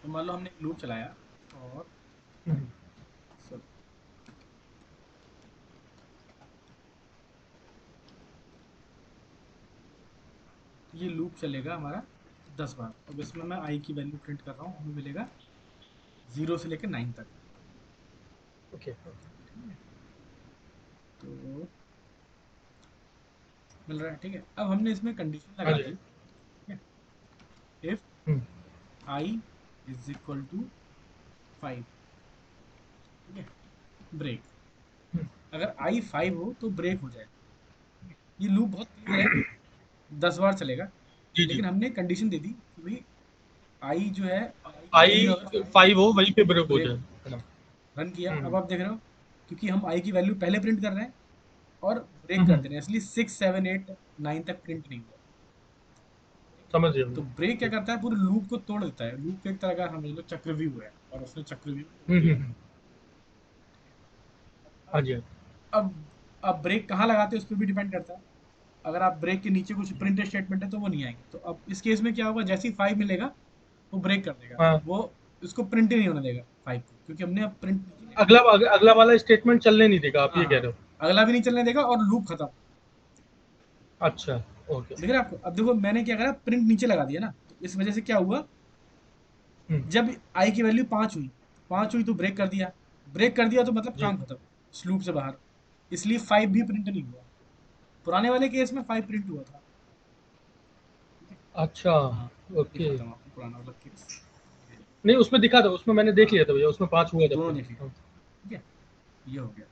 तो मान लो हमने एक लूप चलाया और हम्म, सब ये लूप चलेगा हमारा 10 बार। अब इसमें मैं आई की वैल्यू प्रिंट कर रहा हूँ, हमें मिलेगा 0 से लेकर 9 तक। ओके। ठीक है, तो मिल रहा है। ठीक है, अब हमने इसमें कंडीशन हाँ लगा जी। दी। ठीक है, if hmm, I is equal to 5। ठीक है, ब्रेक। हम्म, अगर आई 5 हो तो ब्रेक हो जाएगा। ठीक है, ये लूप बहुत क्लियर है, 10 बार चलेगा। जी जी। लेकिन हमने कंडीशन दे दी कि भाई आई जो है, आई की आई वैल्यू अगर 5 है 5 हो वहीं पे तो ब्रेक हो ब्रेक जाए, हो। है ना? रन किया, अब हम्म, आप देख रहे हो, क्योंकि हम आई की वैल्यू पहले प्रिंट कर रहे हैं और ब्रेक कर हम्म, दे रहे हैं, इसलिए 6 7 8 9 तक प्रिंट नहीं हुआ। ठीक है, समझ गया तो भैया। ब्रेक क्या ठीक। करता है, पूरे लूप को तोड़ देता है। लूप एक तरह का समझ लो चक्रव्यूह है, और उसने चक्रव्यूह को तोड़ दिया। हम्म। ठीक है, हाँ अब जी, हाँ अब अब ब्रेक कहाँ लगाते हैं उस पर भी डिपेंड करता है। अगर आप ब्रेक के नीचे कुछ प्रिंट स्टेटमेंट है तो वो नहीं आएंगे। तो अब इस केस में क्या होगा, जैसे ही 5 मिलेगा वो ब्रेक कर देगा। हाँ। वो इसको प्रिंट ही नहीं होने देगा 5 को, क्योंकि हमने अब प्रिंट नीचे ले अगला लिया। अगला वाला स्टेटमेंट चलने नहीं देगा, आप हाँ ये कह हाँ, रहे हो? अगला भी नहीं चलने देगा और लूप खत्म। अच्छा। ओके। दिख रहा है आपको? अब देखो मैंने क्या करा, प्रिंट नीचे लगा दिया ना, तो इस वजह से क्या हुआ, हम्म, जब आई की वैल्यू 5 हुई, 5 हुई तो ब्रेक कर दिया। ब्रेक कर दिया तो मतलब जी। काम खत्म, स्लूप से बाहर। इसलिए 5 भी प्रिंट नहीं हुआ। पुराने वाले केस में 5 प्रिंट हुआ था। ठीक है, अच्छा। हाँ, ओके। दिखाता हूँ आपको पुराना वाला केस। नहीं, उसमें दिखा था, उसमें मैंने देख हाँ, लिया था भैया, उसमें 5 हुआ था दोनों देख प्रिंट। लिया। हाँ। ठीक है, ये हो गया।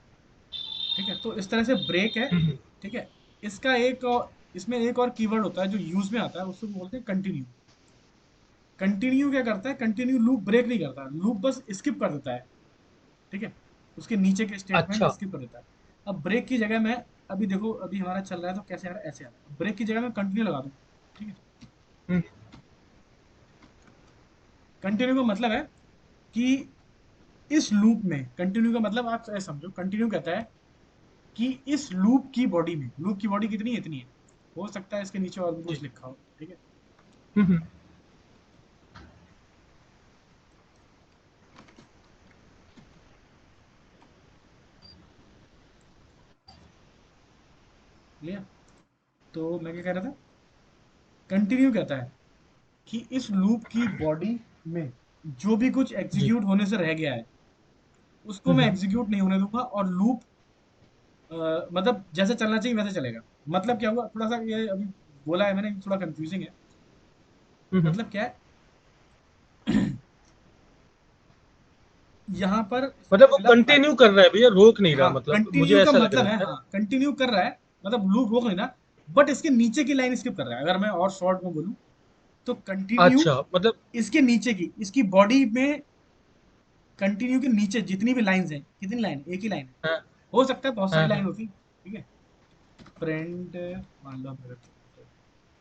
ठीक है, तो इस तरह से ब्रेक है। हम्म, ठीक है, इसका एक और, इसमें एक और कीवर्ड होता है जो यूज में आता है, उसको बोलते हैं कंटिन्यू। कंटिन्यू क्या करता है, कंटिन्यू लूप ब्रेक नहीं करता, लूप बस स्किप कर देता है। ठीक है, उसके नीचे के स्टेटमेंट अच्छा। स्किप कर देता है। अब ब्रेक की जगह मैं, अभी देखो अभी हमारा चल रहा है तो कैसे आ रहा है, ऐसे आ रहा है। ब्रेक की जगह मैं कंटिन्यू लगा दूं। ठीक है, हम्म, कंटिन्यू का मतलब है कि इस लूप में, कंटिन्यू का मतलब आप ऐसे समझो, कंटिन्यू कहता है कि इस लूप की बॉडी में, लूप की बॉडी कितनी है, इतनी है। हो सकता है इसके नीचे और भी जी। कुछ लिखा हो। ठीक है, हम्म, लिया। तो मैं क्या कह रहा था, कंटिन्यू कहता है कि इस लूप की बॉडी में जो भी कुछ जी। एग्जीक्यूट होने से रह गया है उसको मैं हम्म, एग्जीक्यूट नहीं होने दूंगा, और लूप मतलब जैसे चलना चाहिए वैसे चलेगा। मतलब क्या हुआ, थोड़ा सा ये अभी बोला है मैंने, थोड़ा कंफ्यूजिंग है। हम्म। मतलब क्या है, यहाँ पर मतलब इसको वो मिला कंटिन्यू कर रहा है भैया, रोक नहीं रहा, हाँ, मतलब मुझे कंटिन्यू का ऐसा लग मतलब रहा है, है हाँ ना? कंटिन्यू कर रहा है, मतलब लूप रोक नहीं रहा, बट इसके नीचे की लाइन स्किप कर रहा है। अगर मैं और शॉर्ट में बोलूं तो कंटिन्यू अच्छा, मतलब। इसके नीचे की, इसकी बॉडी में, कंटिन्यू के नीचे जितनी भी लाइंस हैं, कितनी लाइन, एक ही लाइन है, हाँ, हो सकता है बहुत सारी हाँ, लाइन हाँ, होती। ठीक है, प्रिंट, मान लो मेरे,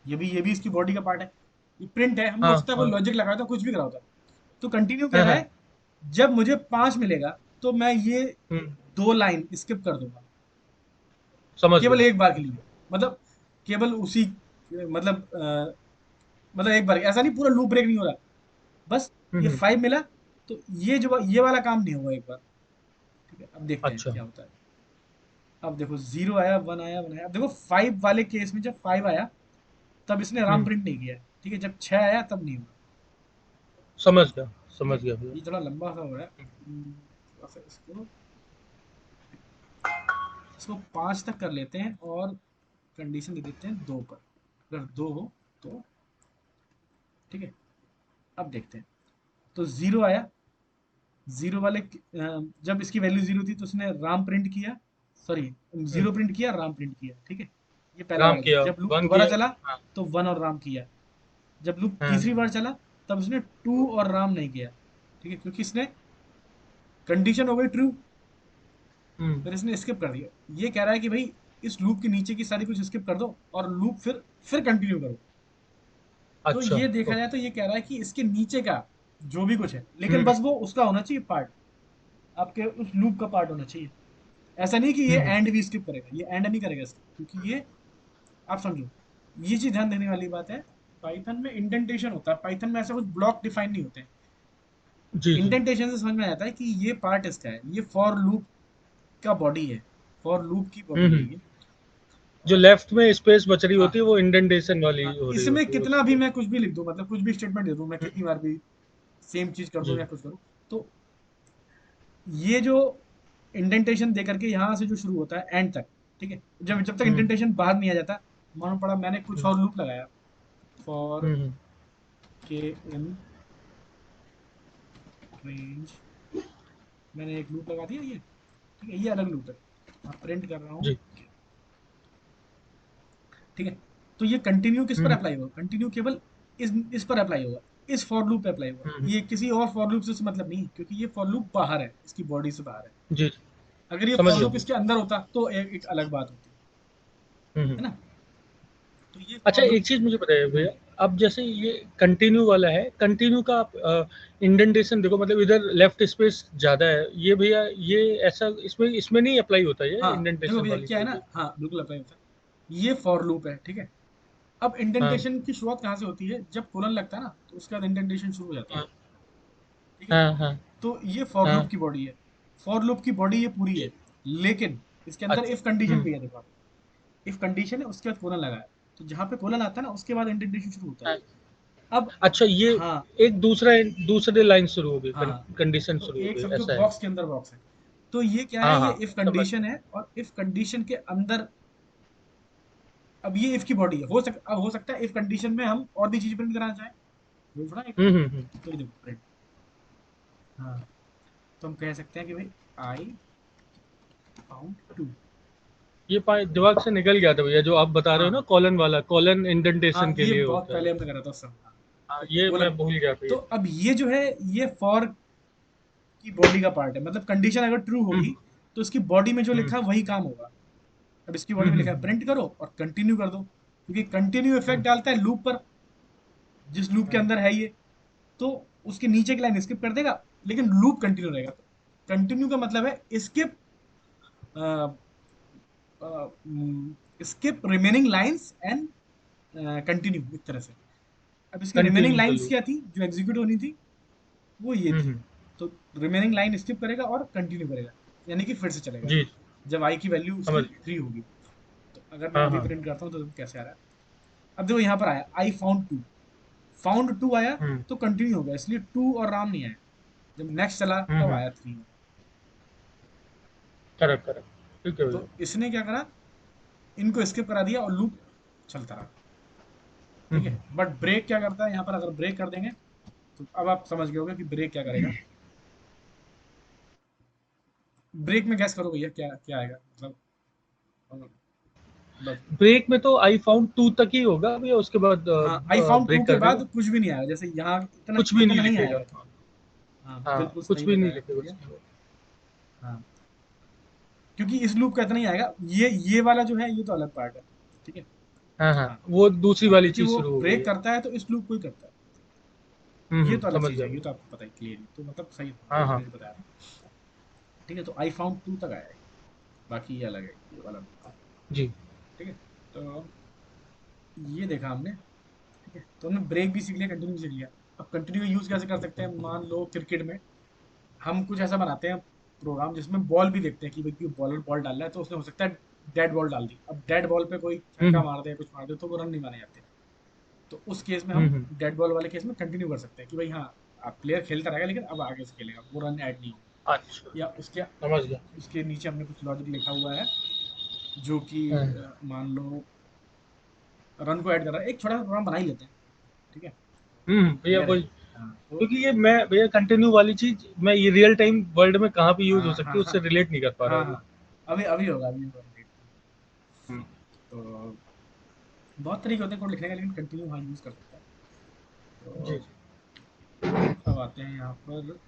ये भी इसकी बॉडी का पार्ट है, ये प्रिंट है। हमने हाँ, उसका कोई हाँ, लॉजिक लगाया था, कुछ भी करा होता। तो कंटिन्यू कह हाँ, रहा हाँ, है जब मुझे 5 मिलेगा तो मैं ये हम्म, 2 लाइन स्किप कर दूंगा, समझ केवल गया। एक बार के लिए। मतलब केवल उसी, मतलब मतलब एक बार, ऐसा नहीं पूरा लूप ब्रेक नहीं हो रहा, बस ये हम्म। 5 मिला तो ये वाला काम नहीं होगा एक बार। ठीक है, अब देखते हैं अच्छा। क्या होता है। अब देखो 0 आया, 1 आया, 1 आया। अब देखो 5 वाले केस में जब 5 आया तब इसने राम हम्म, प्रिंट नहीं किया है। ठीक है, जब 6 आया तब नहीं हुआ। समझ गया, ठीक समझ है, गया भैया। ये थोड़ा लंबा सा हो रहा है। थोड़ा सा इसको 5 तक कर लेते हैं और कंडीशन दे देते हैं 2 पर। अगर 2 हो तो ठीक है। अब देखते हैं, तो 0 आया, 0 वाले जब इसकी वैल्यू 0 थी तो उसने राम प्रिंट किया, सॉरी, हम्म, 0 प्रिंट किया, राम प्रिंट किया। ठीक है, ये पहला राम वाला केस। किया, जब लूप 1 दोबारा किया। चला हाँ, तो 1 और राम किया। जब लूप हाँ, तीसरी बार चला तब उसने 2 और राम नहीं किया। ठीक है, क्योंकि इसने कंडीशन हो गई ट्रू, हम्म। फिर इसने स्किप कर दिया। ये कह रहा है कि भाई इस लूप के नीचे की सारी कुछ स्किप कर दो और लूप फिर कंटिन्यू करो। तो अच्छा। ये देखा जाए ओके। तो ये कह रहा है कि इसके नीचे का जो भी कुछ है, लेकिन हम्म, बस वो उसका होना चाहिए पार्ट, आपके उस लूप का पार्ट होना चाहिए। ऐसा नहीं कि ये हम्म, एंड भी स्किप करेगा, ये एंड नहीं करेगा इसका, क्योंकि ये, आप समझो, ये चीज ध्यान देने वाली बात है। पाइथन में इंडेंटेशन होता है, पाइथन में ऐसा कुछ ब्लॉक डिफाइन नहीं होते हैं। जी जी। इंडेंटेशन से समझ में आता है कि ये पार्ट इसका है, ये फॉर लूप का बॉडी है, फॉर लूप की बॉडी है हम्म। ये। जो और लेफ्ट में स्पेस बच रही हाँ होती है वो इंडेंटेशन वाली हाँ, हो रही इसमें होती है कितना उसकी। भी मैं कुछ भी लिख दूं, मतलब कुछ भी स्टेटमेंट दे दूं मैं, हम्म, कितनी बार भी सेम चीज कर दूं जी। या कुछ करूं, तो ये जो इंडेंटेशन दे करके यहाँ से जो शुरू होता है एंड तक, ठीक है, जब जब तक हम्म इंडेंटेशन बाहर नहीं आ जाता, मालूम पड़ा मैंने कुछ हम्म और लूप लगाया फॉर हम्म, के इन रेंज, मैंने एक लूप लगा दिया ये, ठीक है, ये अलग लूप है, मैं प्रिंट कर रहा हूँ, जी। ठीक है। तो ये कंटिन्यू किस पर हम्म अप्लाई होगा, कंटिन्यू केवल इस पर अप्लाई होगा, इस फॉर लूप पे अप्लाई होगा, हम्म, ये किसी और फॉर लूप से मतलब नहीं, क्योंकि ये फॉर लूप बाहर है, इसकी बॉडी से बाहर है। जी अगर ये समझ फॉर गया लूप भैया। इसके अंदर होता तो एक अलग बात होती हम्म। है ना। तो ये अच्छा फॉर लूप। एक चीज मुझे बताइए भैया, अब जैसे ये कंटिन्यू वाला है, कंटिन्यू का आप इंडेंटेशन देखो, मतलब इधर लेफ्ट स्पेस ज्यादा है, ये भैया ये ऐसा इसमें इसमें नहीं अप्लाई होता ये हाँ देखो इंडेंटेशन भैया वाली क्या है चीज ना, है। हाँ बिल्कुल अप्लाई होता है, ये फॉर लूप है, ठीक है। अब हाँ इंडेंटेशन की शुरुआत कहाँ से होती है, जब कोलन लगता है ना, तो उसके बाद इंडेंटेशन शुरू हो जाता है, हाँ ठीक है। हाँ हाँ तो ये फॉर लूप हाँ, की बॉडी है, फॉर लूप की बॉडी ये पूरी जी। है, लेकिन इसके अंदर अच्छा। इफ कंडीशन भी है, देखो आप, इफ कंडीशन है उसके बाद कोलन लगा है, तो जहां पे कोलन आता है ना उसके बाद इंडेंटेशन शुरू होता है। हाँ, अब अच्छा ये हाँ एक दूसरा दूसरे लाइन शुरू हो गई, हाँ, कंडीशन तो शुरू हो एक गई, समझो ऐसा है। बॉक्स के अंदर बॉक्स है, तो ये क्या है, हाँ ये हाँ इफ समझ। कंडीशन है, और इफ कंडीशन के अंदर, अब ये इफ की बॉडी है, अब हो सकता है इफ कंडीशन में हम और भी चीज प्रिंट कराना चाहें, वो थोड़ा एक, हम्म। तो ये देखो प्रिंट, हाँ, तो हम कह सकते हैं कि भाई आई फाउंड टू। ये दिमाग से निकल गया था भैया, जो आप बता रहे हो ना हाँ कॉलन वाला, कॉलन हाँ, इंडेंटेशन के ये लिए बहुत होता है। पहले हमने करा था उस समय, हाँ। हाँ तो ये कोलन, मैं भूल गया था तो ये। अब ये जो है, ये फॉर की बॉडी का पार्ट है, मतलब कंडीशन अगर ट्रू होगी हम्म तो इसकी बॉडी में जो लिखा हम्म है वही काम होगा। अब इसकी बॉडी में लिखा है हम्म। प्रिंट करो और कंटिन्यू कर दो, क्योंकि कंटिन्यू इफेक्ट हम्म, डालता है लूप पर, जिस लूप के हम्म, अंदर है ये, तो उसके नीचे की लाइन स्किप कर देगा, लेकिन लूप कंटिन्यू रहेगा। कंटिन्यू का मतलब है skip, skip remaining lines and continue, एक तरह से। अब इसकी remaining continue the lines loop. क्या थी जो एग्जीक्यूट होनी थी, वो ये थी। हम्म। तो रिमेनिंग लाइन स्किप करेगा और कंटिन्यू करेगा, यानी कि फिर से चलेगा जी जब आई की वैल्यू समझ उसकी गया। 3 होगी। तो अगर मैं हाँ अभी हाँ। प्रिंट करता हूँ तो देखो कैसे आ रहा है। अब देखो यहाँ पर आया I found two, found two आया, हम्म तो कंटिन्यू हो गया, इसलिए टू और राम नहीं आया। जब नेक्स्ट चला तब हम्म। आया 3। Correct correct. ठीक है तो भैया। इसने क्या करा, इनको स्किप करा दिया और लूप चलता रहा, ठीक है। हम्म। बट ब्रेक क्या करता है, यहाँ पर अगर ब्रेक कर देंगे, तो अब आप समझ गए होगे कि ब्रेक क्या करेगा। ब्रेक में गैस करो भैया क्या क्या आएगा, मतलब ब्रेक में तो आई फाउंड टू तक ही होगा भैया, उसके बाद हाँ, आई फाउंड टू ब्रेक के कर देगा। बाद कुछ भी नहीं आएगा, जैसे यहाँ इतना कुछ भी नहीं इतना ही लिखेगा। आएगा। हाँ हाँ बिल्कुल कुछ सही भी नहीं बताया लिखेगा भैया। उसके बाद। हाँ, क्योंकि इस लूप का इतना ही आएगा, ये वाला जो है ये तो अलग पार्ट है, ठीक है। हाँ हाँ हाँ वो दूसरी हाँ, वाली क्योंकि चीज वो शुरू हो गई ब्रेक है। करता है तो इस लूप को ही करता है, ये तो अलग समझ चीज गया है, ये भैया। तो आपको पता है क्लियरली, तो मतलब सही हाँ हाँ। सही बताया था। ठीक है, तो आई फाउंड टू तक आया है, बाकी ये अलग है, ये वाला लूप, जी। ठीक है। तो ये देखा हमने, ठीक है, तो हमने ब्रेक भी सीख लिया, कंटिन्यू भी सीख लिया। अब कंटिन्यू यूज कैसे कर सकते हैं, मान लो क्रिकेट में हम कुछ ऐसा बनाते हैं प्रोग्राम जिसमें बॉल भी देखते हैं कि भाई बॉलर बॉल डाल रहा है, तो उसने हो सकता है डेड बॉल डाल दी, अब डेड बॉल पे कोई छक्का हम्म मार दे कुछ मार दे तो वो रन नहीं माने जाते। तो उस केस में हम हम्म। डेड बॉल वाले केस में कंटिन्यू कर सकते हैं कि भाई हाँ, आप प्लेयर खेलता रहेगा लेकिन अब आगे से खेलेगा, वो रन ऐड नहीं होंगे। अच्छा या उसके समझ गया। उसके नीचे हमने कुछ लॉजिक लिखा हुआ है जो कि हाँ। मान लो रन को ऐड कर रहा है, एक छोटा सा प्रोग्राम बना ही लेते हैं, ठीक है, भैया क्लियर है। वही, हाँ तो क्योंकि ये मैं भैया कंटिन्यू वाली चीज मैं ये रियल टाइम वर्ल्ड में कहाँ पे यूज हो हाँ हाँ सकती है हाँ उससे रिलेट नहीं कर पा रहा हाँ अभी। हाँ, अभी अभी होगा, अभी होगा update। हम्म, तो बहुत तरीके होते हैं कोड लिखने का, लेकिन कंटिन्यू हाँ यूज कर सकते हैं। जी तो जी। अब आते हैं यहाँ पर,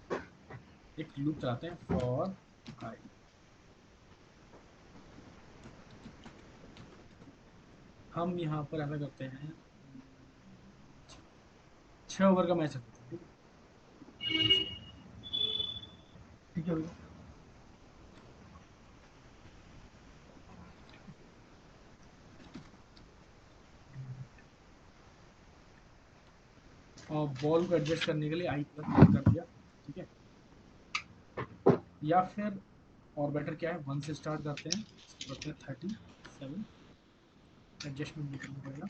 एक लूप चलाते हैं फॉर आई। हम यहाँ पर ऐसा करते हैं, 6 ओवर का मैच रखते हैं, ठीक है। ठीक है भैया। और बॉल को एडजस्ट करने के लिए आई प्लस प्लस कर दिया, ठीक है, या फिर और बेटर क्या है, 1 से स्टार्ट करते हैं, इसको करते हैं 37, एडजस्टमेंट नहीं करना पड़ेगा।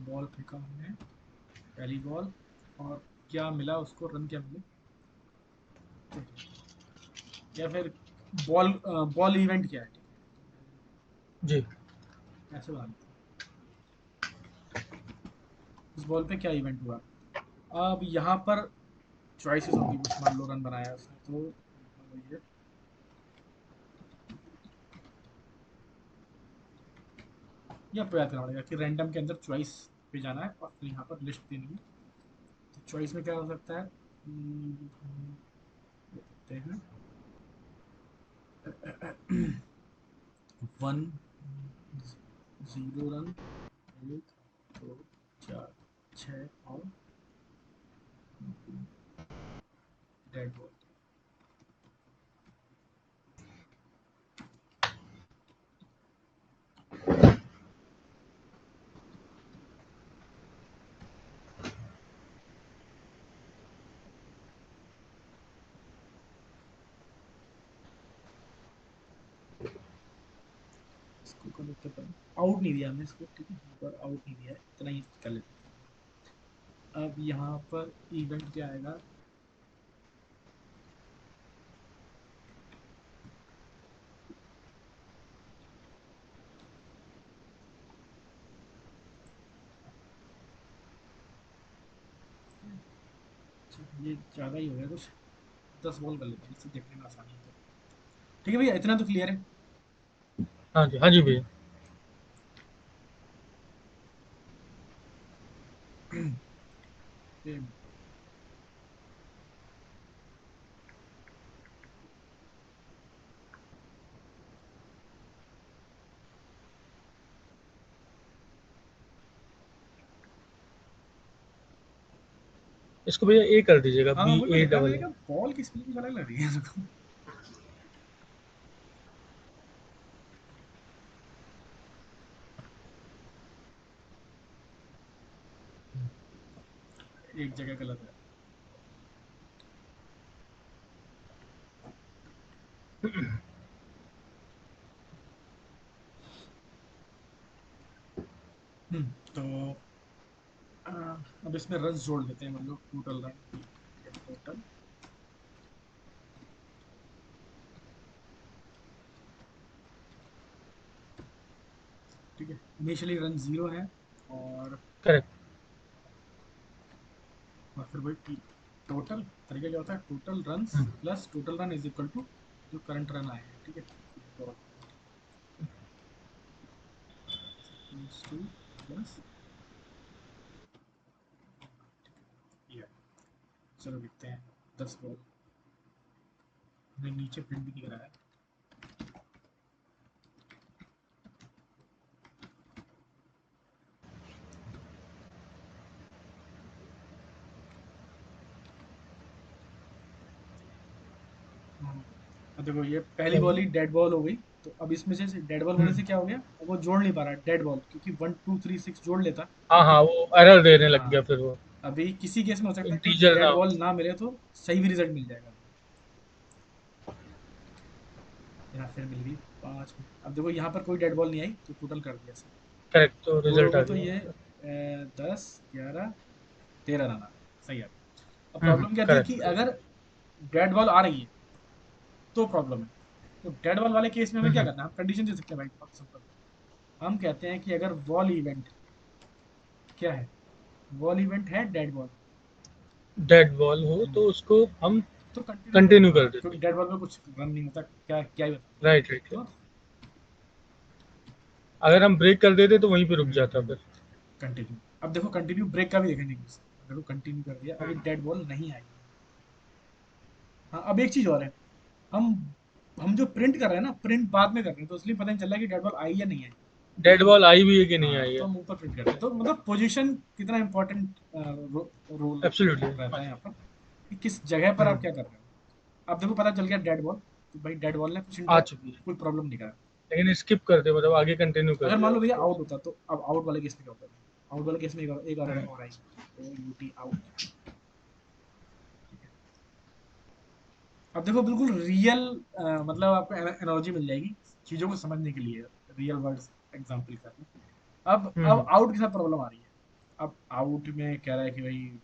बॉल फेंका हमने, पहली बॉल, और क्या मिला उसको, रन क्या मिले, या फिर बॉल इवेंट क्या है, ठीक जी। है, ऐसे बना लेते हैं। इस बॉल पे क्या इवेंट हुआ, अब यहाँ पर चॉइसेस होंगी कुछ, मान लो रन बनाया उसने तो ये ये आपको याद करना पड़ेगा कि रैंडम के अंदर चॉइस पे जाना है और फिर यहाँ पर लिस्ट देनी है। तो चॉइस में क्या हो सकता है, देखते हैं 1 0 रन, 1 2 4 6 और डेड बॉल। इसको कर लेते हैं, आउट नहीं दिया हमने इसको, ठीक है, यहाँ पर आउट नहीं दिया है, इतना ही कर लेते हैं। अब यहाँ पर इवेंट क्या आएगा, ये ज़्यादा ही हो गया कुछ, 10 बॉल कर लेते हैं, इससे देखने में आसानी है। ठीक है भैया, इतना तो क्लियर है। हाँ जी भैया। ये इसको भैया ए कर दीजिएगा, हाँ, बी वही मैं ए देख रहा, डबल मैंने ए। कहा बॉल की स्पेलिंग कुछ अलग लग रही है मेरे को। एक जगह गलत है। तो अ, अब इसमें रन जोड़ लेते हैं, मतलब टोटल रन, टोटल, ठीक है, इनिशियली रन 0 है, और करेक्ट। फिर वही टोटल तरीका क्या होता है, total runs plus total run is equal to जो करंट रन आए हैं, ठीक है, तो इक्वल्स टू प्लस ये, चलो लिखते हैं 10 बॉल, नीचे प्रिंट भी दिख रहा है। अब देखो ये पहली बॉल ही डेड बॉल हो गई, तो अब इसमें से डेड बॉल होने से क्या हो गया, अब वो जोड़ नहीं पा रहा डेड बॉल, क्योंकि 1 2 3 6 जोड़ लेता। हाँ हाँ, वो एरर देने लग हाँ, गया फिर वो, अभी किसी केस में हो सकता है कि इंटीजर ना डेड हो। बॉल ना मिले तो सही भी रिजल्ट मिल जाएगा। यहाँ फिर मिल गई 5 में, अब देखो यहाँ पर कोई डेड बॉल नहीं आई तो टोटल कर दिया सर, करेक्ट, तो जोड़ो रिजल्ट आ गए तो गया। ये 10 11 13 रन आ रहा है, सही है। अब प्रॉब्लम क्या थी कि करेक्ट। अगर डेड बॉल आ रही है तो प्रॉब्लम है, तो डेड बॉल वाले केस में हमें क्या करना है, हम कंडीशन दे सकते हैं भाई, बहुत सिंपल। हम कहते हैं कि अगर वॉल इवेंट क्या है, वॉल इवेंट है डेड बॉल, डेड बॉल हो तो उसको हम तो कंटिन्यू करो, कंटिन्यू हाँ, कर क्योंकि देते डेड बॉल में कुछ रन नहीं होता, क्या क्या ही बताऊं। हैं। Right right. तो अगर हम ब्रेक कर देते तो वहीं पे रुक जाता फिर। कंटिन्यू, अब देखो कंटिन्यू ब्रेक का भी देखेंगे, अगर वो कंटिन्यू कर दिया, अभी डेड बॉल नहीं आई। हाँ, अब एक चीज और है, हम हम जो प्रिंट कर रहे हैं ना, प्रिंट बाद में कर रहे हैं, तो इसलिए पता नहीं चल रहा है कि डेड बॉल आई या नहीं आई। डेड बॉल आई भी है कि नहीं हाँ, आई तो है। हम ऊपर प्रिंट करते हैं, तो मतलब पोजीशन कितना इंपॉर्टेंट रोल एब्सोल्युटली। रहता है यहाँ पर, कि किस जगह पर आप क्या कर रहे हो। अब देखो पता चल गया डेड बॉल, तो भाई डेड बॉल ने कुछ आ चुकी है, कोई प्रॉब्लम नहीं करा। लेकिन स्किप करते मतलब आगे कंटिन्यू कर अगर मान दिया लो भैया उसको। आउट होता, तो अब आउट वाले केस में क्या होता है, आउट वाले केस में एक और आएगी, ओ यू टी आउट। अब देखो बिल्कुल रियल, मतलब आपको एनर्जी मिल जाएगी चीजों को समझने के लिए, रियल वर्ल्ड एग्जांपल करना। अब हम्म आउट के साथ प्रॉब्लम आ रही है। अब आउट में कह रहा है कि भाई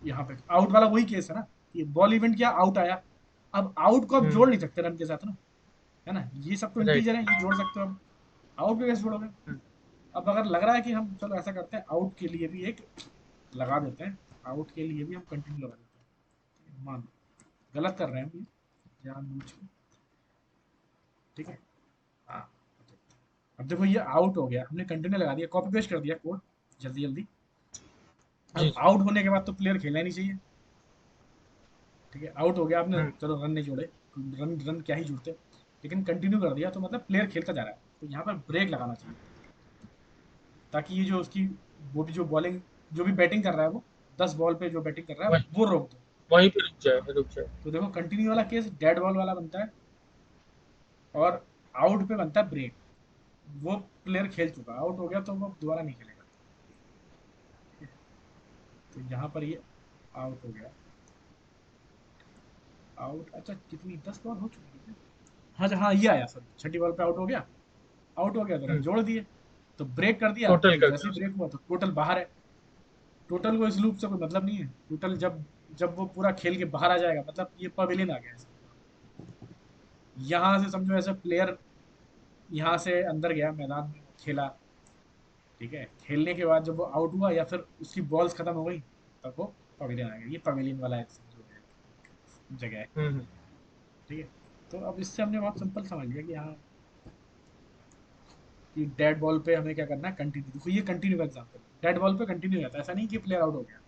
यहाँ पे आउट वाला वही केस है ना, कि बॉल इवेंट किया, आउट आया। अब आउट को आप जोड़ हम्म नहीं सकते रन के साथ ना, है ना, ये सब तो राइट। इंटीजर है, ये जोड़ सकते हो। अब आउट को कैसे जोड़ोगे? अब अगर लग रहा है कि हम चलो ऐसा करते हैं, आउट के लिए भी एक लगा देते हैं, आउट के लिए भी हम कंटिन्यू लगा देते हैं, मान लो गलत कर रहे हैं हम ये जानबूझ के, ठीक है। हाँ, अब देखो ये आउट हो गया, हमने कंटिन्यू लगा दिया, कॉपी पेस्ट कर दिया कोड जल्दी जल्दी। जी अब जी। आउट होने के बाद तो प्लेयर खेलना ही नहीं चाहिए, ठीक है। आउट हो गया आपने, हम्म चलो रन नहीं जोड़े, रन रन क्या ही जुड़ते, लेकिन कंटिन्यू कर दिया तो मतलब प्लेयर खेलता जा रहा है, तो यहाँ पर ब्रेक लगाना चाहिए, ताकि ये जो उसकी वो भी जो बॉलिंग, जो भी बैटिंग कर रहा है वो 10 बॉल पे जो बैटिंग कर रहा है वहीं वो रोक दो। वहीं पे रुक जाए। तो देखो कंटिन्यू वाला केस डेड बॉल वाला बनता है, और आउट पे बनता है ब्रेक। वो प्लेयर खेल चुका, आउट हो गया तो वो दोबारा नहीं खेलेगा, ठीक है। तो यहाँ पर ये आउट हो गया, आउट, अच्छा कितनी 10 बॉल हो चुकी है क्या? हाँ हाँ, ये आया सॉरी, छठी बॉल पे आउट हो गया, आउट हो गया तो रन हम्म जोड़ दिए, तो ब्रेक कर दिया, टोटल तो कर जैसे दिया ही उसको। ब्रेक हुआ तो टोटल बाहर है। टोटल को इस लूप से कोई मतलब नहीं है, टोटल जब जब वो पूरा खेल के बाहर आ जाएगा मतलब ये पवेलियन आ गया है। यहाँ से समझो ऐसे प्लेयर यहाँ से अंदर गया मैदान में, खेला, ठीक है, खेलने के बाद जब वो आउट हुआ या फिर उसकी बॉल्स खत्म हो गई, तब वो पवेलियन आ गया, ये पवेलियन वाला एक समझो जगह है, हम्म ठीक है। तो अब इससे हमने बहुत सिंपल समझ लिया कि हाँ, कि डेड बॉल पे हमें क्या करना है, कंटिन्यू। देखो ये कंटिन्यू का एग्जांपल, डेड बॉल पे कंटिन्यू रहता है, ऐसा नहीं कि प्लेयर आउट हो गया,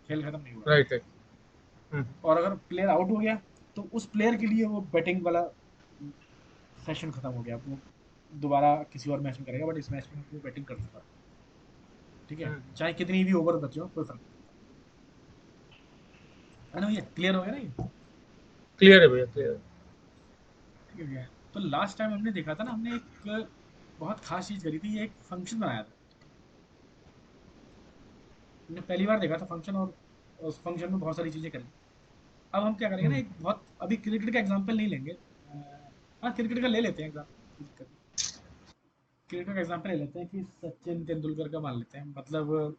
खेल खत्म नहीं हुआ। Right right. हम्म और अगर प्लेयर आउट हो गया तो उस प्लेयर के लिए वो बैटिंग वाला सेशन खत्म हो गया, वो दोबारा किसी और मैच में करेगा, बट इस मैच में वो बैटिंग कर चुका, ठीक है। हम्म चाहे कितनी भी ओवर बचे हो कोई फर्क नहीं पड़ता, है ना, ये क्लियर हो गया ना ये, क्लियर है भैया, क्लियर है। ठीक है भैया। तो लास्ट टाइम हमने देखा था ना, हमने एक बहुत खास चीज करी थी, ये एक फंक्शन बनाया था, हमने पहली बार देखा था फंक्शन, और उस फंक्शन में बहुत सारी चीजें करी। अब हम क्या करेंगे ना, हम्म एक बहुत, अभी क्रिकेट का एग्जांपल नहीं लेंगे, हाँ क्रिकेट का ले लेते हैं एग्जांपल, कोई दिक्कत नहीं। क्रिकेट का एग्जांपल ले लेते हैं कि सचिन तेंदुलकर का मान लेते हैं, मतलब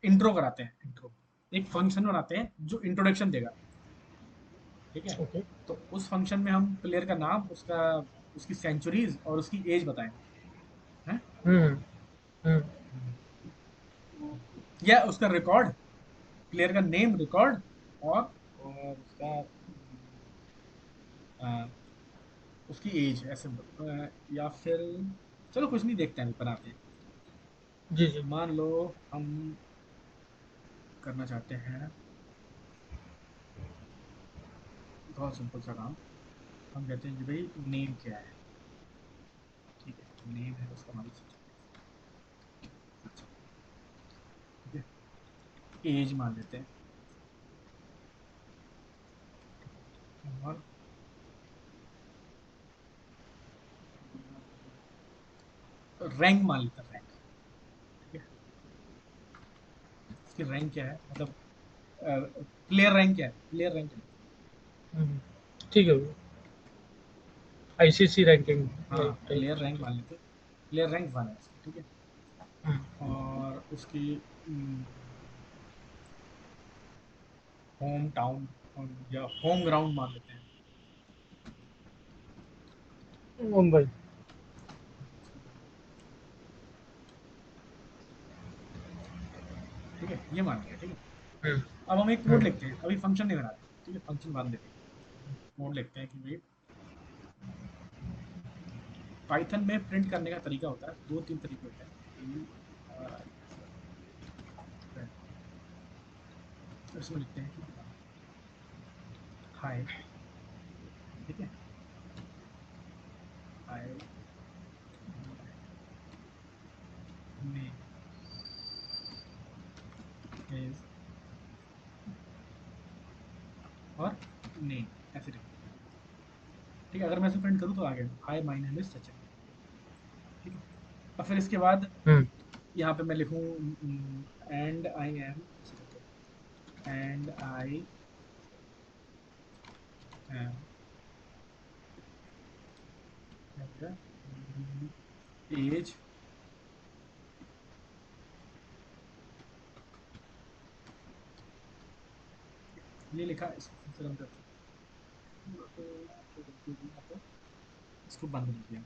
इंट्रो कराते हैं, इंट्रो, एक फंक्शन बनाते हैं जो इंट्रोडक्शन देगा, ठीक है। ओके। तो उस फंक्शन में हम प्लेयर का नाम, उसका, उसकी सेंचुरीज और उसकी एज बताएंगे, हैं, हम्म हम्म या उसका रिकॉर्ड, प्लेयर का नेम, रिकॉर्ड, और उसका अ, उसकी एज ऐसे, या फिर चलो कुछ नहीं, देखते हैं बनाते हैं। जी जी। मान लो हम करना चाहते हैं बहुत सिंपल सा काम, हम कहते हैं कि भाई नेम क्या है, ठीक है, नेम है उसका, मान लो सचिन, ठीक है। एज मान लेते हैं, और रैंक मान लेते हैं, रैंक, ठीक है। उसकी रैंक क्या है, मतलब प्लेयर रैंक क्या है, प्लेयर रैंक क्या है, हम्म ठीक है भैया। आईसीसी रैंकिंग हाँ टाइप प्लेयर रैंक चीज़ है। मान लेते हैं, प्लेयर रैंक 1 है उसकी, ठीक है। हम्म और उसकी होम टाउन या होम ग्राउंड मान लेते हैं, मुंबई। ठीक है, ये मान लिया, ठीक है। हम्म अब हम एक कोड हम्म लिखते हैं, अभी फंक्शन नहीं बना रहे, ठीक है, फंक्शन मान लेते हैं, कोड लिखते हैं कि भाई पाइथन में प्रिंट करने का तरीका होता है, दो तीन तरीके होते हैं, तो इसमें लिखते हैं कि हाय, ठीक है, हाय नेम इज, और नेम ऐसे लिखते हैं, ठीक है। अगर मैं इसे प्रिंट करूँ तो आ गया, हाय माय नेम इज सचिन, ठीक है। और फिर इसके बाद हम्म यहाँ पे मैं लिखूँ and I am, and I am age, ये लिखा, इसको फिर से रन करते हैं, इसको बंद नहीं किया,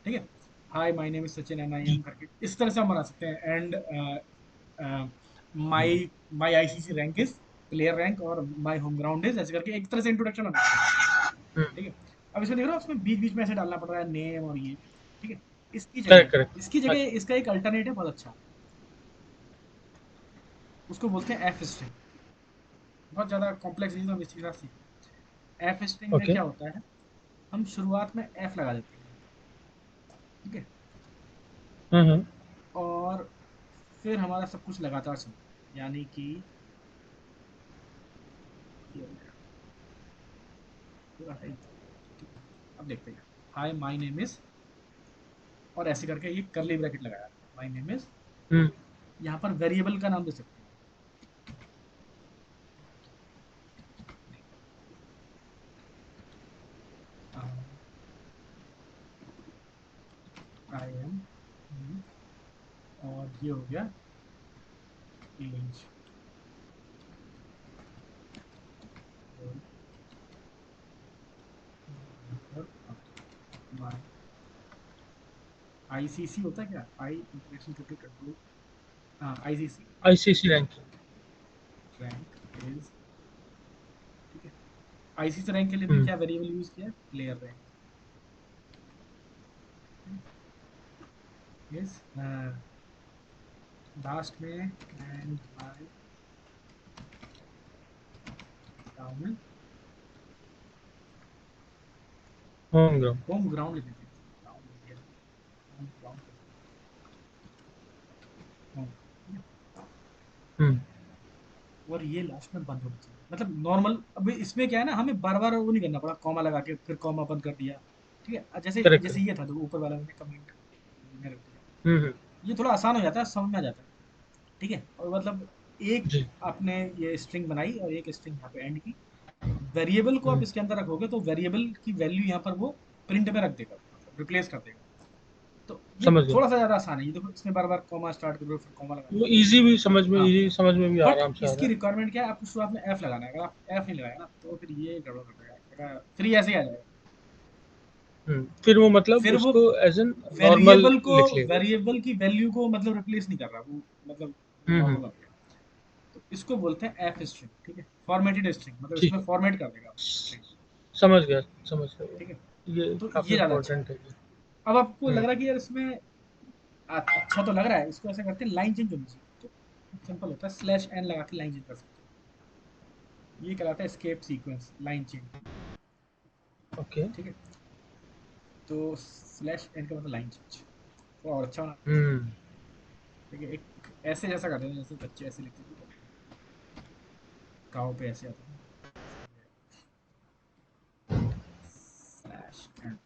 ठीक है। Hi my name is Sachin and I जी। एम करके इस तरह से हम बना सकते हैं। And my my ICC rank is player rank, और माय होम ग्राउंड इज, ऐसे करके एक तरह से इंट्रोडक्शन बना सकते हैं, हुँ, ठीक है। अब इसमें देख रहे हो, उसमें बीच बीच में ऐसे डालना पड़ रहा है नेम और ये, ठीक है। Correct, correct. इसकी हाँ, जगह इसका एक अल्टरनेट है बहुत अच्छा, उसको बोलते हैं एफ स्ट्रिंग। बहुत ज्यादा कॉम्प्लेक्स नहीं, तो हम इसी के साथ सीखें। एफ स्ट्रिंग में ओके। क्या होता है, हम शुरुआत में एफ लगा देते हैं, ठीक है, हुँ, हुँ। और फिर हमारा सब कुछ लगातार चलता है, यानी कि ये हो गया पूरा है, ठीक है। अब देखते हैं, हाय माय नेम इज, और ऐसे करके ये करली ब्रैकेट लगाया, माय नेम इज, हुँ, यहाँ पर वेरिएबल का नाम दे सकते हैं, आई एम, और ये हो गया एज, माय आईसीसी होता है क्या, आई इंटरनेशनल क्रिकेट कंट्रोल, हाँ ICC ICC rank. Rank is, ठीक है। आईसीसी रैंक के लिए भी हुँ, क्या वेरिएबल यूज किया है, प्लेयर रैंक इज, लास्ट में and my ground, home ground. Home ground लिख देते हैं, ग्राउंड लिख दिया, होम ग्राउंड कर दिया, होम, ठीक है। हुँ, और ये लास्ट में बंद होना चाहिए, मतलब नॉर्मल। अब इसमें क्या है ना, हमें बार बार वो नहीं करना पड़ा, कॉमा लगा के फिर कॉमा बंद कर दिया, ठीक है। जैसे करेक्ट, जैसे करेक्ट। ये था जो ऊपर वाला मैंने कमेंट में रख दिया, हुँ, हुँ। ये थोड़ा आसान हो जाता है, समझ में आ जाता है, ठीक है। और मतलब एक जी। आपने ये स्ट्रिंग बनाई और एक स्ट्रिंग यहाँ पे एंड की, वेरिएबल को आप हुँ, इसके अंदर रखोगे तो वेरिएबल की वैल्यू यहाँ पर वो प्रिंट में रख देगा, मतलब रिप्लेस कर देगा। तो ये समझ गया। थोड़ा सा ज्यादा आसान है, ये देखो इसमें बार बार कॉमा स्टार्ट करो फिर कॉमा लगाना, वो हाँ। ईज़ी समझ में भी बट आराम से आ रहा इसकी है। रिक्वायरमेंट क्या है, आपको शुरुआत में एफ लगाना है, अगर आप एफ नहीं लगाया ना तो फिर ये गड़बड़ कर देगा, फिर ये ऐसे ही आ जाएगा। हुँ, फिर वो मतलब फिर वो उसको एज़ एन नॉर्मल लिख लेगा। वेरिएबल की वैल्यू को मतलब रिप्लेस नहीं कर रहा वो, मतलब हुँ, हुँ। नॉर्मल बन गया। तो इसको बोलते हैं एफ स्ट्रिंग, ठीक है, फॉर्मेटेड स्ट्रिंग, मतलब ठीक इसमें है। फॉर्मेट कर देगा स स्ट्रिंग, समझ गया वो। ठीक है। ये तो काफ़ी ये ज्यादा अच्छा है। इम्पोर्टेंट है ये। अब आपको लग हुँ, रहा है कि यार इसमें अच्छा तो लग रहा है, इसको ऐसा करते हैं लाइन चेंज होनी चाहिए, तो सिंपल होता है, स्लैश एन लगा के लाइन चेंज कर सकते हैं, ये कहलाता है escape sequence line change, okay. ठीक है। तो स्लैश एन का मतलब लाइन चेंज, थोड़ा और अच्छा होना चाहिए, हुँ, ठीक है। एक ऐसे जैसा करते हैं जैसे बच्चे ऐसे लिखते थे, काव पे ऐसे आता है स्लैश एन।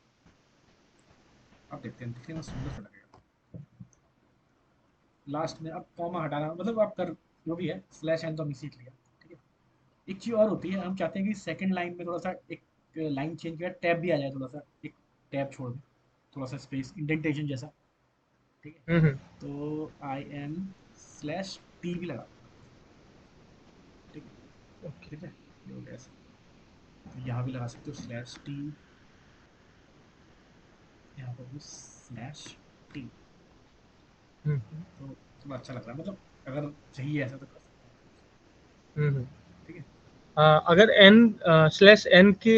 अब देखते हैं, दिखने में सुंदर सा लगेगा। लास्ट में अब कॉमा हटाना, मतलब आप कर जो भी है, स्लैश एन तो हमने सीख लिया, ठीक है। एक चीज और होती है, हम चाहते हैं कि सेकंड लाइन में थोड़ा सा एक लाइन चेंज किया, टैब भी आ जाए, थोड़ा सा एक टैब छोड़ दें, थोड़ा सा स्पेस इंडेंटेशन जैसा, ठीक है। हुँ, हुँ। तो आई एन स्लैश टी भी लगा देना, ठीक है, ओके। ठीक है। ये हो गया ऐसे, तो यहाँ भी लगा सकते हो स्लैश टी, यहाँ पर भी स्लैश टी, हुँ, हुँ। तो थोड़ा अच्छा लग रहा है, मतलब अगर चाहिए ऐसा तो कर सकते हैं, हुँ, हुँ। ठीक है। अगर एन स्लैश एन के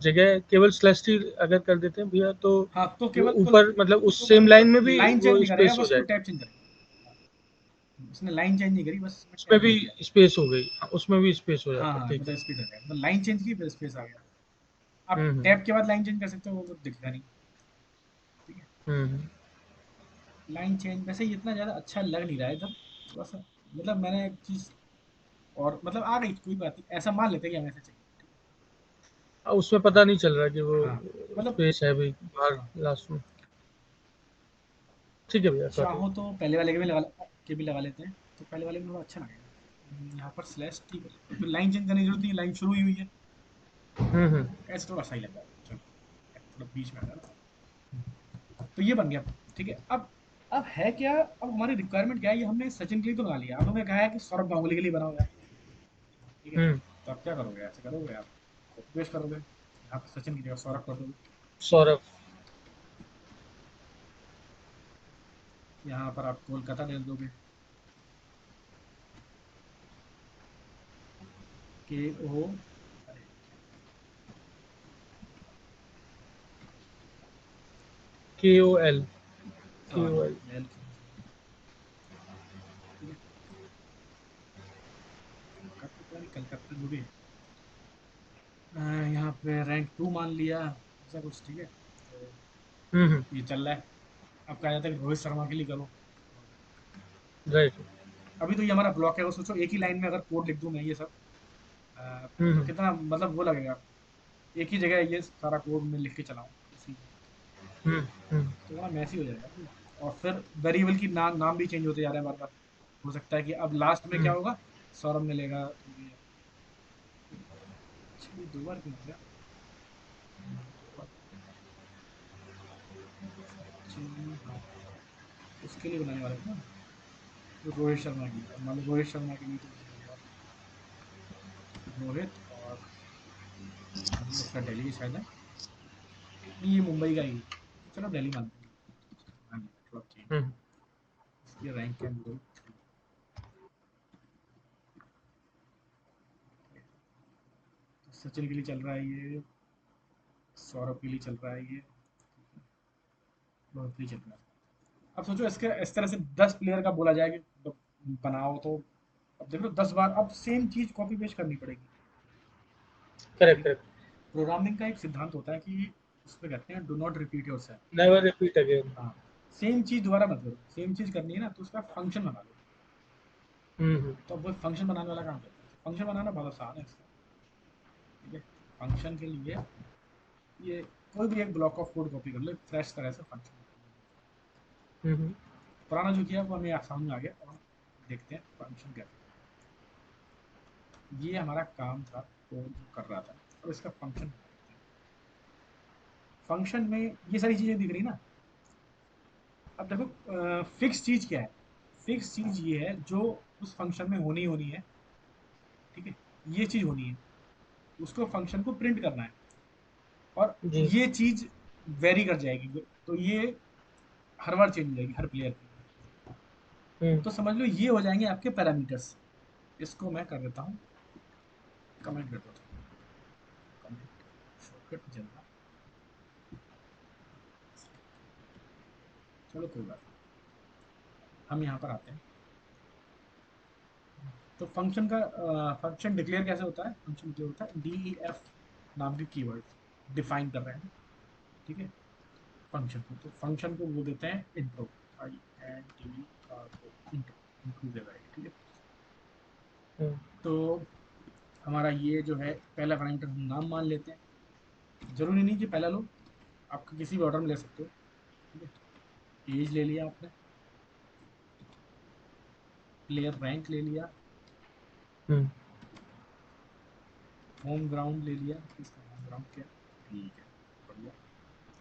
जगह केवल स्लैश टी अगर कर देते हैं भैया, तो हाँ तो वो केवल ऊपर मतलब उस तो सेम लाइन में भी लाइन चेंज वो नहीं करेगा, स्पेस हो बस वो जाएगा। टैब चेंज करेगा, हाँ, उसने लाइन चेंज नहीं करी, बस उसमें उसमें टैब भी चेंज किया। स्पेस हो गई। हाँ, उसमें भी स्पेस हो हाँ जाता है, हाँ, ठीक मतलब है। स्पेस आ गया, मतलब लाइन चेंज की फिर स्पेस आ गया। आप हुँ, हुँ। टैब के बाद लाइन चेंज कर सकते हो, वो तो दिखेगा नहीं, ठीक है। हुँ, हुँ। लाइन चेंज वैसे ये इतना ज्यादा अच्छा लग नहीं रहा है इधर, थोड़ा सा, मतलब मैंने एक चीज और मतलब आ गई, कोई बात नहीं, ऐसा मान लेते हैं कि हमें ऐसा चाहिए, ठीक उसमें है। हाँ पता नहीं चल रहा कि वो हाँ, मतलब स्पेस है भी बाहर हाँ, लास्ट में। ठीक है भैया, गॉट चाहो इट। तो पहले वाले के भी लगा लेते हैं, तो पहले वाले में थोड़ा अच्छा लगेगा। यहाँ पर स्लैश ठीक है, तो लाइन चेंज करने की जरूरत नहीं, लाइन शुरू ही हुई है, हम्म। ऐसे थोड़ा सही लग रहा है। चलो, थोड़ा बीच में आ गया ना, तो ये बन गया। ठीक है, अब है क्या, अब हमारी रिक्वायरमेंट क्या है, ये हमने सचिन के लिए तो बना लिया, अब हमें कहा है कि सौरभ गांगुली के लिए बनाओ यार। ठीक है, हम्म। तो आप क्या करोगे, ऐसे करोगे आप, कॉपी पेस्ट करोगे, यहाँ पे सचिन की जगह सौरभ कर दोगे, सौरभ। यहाँ पर आप कोलकाता दे दोगे, KO, अरे KOL। Sorry KOL। एल की वजह से, ठीक है, कलकत्ता नहीं, कलकत्ता जो भी है, यहाँ पे रैंक 2 मान लिया, ऐसा कुछ। ठीक है, तो हम्म। ये चल रहा है। अब कहा जाता है कि रोहित शर्मा के लिए करो, राइट। अभी तो ये हमारा ब्लॉक है, वो सोचो एक ही लाइन में अगर कोड लिख दूं मैं ये सब, तो हम्म। कितना मतलब वो लगेगा, एक ही जगह ये सारा कोड में लिख के चलाऊं उसी में, हम्म। हम्म। तो बड़ा मैसी हो जाएगा पूरा। और फिर वेरिएबल की नाम भी चेंज होते जा रहे हैं बार बार, हो सकता है कि अब लास्ट में क्या हम्म। होगा, सौरभ मिलेगा तो ये, अच्छा ये 2 बार क्यों हो गया, 2 बार, सचिन, हाँ, उसके लिए बनाने वाले थे ना, रोहित शर्मा के लिए, अब मान लो रोहित शर्मा के लिए तो ये होगा रोहित, और उसका दिल्ली शायद है, नहीं ये मुंबई का ही है, चलो दिल्ली मानते हैं, हाँ, थोड़ा चेंज, हम्म। इसकी रैंक क्या है, तो सचिन के लिए चल रहा है ये, सौरभ के लिए चल रहा है ये, रोहित के लिए चल रहा है। अब सोचो इसके इस तरह से 10 प्लेयर का बोला जाए कि बनाओ, तो अब देख लो 10 बार अब सेम चीज कॉपी पेस्ट करनी पड़ेगी। करेक्ट, ठीक है, करेक्ट। प्रोग्रामिंग का एक सिद्धांत होता है कि उसमें कहते हैं do not repeat your self. Never repeat again. हाँ, सेम चीज दोबारा मत करो, सेम चीज करनी है ना तो उसका फंक्शन बना लो, हम्म। तो अब वो फंक्शन बनाने वाला काम करता है, फंक्शन बनाना बहुत आसान है इसका। ठीक है, फंक्शन के लिए ये कोई भी एक ब्लॉक ऑफ कोड कॉपी कर लो, फ्रेश तरह से फंक्शन, हम्म। पुराना जो किया वो हमें आसान में आ गया, और देखते हैं फंक्शन कैसे करते हैं। ये हमारा काम था कोड जो कर रहा था, और इसका फंक्शन बना लेते हैं। फंक्शन में ये सारी चीजें दिख रही ना, अब देखो फिक्स चीज क्या है, फिक्स चीज ये है जो उस फंक्शन में होनी ही होनी है। ठीक है, ये चीज होनी है, उसको फंक्शन को प्रिंट करना है, और जी। ये चीज वेरी कर जाएगी, तो ये हर बार चेंज हो जाएगी हर प्लेयर के लिए, हम्म। तो समझ लो ये हो जाएंगे आपके पैरामीटर्स। इसको मैं कर देता हूँ, कमेंट कर देता हूँ, कमेंट शॉर्टकट में चल रहा, चलो कोई बात नहीं, हम यहाँ पर आते हैं। तो फंक्शन का फंक्शन डिक्लेयर कैसे होता है, फंक्शन डिक्लेयर होता है DEF नाम के कीवर्ड डिफाइन कर रहे हैं। ठीक है, फंक्शन को, तो फंक्शन को वो देते हैं इंट्रो, INTRO, इंट्रो, इंट्रो दे रहा है। ठीक है, हम्म। तो हमारा ये जो है पहला पैरामीटर हम नाम मान लेते हैं, जरूरी नहीं कि पहला लो, आप किसी भी ऑर्डर में ले सकते हो। ठीक है, एज ले लिया आपने, प्लेयर रैंक ले लिया, हम्म। होम ग्राउंड ले लिया कि इसका होम ग्राउंड क्या है, ठीक है, बढ़िया,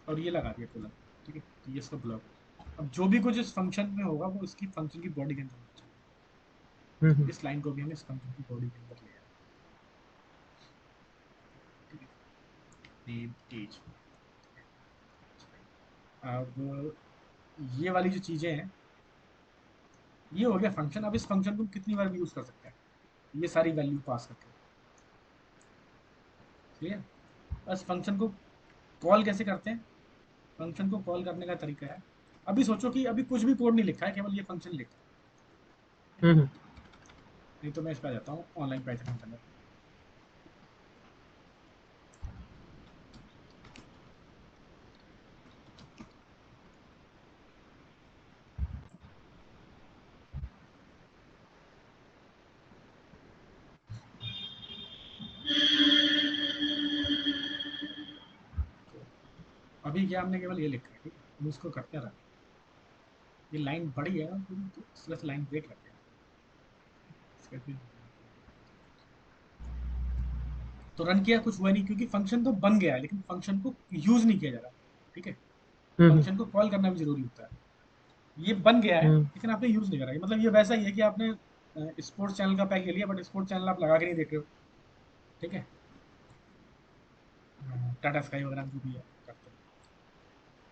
और ये लगा दिया कोलन। ठीक है, तो ये इसका ब्लॉक हो गया। अब जो भी कुछ इस फंक्शन में होगा वो इसकी फंक्शन की बॉडी के अंदर होना चाहिए, हम्म। इस लाइन को भी हम इस फंक्शन की बॉडी के अंदर ले आए। ठीक है, नेम एज, अब ये वाली जो चीजें हैं, ये हो गया फंक्शन। अब इस फंक्शन को हम कितनी बार भी यूज कर सकते हैं, ये सारी वैल्यू पास करके, ठीक है। बस फंक्शन को कॉल कैसे करते हैं, फंक्शन को कॉल करने का तरीका है, अभी सोचो कि अभी कुछ भी कोड नहीं लिखा है, केवल ये फंक्शन लिखा है। हम्म। नहीं तो मैं इस पर आ जाता हूँ ऑनलाइन पाइथन इंटरनेट में। तो अभी क्या हमने केवल ये लिखा है, ठीक है, हम इसको करते हैं रन। ये लाइन बड़ी है तो इसलिए लाइन ब्रेक करते हैं। तो रन किया, कुछ हुआ नहीं क्योंकि फंक्शन तो बन गया है लेकिन फंक्शन को यूज नहीं किया जा रहा। ठीक है, हम्म फंक्शन को कॉल करना भी जरूरी होता है। ये बन गया है हम्म लेकिन आपने यूज नहीं करा। मतलब ये वैसा ही है कि आपने स्पोर्ट्स चैनल का पैक ले लिया बट स्पोर्ट्स चैनल आप लगा के नहीं देख रहे हो। ठीक है, टाटा स्काई वगैरह जो भी है करते हैं।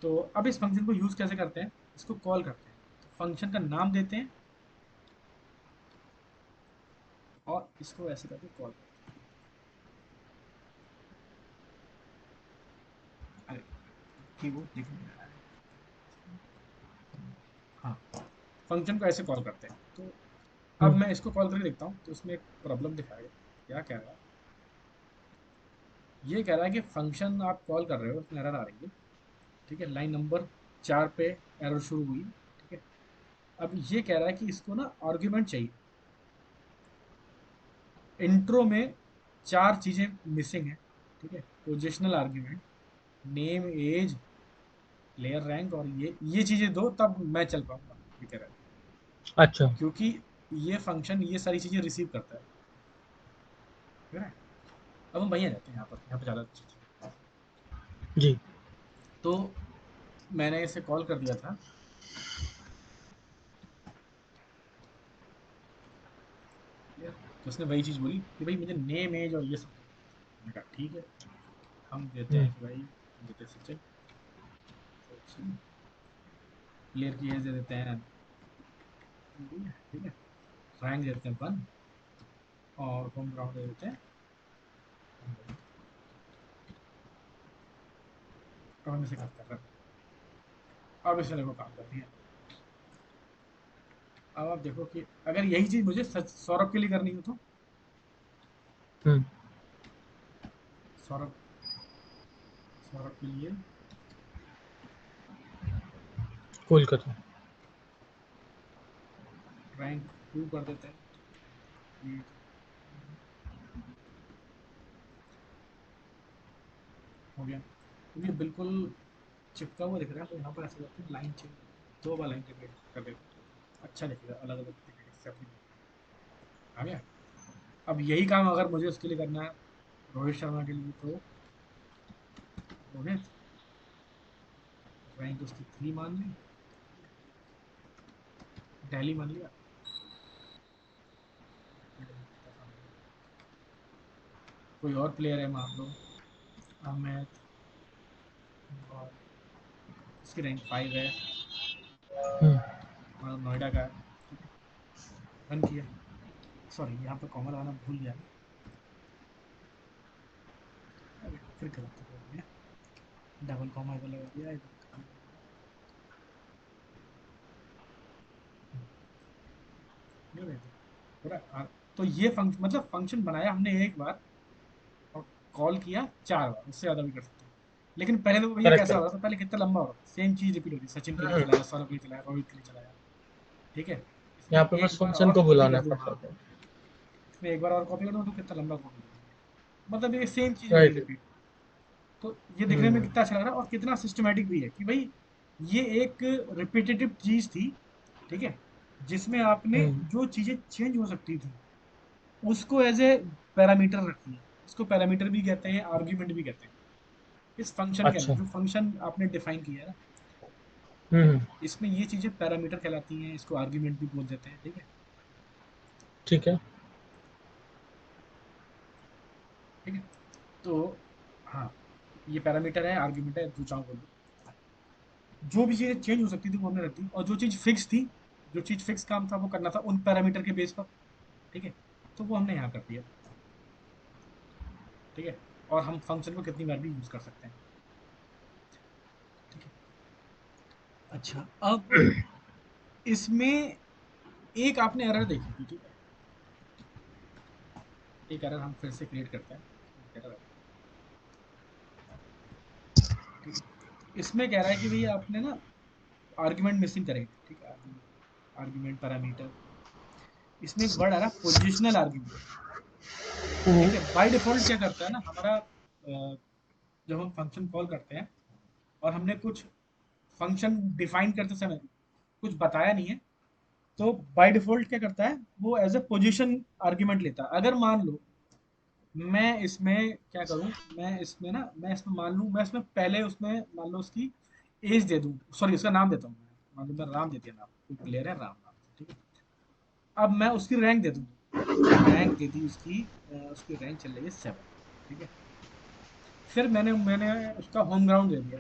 तो अब इस फंक्शन को यूज कैसे करते हैं, इसको कॉल करते हैं। तो फंक्शन का नाम देते हैं और इसको ऐसे करके कॉल करते हैं। अरे कीबोर्ड दिख नहीं रहा है। हाँ, फंक्शन को ऐसे कॉल करते हैं। तो अब हम्म मैं इसको कॉल करके देखता हूँ तो इसमें एक प्रॉब्लम दिखाएगा। क्या कह रहा है, ये कह रहा है कि फंक्शन आप कॉल कर रहे हो उसमें एरर आ रही है। ठीक है, लाइन नंबर 4 पे एरर शुरू हुई। ठीक है, अब ये कह रहा है कि इसको ना आर्ग्यूमेंट चाहिए। इंट्रो में 4 चीजें मिसिंग है। ठीक है, positional argument, name, age, player rank, और ये चीजें दो तब मैं चल पाऊंगा, ये कह रहा है। अच्छा क्योंकि ये फंक्शन ये सारी चीजें रिसीव करता है। ठीक है, अब हम वहीं आ जाते हैं, यहाँ पे ज्यादा अच्छी चीज़ है। जी तो मैंने इसे कॉल कर दिया था। क्लियर, तो उसने वही चीज बोली कि भाई मुझे नेम, एज और ये सब दो। मैंने कहा ठीक है, हम देते हम्म हैं कि भाई देते हैं सचिन। सचिन, प्लेयर की एज दे देते हैं 20, ठीक है, रैंक दे देते हैं 1 और होम ग्राउंड दे देते हैं Hungary। अब हम इसे करते हैं run। अब इसे देखो काम करती है। अब आप देखो कि अगर यही चीज मुझे सौरभ के लिए करनी हो तो हम्म सौरभ, सौरभ के लिए कोलकाता रैंक 2 कर देते हैं। ये हो गया, तो ये बिल्कुल चिपका हुआ दिख रहा है। तो यहाँ पर ऐसा करते हैं लाइन चेंज, 2 बार लाइन रिपीट कर देते हैं तो अच्छा दिखेगा, अलग अलग दिखेगा, सेपरेट। आ गया। अब यही काम अगर मुझे उसके लिए करना है, रोहित शर्मा के लिए, तो रोहित, रैंक उसकी 3 मान ली, दिल्ली मान लिया, कोई और प्लेयर है मान लो अहमद, और इसकी रैंक 5 है, हम्म मान लो नोएडा का है। ठीक है, रन किया। सॉरी, यहाँ पे कॉमा लगाना भूल गया मैं। अरे फिर गलत हो गया, डबल कॉमा इधर लगा दिया, इधर खाली लगा दिया। ये देखो, पूरा तो ये फंक्शन, मतलब फंक्शन बनाया हमने एक बार और कॉल किया 4 बार, उससे ज्यादा भी कर सकते हैं। लेकिन पहले तो भैया करेक्ट कैसा हो रहा करेक्ट था, पहले कितना लंबा हो रहा था, सेम चीज रिपीट हो रही, सचिन के लिए हम्म चलाया, सौरभ के लिए चलाया, रोहित के लिए चलाया। ठीक है, इसमें यहाँ पे एक बस बार फंक्शन और को कॉपी बुलाना कर दूं, हाँ, पड़ता था इसमें एक बार और कॉपी कर दूं तो कितना लंबा कोड हो जाएगा। मतलब ये सेम चीज हो रही राइट रिपीट। तो ये देखने में हम्म कितना अच्छा लग रहा है और कितना सिस्टमेटिक भी है कि भाई ये एक रिपीटेटिव चीज थी। ठीक है, जिसमें आपने हम्म जो चीजें चेंज हो सकती थी उसको एज ए पैरामीटर रख दिया। इसको पैरामीटर भी कहते हैं, आर्ग्यूमेंट भी कहते हैं। इस फंक्शन के अंदर अच्छा जो फंक्शन आपने डिफाइन किया है ना, ठीक है, हम्म इसमें ये चीजें पैरामीटर कहलाती हैं, इसको आर्ग्यूमेंट भी बोल देते हैं। ठीक है, ठीक है ठीक है, तो हाँ, ये पैरामीटर है, आर्ग्यूमेंट है, जो चाहो बोल दो। जो भी चीजें चेंज हो सकती थी वो हमने रख दी, और जो चीज फिक्स थी, जो चीज फिक्स काम था वो करना था उन पैरामीटर के बेस पर। ठीक है, तो वो हमने यहाँ कर दिया। ठीक है, और हम फंक्शन को कितनी बार भी यूज कर सकते हैं। ठीक है, अच्छा, अब इसमें एक आपने एरर देखी थी। ठीक है, एक एरर हम फिर से क्रिएट करते हैं। एक एरर है। ठीक है, इसमें कह रहा है कि भैया आपने ना आर्ग्यूमेंट मिसिंग करेंगे। ठीक है, आर्ग्यूमेंट पैरामीटर, इसमें एक वर्ड आ रहा है पोजिशनल आर्ग्यूमेंट। ठीक है, बाय डिफॉल्ट क्या करता है ना हमारा, जब हम फंक्शन कॉल करते हैं और हमने कुछ फंक्शन डिफाइन करते समय कुछ बताया नहीं है, तो बाय डिफॉल्ट क्या करता है वो एज ए पोजीशन आर्ग्यूमेंट लेता है। अगर मान लो मैं इसमें क्या करूं, मैं इसमें मान लूं, मैं इसमें पहले उसमें मान लो उसकी एज दे दूं, सॉरी उसका नाम देता हूं, मान लो मैं राम दे दिया नाम, कोई प्लेयर है राम नाम, ठीक है। अब मैं उसकी रैंक दे दूं, रैंक दे दी उसकी, उसकी रैंक चल रही है 7, ठीक है। फिर मैंने मैंने उसका होम ग्राउंड दे दिया,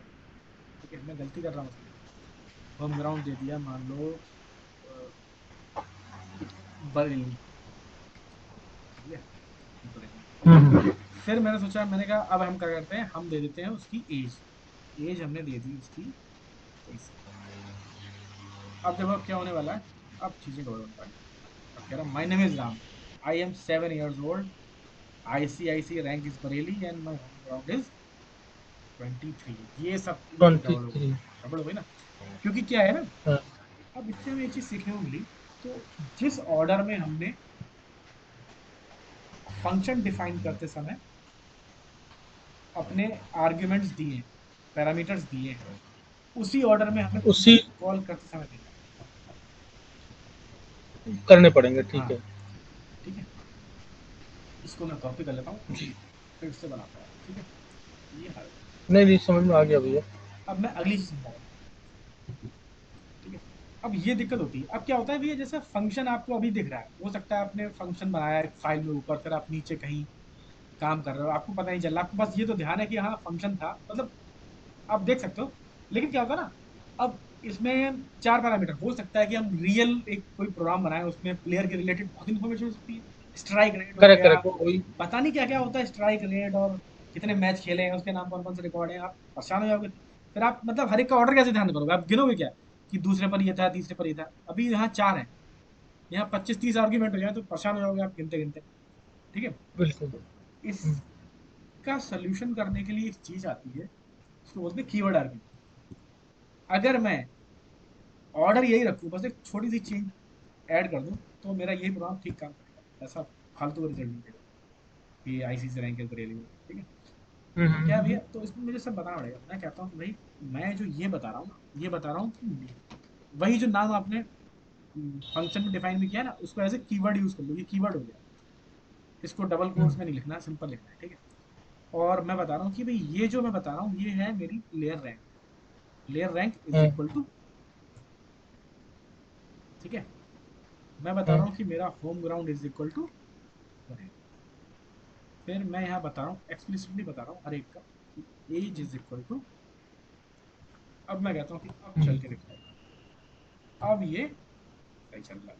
ठीक है, मैं गलती कर रहा हूँ उसमें, होम ग्राउंड दे दिया मान लो बरेली, ठीक है, बरेली। हम्म, फिर मैंने सोचा, मैंने कहा अब हम क्या करते हैं, हम दे देते हैं उसकी एज, एज हमने दे दी उसकी 23। अब देखो अब क्या होने वाला है, अब चीजें गड़बड़ होने वाली है। अब कह रहा my name is Ram, I am 7 years old, ICIC rank is Bareilly and my home ground is 23। ये सब ये ट्वेंटी गड़बड़ हो गई, थ्री गड़बड़ हो गई ना, क्योंकि क्या है ना, हाँ, अब इससे हमें एक चीज सीखने को मिली। तो जिस ऑर्डर में हमने फंक्शन डिफाइन करते समय अपने आर्ग्यूमेंट्स दिए, पैरामीटर्स दिए हैं, उसी ऑर्डर में हमें उसी फंक्शन कॉल करते समय देना है। करने पड़ेंगे, ठीक हाँ, है। ठीक है। इसको मैं कॉपी कर लेता हूँ, जी, फिर से बनाता हूँ, ठीक है। ये हाल है। नहीं नहीं, समझ में आ गया भैया। अब मैं अगली चीज समझा रहा हूँ, ठीक है। अब ये दिक्कत होती है, अब क्या होता है भैया, जैसे फंक्शन आपको अभी दिख रहा है, हो सकता है आपने फंक्शन बनाया है फाइल में ऊपर, फिर आप नीचे कहीं काम कर रहे हो, आपको पता नहीं चल रहा, आपको बस ये तो ध्यान है कि हाँ फंक्शन था, मतलब आप देख सकते हो। लेकिन क्या होता है ना, अब इसमें 4 पैरामीटर हो सकता है कि हम रियल एक कोई प्रोग्राम बनाए, उसमें प्लेयर के रिलेटेड बहुत इन्फॉर्मेशन हो सकती है, स्ट्राइक रेट हो करेक्ट गया, करेक्ट, वो वही। पता नहीं क्या क्या होता है, स्ट्राइक रेट और कितने मैच खेले हैं, उसके नाम कौन कौन से रिकॉर्ड है, आप परेशान हो जाओगे। फिर आप मतलब हर एक का ऑर्डर कैसे ध्यान करोगे, आप गिनोगे क्या कि दूसरे पर ये था, तीसरे पर ये था, अभी यहाँ 4 है, यहाँ 25-30 आर्ग्यूमेंट हो जाए तो परेशान हो जाओगे आप गिनते गिनते, ठीक है। बिल्कुल। तो इसका सोल्यूशन करने के लिए एक चीज आती है, उसको बोलते हैं कीवर्ड आर्ग्यूमेंट। अगर मैं ऑर्डर यही रखूँ, बस एक छोटी सी चेंज ऐड कर दूं, तो मेरा यही प्रोग्राम ठीक काम करेगा, ऐसा फालतू का रिजल्ट नहीं देगा कि ICC रैंक के रेलवे, ठीक है। हम्म, तो क्या है भैया, हम्म, तो इसमें मुझे सब बताना पड़ेगा। मैं कहता हूँ कि भाई मैं जो ये बता रहा हूँ ना, ये बता रहा हूँ कि वही जो नाम आपने फंक्शन में डिफाइन भी किया ना, उसको एज ए कीवर्ड यूज कर लो, ये कीवर्ड हो गया। इसको डबल कोट्स में नहीं लिखना, सिंपल लिखना है, ठीक है। और मैं बता रहा हूँ कि भाई ये जो मैं बता रहा हूँ ये है मेरी player rank, player rank is hmm, equal to, ठीक है। मैं बता रहा हम्म, हूँ कि मेरा home ground is equal to, फिर मैं यहाँ बता रहा हूँ एक्सप्लिसिटली बता रहा हूँ हर एक का, एज इज इक्वल टू, अब मैं कहता हूँ कि अब चल के दिखाएगा, अब ये सही चल रहा है।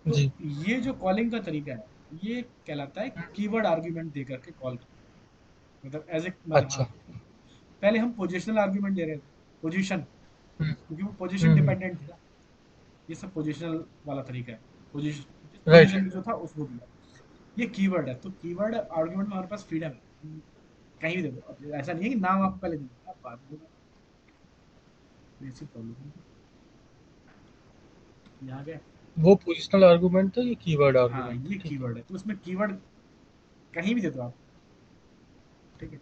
तो जी, ये जो कॉलिंग का तरीका है, ये कहलाता है कीवर्ड आर्ग्यूमेंट दे करके कॉल करना, मतलब एज ए, मतलब हाँ, अच्छा। पहले हम पोजिशनल आर्ग्यूमेंट दे रहे थे, पोजीशन, हम्म, क्योंकि वो पोजीशन हम्म, डिपेंडेंट थी ना, ये सब पोजिशनल वाला तरीका है, पोजीशन जिस राइट। पोजीशन में जो था उसको दिया। ये कीवर्ड है, तो कीवर्ड आर्ग्यूमेंट में हमारे पास फ्रीडम है, कहीं भी दे दो। अब ऐसा नहीं है कि नाम आप पहले दे दो, आप बाद में दे दो, बेसिक प्रॉब्लम है। यहाँ गया, वो पोजिशनल आर्गुमेंट था, ये कीवर्ड हाँ आर्गुमेंट था, ये ठीक है। कीवर्ड है, तो उसमें कीवर्ड कहीं भी दे दो आप, ठीक है।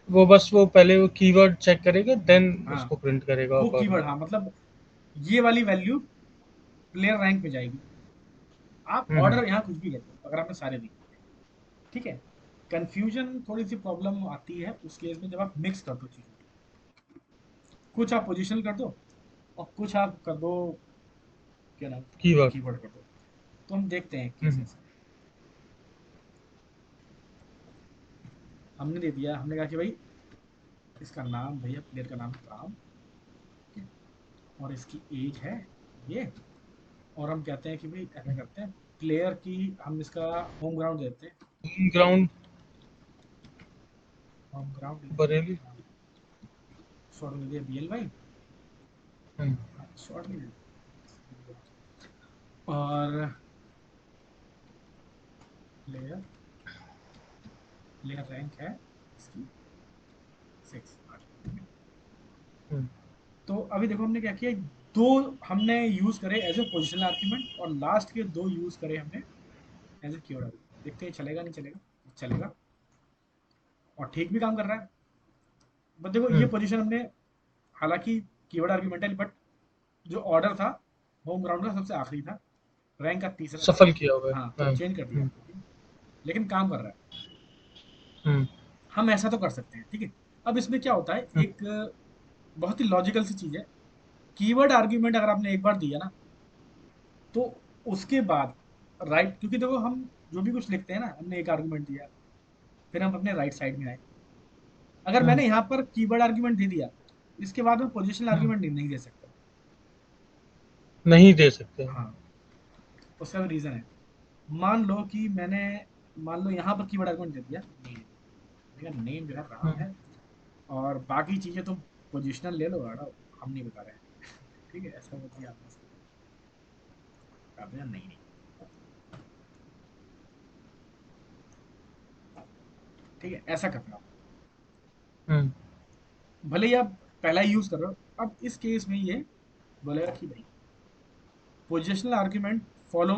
वो बस वो पहले वो कीवर्ड चेक करेगा, देन हाँ उसको प्रिंट करेगा वो बाद में। कीवर्ड, हाँ मतलब ये वाली वैल्यू प्लेयर रैंक में जाएगी। आप हम्म, ऑर्डर यहाँ कुछ भी कर दो अगर आपने सारे दिए, ठीक है। कंफ्यूजन थोड़ी सी प्रॉब्लम आती है उस केस में जब आप मिक्स कर दो चीजों को, कुछ आप पोजिशनल कर दो और कुछ आप कर दो क्या नाम, कीवर्ड। कीवर्ड कर दो। तो हम देखते हैं हम्म, केसेस, हमने दे दिया, हमने कहा कि भाई इसका नाम, भैया प्लेयर का नाम है राम, ठीक है, और इसकी एज है ये, और हम कहते हैं कि भाई ऐसा करते हैं, प्लेयर की हम इसका होम ग्राउंड देते हैं, ground home ground Bareilly. Short में दिया BLY, हम्म, शॉर्ट में और प्लेयर, प्लेयर रैंक है इसकी 6, हम्म, तो अभी देखो हमने क्या किया, दो हमने यूज करे एज ए पोजिशनल आर्ग्यूमेंट और लास्ट के दो यूज करे हमने एज ए कीवर्ड आर्ग्यूमेंट, देखते हैं चलेगा नहीं चलेगा, चलेगा और ठीक भी काम कर रहा है। बट देखो ये हम्म, पोजीशन हमने, हालांकि कीवर्ड आर्ग्यूमेंट है बट जो ऑर्डर था होम ग्राउंड का सबसे आखिरी था, रैंक का तीसरा था। सफल किया हुआ है। हाँ, तो चेंज कर दिया, लेकिन काम कर रहा है। हम्म, हम ऐसा तो कर सकते हैं, ठीक है। अब इसमें क्या होता है, हम्म, एक बहुत ही लॉजिकल सी चीज है। कीवर्ड आर्ग्यूमेंट अगर आपने एक बार दिया ना, तो उसके बाद राइट, क्योंकि देखो हम जो भी कुछ लिखते हैं ना, हमने एक आर्गुमेंट दिया, फिर हम अपने राइट साइड में आए। अगर हम्म, मैंने यहाँ पर कीवर्ड आर्गुमेंट दे दिया, इसके बाद मैं पोजिशनल हम्म, आर्गुमेंट नहीं दे सकता। नहीं दे सकते। हाँ, उसका भी रीजन है। मान लो कि मैंने, मान लो यहाँ पर कीवर्ड आर्गुमेंट दे दिया नेम। मेरा नेम जो है राम हम्म, है, और बाकी चीजें तुम पोजिशनल ले लो, हटाओ, हम नहीं बता रहे हैं। ठीक है, ऐसा बोल दिया आपने, आपने नहीं नहीं, ठीक है, ऐसा करना आप। हम्म, भले ही आप पहला ही यूज कर रहे हो, अब इस केस में ये बोलेगा कि भाई पोजिशनल आर्ग्यूमेंट फॉलो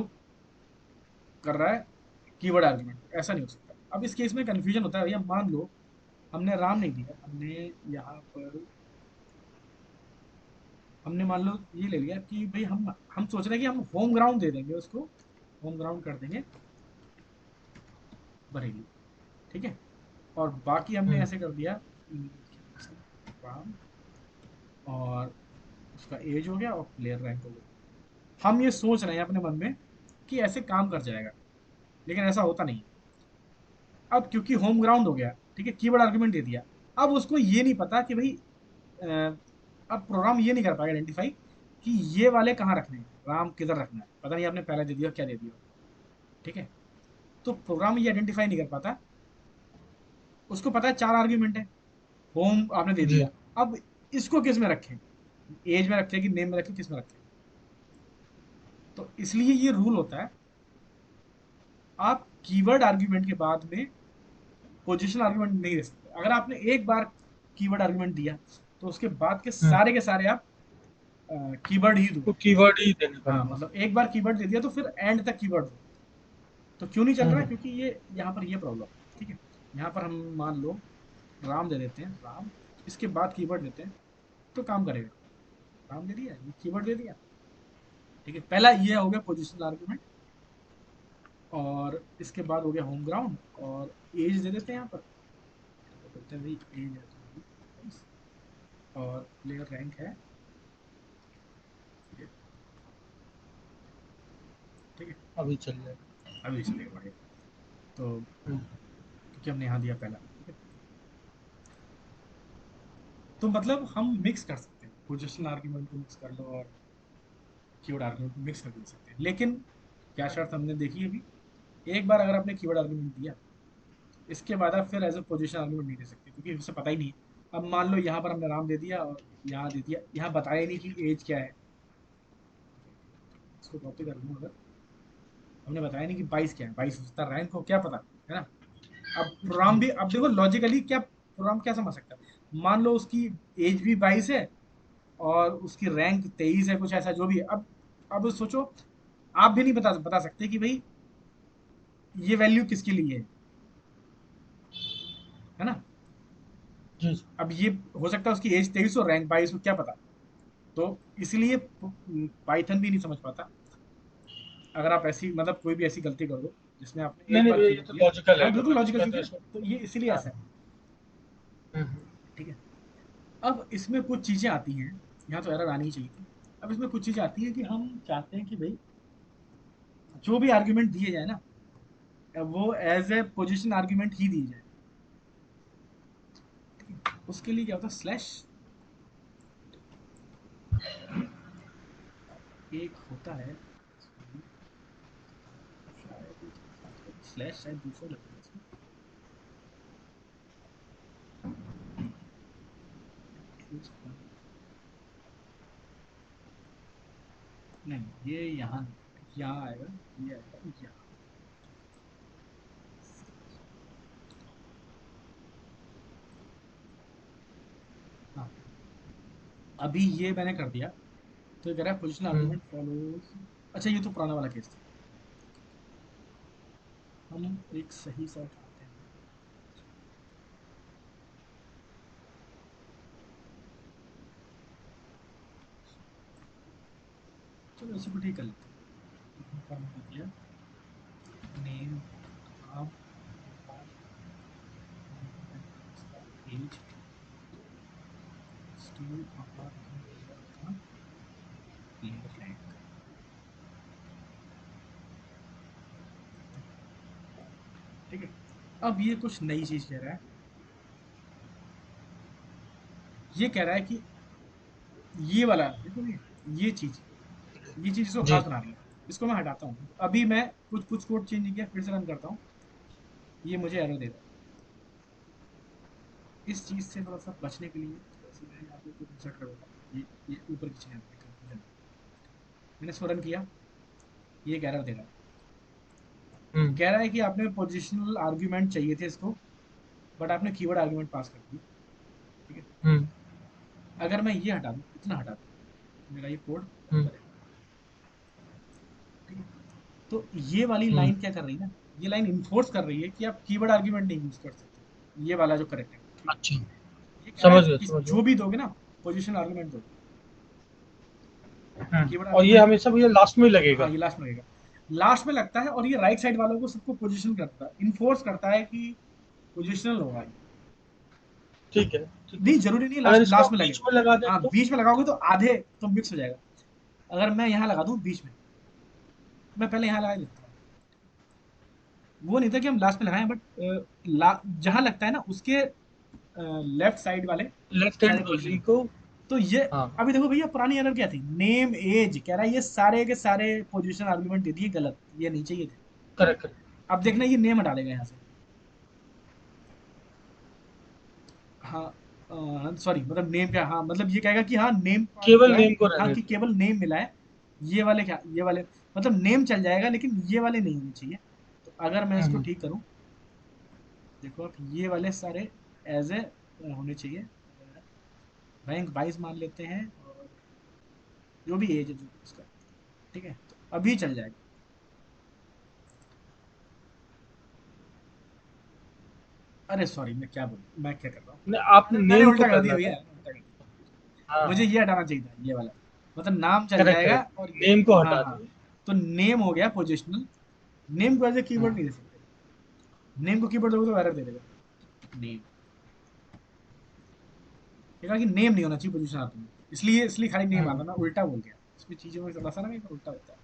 कर रहा है कीवर्ड आर्ग्यूमेंट को, ऐसा नहीं हो सकता। अब इस केस में कंफ्यूजन होता है भैया, मान लो हमने राम नहीं दिया, हमने यहाँ पर, हमने मान लो ये ले लिया कि भाई हम सोच रहे हैं कि हम होम ग्राउंड दे देंगे उसको, होम ग्राउंड कर देंगे बरेली, ठीक है। और बाकी हमने हम्म, ऐसे कर दिया राम, और उसका एज हो गया और प्लेयर रैंक हो गया। हम ये सोच रहे हैं अपने मन में कि ऐसे काम कर जाएगा, लेकिन ऐसा होता नहीं है। अब क्योंकि होम ग्राउंड हो गया, ठीक है, कीवर्ड आर्गुमेंट दे दिया, अब उसको ये नहीं पता कि भाई अ, अब प्रोग्राम ये नहीं कर पाएगा आइडेंटिफाई कि ये वाले कहाँ रखने हैं, राम किधर रखना है, पता नहीं आपने पहले दे दिया क्या दे दिया, ठीक है। तो प्रोग्राम ये आइडेंटिफाई नहीं कर पाता। उसको पता है चार आर्ग्यूमेंट है, होम आपने दे जी। दिया, अब इसको किस में रखें, एज में रखें कि नेम में रखें, किस में रखें। तो इसलिए ये रूल होता है, आप कीवर्ड आर्ग्यूमेंट के बाद में पोजिशनल आर्ग्यूमेंट नहीं दे सकते। अगर आपने एक बार कीवर्ड आर्ग्यूमेंट दिया, तो उसके बाद हम्म, के सारे आप कीवर्ड ही दो। तो कीवर्ड ही देने हाँ, पड़ेंगे। मतलब एक बार कीवर्ड दे दिया तो फिर एंड तक कीवर्ड दो। तो क्यों नहीं चल रहा है, हम्म, क्योंकि ये यहाँ पर ये प्रॉब्लम है, ठीक है। यहाँ पर हम मान लो राम दे देते हैं, राम, इसके बाद कीवर्ड देते हैं, तो काम करेगा। राम दे दिया, ये कीवर्ड दे दिया, ठीक है। पहला ये हो गया पोजिशनल आर्गुमेंट, और इसके बाद हो गया होम ग्राउंड, और एज दे देते हैं यहाँ पर, तो बोलते हैं भाई एज है तुम्हारी 22, और प्लेयर रैंक है ये, ठीक है। अभी चल जाएगा। अभी चलेगा, बढ़िया। तो हम्म, क्योंकि हमने यहाँ दिया पहला, ठीक है। तो मतलब हम मिक्स कर सकते हैं, पोजिशनल आर्गुमेंट को मिक्स कर लो और कीवर्ड आर्गुमेंट को मिक्स कर दे सकते हैं, लेकिन क्या शर्त हमने देखी अभी, एक बार अगर आपने कीवर्ड आर्गुमेंट दिया, इसके बाद आप फिर एज अ पोजिशन आर्गुमेंट नहीं दे सकते, क्योंकि उसे पता ही नहीं है। अब मान लो यहाँ पर हमने नाम दे दिया और यहाँ दे दिया, यहाँ बताया नहीं कि एज क्या है, इसको कॉपी कर लूँ अगर, हमने बताया नहीं कि 22 क्या है, 22 उसका रैंक को क्या पता, है ना। अब प्रोग्राम भी, अब देखो लॉजिकली क्या प्रोग्राम क्या समझ सकता है, मान लो उसकी एज भी 22 है और उसकी रैंक 23 है, कुछ ऐसा जो भी है। अब सोचो, आप भी नहीं बता सकते कि भाई ये वैल्यू किसके लिए है ना। जी, जी। अब ये हो सकता है उसकी एज 23 और रैंक 22 हो, क्या पता। तो इसलिए पाइथन भी नहीं समझ पाता अगर आप ऐसी, मतलब कोई भी ऐसी गलती कर दो जिसमें आपने नहीं, एक नहीं बार भैया, ये कीवर्ड तो दिया। लॉजिकल है, हाँ, बिल्कुल लॉजिकल इसमें चीज तो है, इसमें तो ये इसीलिए हाँ, ऐसा है, हम्म, ठीक है। अब इसमें कुछ चीजें आती हैं, यहाँ तो एरर आनी ही चाहिए थी। अब इसमें कुछ चीजें आती हैं कि हम चाहते हैं कि भाई जो भी आर्ग्यूमेंट दिए जाए ना, वो एज ए पोजिशन आर्ग्यूमेंट ही दिए जाए, ठीक है। उसके लिए क्या होता है, स्लैश एक होता है, शायद स्लैश शायद दूसरा लगता है इसमें, नहीं ये यहाँ नहीं, यहाँ आएगा, ये आएगा यहाँ। हाँ, अभी ये मैंने कर दिया, तो ये कह रहा है पोजिशन हम्म, आर्गुमेंट फॉलोज। अच्छा, ये तो पुराना वाला केस था, हम एक सही सा उठाते हैं। चलो इसी को ठीक कर लेते हैं। फॉर्मेट कर दिया, नेम आप एज स्टूल अपार का लेयर रैंक। ठीक है, अब ये कुछ नई चीज कह रहा है। ये कह रहा है कि ये वाला देखो, ये चीज इसको जी। खास बना रही है। इसको मैं हटाता हूँ, अभी मैं कुछ कुछ कोड चेंज किया, फिर से रन करता हूँ, ये मुझे एरर दे रहा है। इस चीज से थोड़ा सा बचने के लिए थोड़ा सा मैं यहाँ पे कुछ इंसर्ट कर देता हूँ। ये ऊपर की चीज है, कंफ्यूजन। मैंने इसको रन किया, ये एक एरर दे रहा है। हम्म। कह रहा है कि आपने पोजिशनल आर्ग्यूमेंट चाहिए थे इसको, बट आपने कीवर्ड आर्ग्यूमेंट पास कर दी। ठीक है, हम्म। अगर मैं ये हटा दूँ, इतना हटा दूँ, तो मेरा ये कोड रन हम्म। करेगा। ठीक है, तो ये वाली हम्म। लाइन क्या कर रही है ना, ये लाइन इन्फोर्स कर रही है कि आप कीवर्ड आर्ग्यूमेंट नहीं यूज कर सकते। ये वाला जो करेक्ट है, अच्छा, ये कह रहा है समझ गया, कि समझ गया। जो भी दोगे ना, पोजिशनल आर्ग्यूमेंट दोगे, कीवर्ड और ये आर्ग्यूमेंट। हमेशा भैया लास्ट में ही हाँ, लगेगा। ये लास्ट में लगेगा, लास्ट में लगता है, और ये राइट साइड वालों को सबको पोजिशन करता है, इन्फोर्स करता है कि पोजिशनल होगा ये। ठीक है, ठीक है। नहीं, जरूरी नहीं अगर लास्ट इसको लास्ट हम में बीच लगेगा। में लगा दें हाँ, तो? बीच में लगाओगे तो आधे तो मिक्स हो जाएगा। अगर मैं यहाँ लगा दूँ बीच में, मैं पहले यहाँ लगा देता हूँ, वो नहीं था कि हम लास्ट में लगाएं, बट जहां लगता है ना उसके लेफ्ट साइड वाले लेफ्ट हैंड सारे वाली पोजीशन। को। तो ये, हाँ। अभी देखो भैया, पुरानी एरर क्या थी, नेम एज कह रहा है, ये सारे के सारे पोजीशन आर्गुमेंट दे दिए गलत, ये नहीं चाहिए थे। Correct, correct. अब देखना, ये नेम हटा देगा यहाँ से। हाँ, सॉरी, मतलब नेम क्या, हाँ मतलब ये कहेगा कि हाँ नेम पास केवल हुआ है। नेम को हाँ, रहने कि दो। केवल नेम मिला है। ये वाले क्या, ये वाले मतलब नेम चल जाएगा, लेकिन ये वाले नहीं होने चाहिए। तो अगर मैं इसको हम्म। ठीक करूँ, देखो अब ये वाले सारे एज ए होने चाहिए। रैंक 22 मान लेते हैं, और जो भी एज है जो उसका। ठीक है, तो अभी चल जाएगा। अरे सॉरी, मैं क्या कर रहा हूँ, नहीं, आपने मैंने नेम को उल्टा कर दिया करना भैया, था। उल्टा कर दिया। हाँ, मुझे हाँ। ये हटाना चाहिए था, ये वाला, मतलब नाम चल करेक्ट, जाएगा, करेक्ट। और ये। नेम को हाँ हटा हाँ, दो। तो नेम हो गया पोजिशनल। नेम को एज ए कीवर्ड हम्म। नहीं दे सकते, नेम को कीवर्ड दोगे तो एरर दे देगा। नेम, ये कहा कि नेम नहीं होना चाहिए पोजीशन आते में, इसलिए इसलिए खाली नेम आता, हम्म। मैं उल्टा बोल गया, इसमें चीजों में थोड़ा सा ना कहीं पर उल्टा होता है।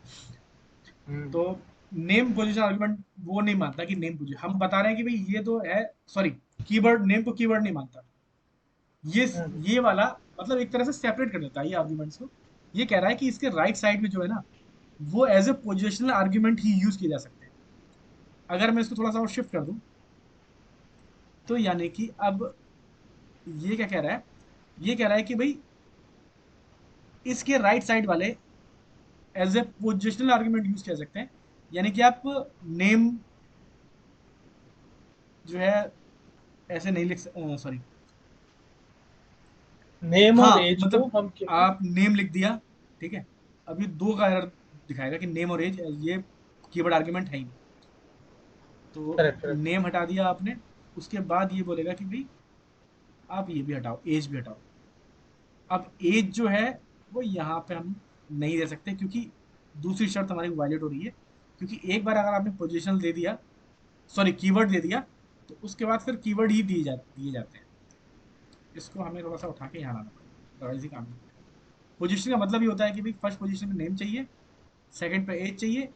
हम्म। तो नेम पोजीशन आर्गुमेंट वो नहीं मानता कि नेम पोजीशन, हम बता रहे हैं कि भाई ये तो है, सॉरी, कीवर्ड नेम को कीवर्ड नहीं मानता। ये हम्म। ये वाला मतलब एक तरह से सेपरेट कर देता है ये आर्गुमेंट्स को। ये कह रहा है कि इसके राइट साइड में जो है ना, वो एज ए पोजिशनल आर्गुमेंट ही यूज किए जा सकते हैं। अगर मैं इसको थोड़ा सा और शिफ्ट कर दूं, तो यानी कि अब ये क्या कह रहा है, ये कह रहा है कि भाई इसके राइट साइड वाले as a positional argument use कर सकते हैं। यानी कि आप नेम जो है ऐसे नहीं लिख, सॉरी, नेम और हाँ एज को मतलब हम केवल। आप नेम लिख दिया, ठीक है, अभी दो का एरर दिखाएगा कि नेम और एज ये कीवर्ड आर्गुमेंट है ही नहीं। तो करेक्ट, करेक्ट। नेम हटा दिया आपने, उसके बाद ये बोलेगा कि भाई आप ये भी हटाओ, एज भी हटाओ। अब एज जो है वो यहाँ पे हम नहीं दे सकते, क्योंकि दूसरी शर्त हमारी वायलेट हो रही है। क्योंकि एक बार अगर आपने पोजिशनल दे दिया, सॉरी कीवर्ड दे दिया, तो उसके बाद फिर कीवर्ड ही दिए जाते हैं। इसको हमें थोड़ा सा उठा के यहाँ लाना पड़ेगा, अदरवाइज ही काम नहीं करेगा। पोजीशन का मतलब ये होता है कि भाई फर्स्ट पोजीशन में नेम चाहिए, सेकंड पे एज चाहिए,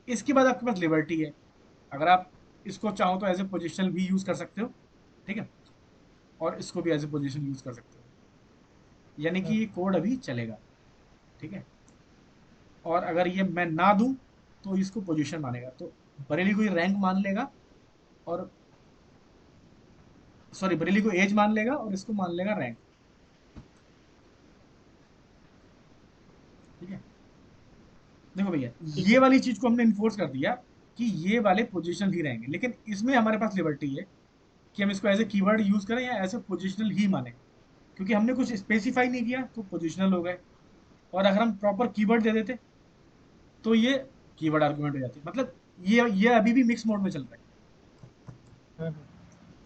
इसके बाद आपके पास लिबर्टी है। अगर आप इसको चाहो तो एज ए पोजिशनल भी यूज कर सकते हो, ठीक है, और इसको भी एज ए पोजिशन यूज कर सकते हो। यानी कि ये कोड अभी चलेगा, ठीक है। और अगर ये मैं ना दूं, तो इसको पोजीशन मानेगा, तो बरेली को ये रैंक मान लेगा, और सॉरी, बरेली को एज मान लेगा, और इसको मान लेगा रैंक। ठीक है, देखो भैया, ठीक ये है। वाली चीज को हमने इन्फोर्स कर दिया कि ये वाले पोजीशनल ही रहेंगे, लेकिन इसमें हमारे पास लिबर्टी है कि हम इसको एज ए कीवर्ड यूज करें या एज ए पोजिशनल ही माने। क्योंकि हमने कुछ स्पेसिफाई नहीं किया तो पोजिशनल हो गए, और अगर हम प्रॉपर कीवर्ड दे देते तो ये कीवर्ड आर्गुमेंट हो जाती, मतलब ये अभी भी मिक्स मोड में चल रहा है। हम्म।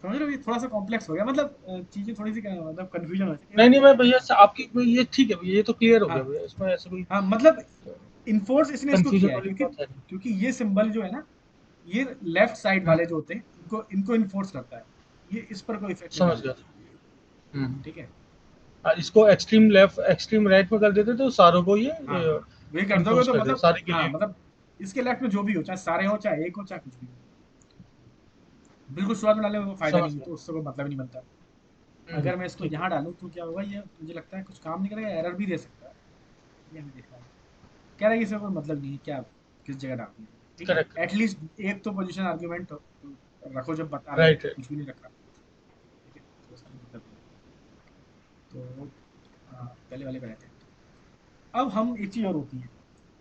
समझ रहे हो, ये थोड़ा सा कॉम्प्लेक्स हो गया, मतलब चीजें थोड़ी सी मतलब कंफ्यूजन हो जाती है नहीं भाई। नहीं मैं भैया आपकी ये ठीक है भैया, ये तो क्लियर हो हाँ गया भैया, इसमें ऐसा कोई हाँ, मतलब इन्फोर्स इसने इसको कंफ्यूजन किया है वाली क्योंकि बात है नहीं। ये सिंबल जो है ना, ये लेफ्ट साइड हम्म, वाले जो होते हैं इनको इनको इन्फोर्स करता है, ये इस पर कोई इफेक्ट नहीं समझ डालता। गया। हम्म। ठीक है। इसको एक्सट्रीम लेफ्ट एक्सट्रीम राइट में कर देते तो सारों को ये हाँ हाँ, वही कर दोगे इन्फोर्स तो कर दे मतलब, सारे के हाँ लिए। मतलब इसके लेफ्ट में जो भी हो, चाहे सारे हो, चाहे एक हो, चाहे कुछ भी हो, बिल्कुल शुरुआत में डालने में कोई फायदा समझ नहीं है, गया। तो उससे कोई मतलब ही नहीं बनता। हम्म, अगर मैं इसको ठीक है। यहाँ डालूँ तो क्या होगा, ये मुझे लगता है कुछ काम नहीं करेगा, एरर भी दे सकता है। ये हमें देखना है। कह रहा है कि इसका कोई मतलब नहीं है क्या, किस जगह डाल दिया। ठीक है, करेक्ट। एटलीस्ट एक तो पोजीशन आर्ग्यूमेंट रखो जब बता रहे हो, राइट राइट। कुछ भी नहीं रखा। ठीक है, तो उसका मतलब नहीं है। तो हाँ, पहले वाले पे रहते हैं। अब हम एक चीज और होती है,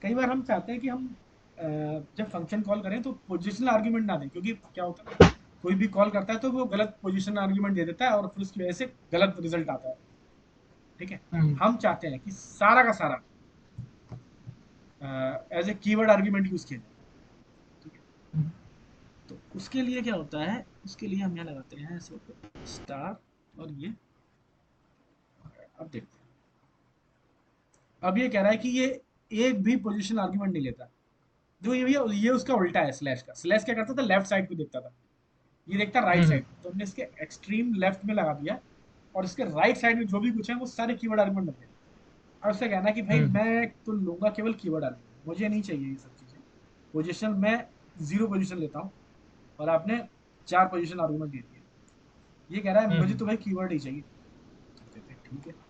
कई बार हम चाहते हैं कि हम जब फंक्शन कॉल करें तो पोजिशनल आर्ग्यूमेंट ना दें, क्योंकि क्या होता है ना, कोई भी कॉल करता है तो वो गलत पोजिशनल आर्ग्यूमेंट दे देता है और फिर उसकी वजह से गलत रिजल्ट आता है। ठीक है, हम्म, हम चाहते हैं कि सारा का सारा as a keyword argument use किया जाए। ठीक है, हम्म, तो उसके लिए क्या होता है, उसके लिए हम यहाँ लगाते हैं ऐसे स्टार, और ये अब देखते हैं। अब ये कह रहा है कि ये एक भी पोजिशनल आर्ग्यूमेंट नहीं लेता। जो ये उसका उल्टा है, स्लैश का। स्लैश क्या करता था, लेफ्ट साइड को देखता था, ये देखता राइट हम्म, साइड को। तो हमने इसके एक्सट्रीम लेफ्ट में लगा दिया, और इसके राइट साइड में जो भी कुछ है वो सारे कीवर्ड आर्गुमेंट बन गए। और उससे कहना है कि भाई हम्म, मैं तो लूंगा केवल कीवर्ड आर्गुमेंट, मुझे नहीं चाहिए ये सब चीजें। पोजीशन मैं 0 पोजीशन लेता हूँ, और आपने 4 पोजीशन आर्गुमेंट दे दिए। ये कह रहा है मुझे हम्म, तो भाई कीवर्ड ही चाहिए। तो कहते हैं ठीक है,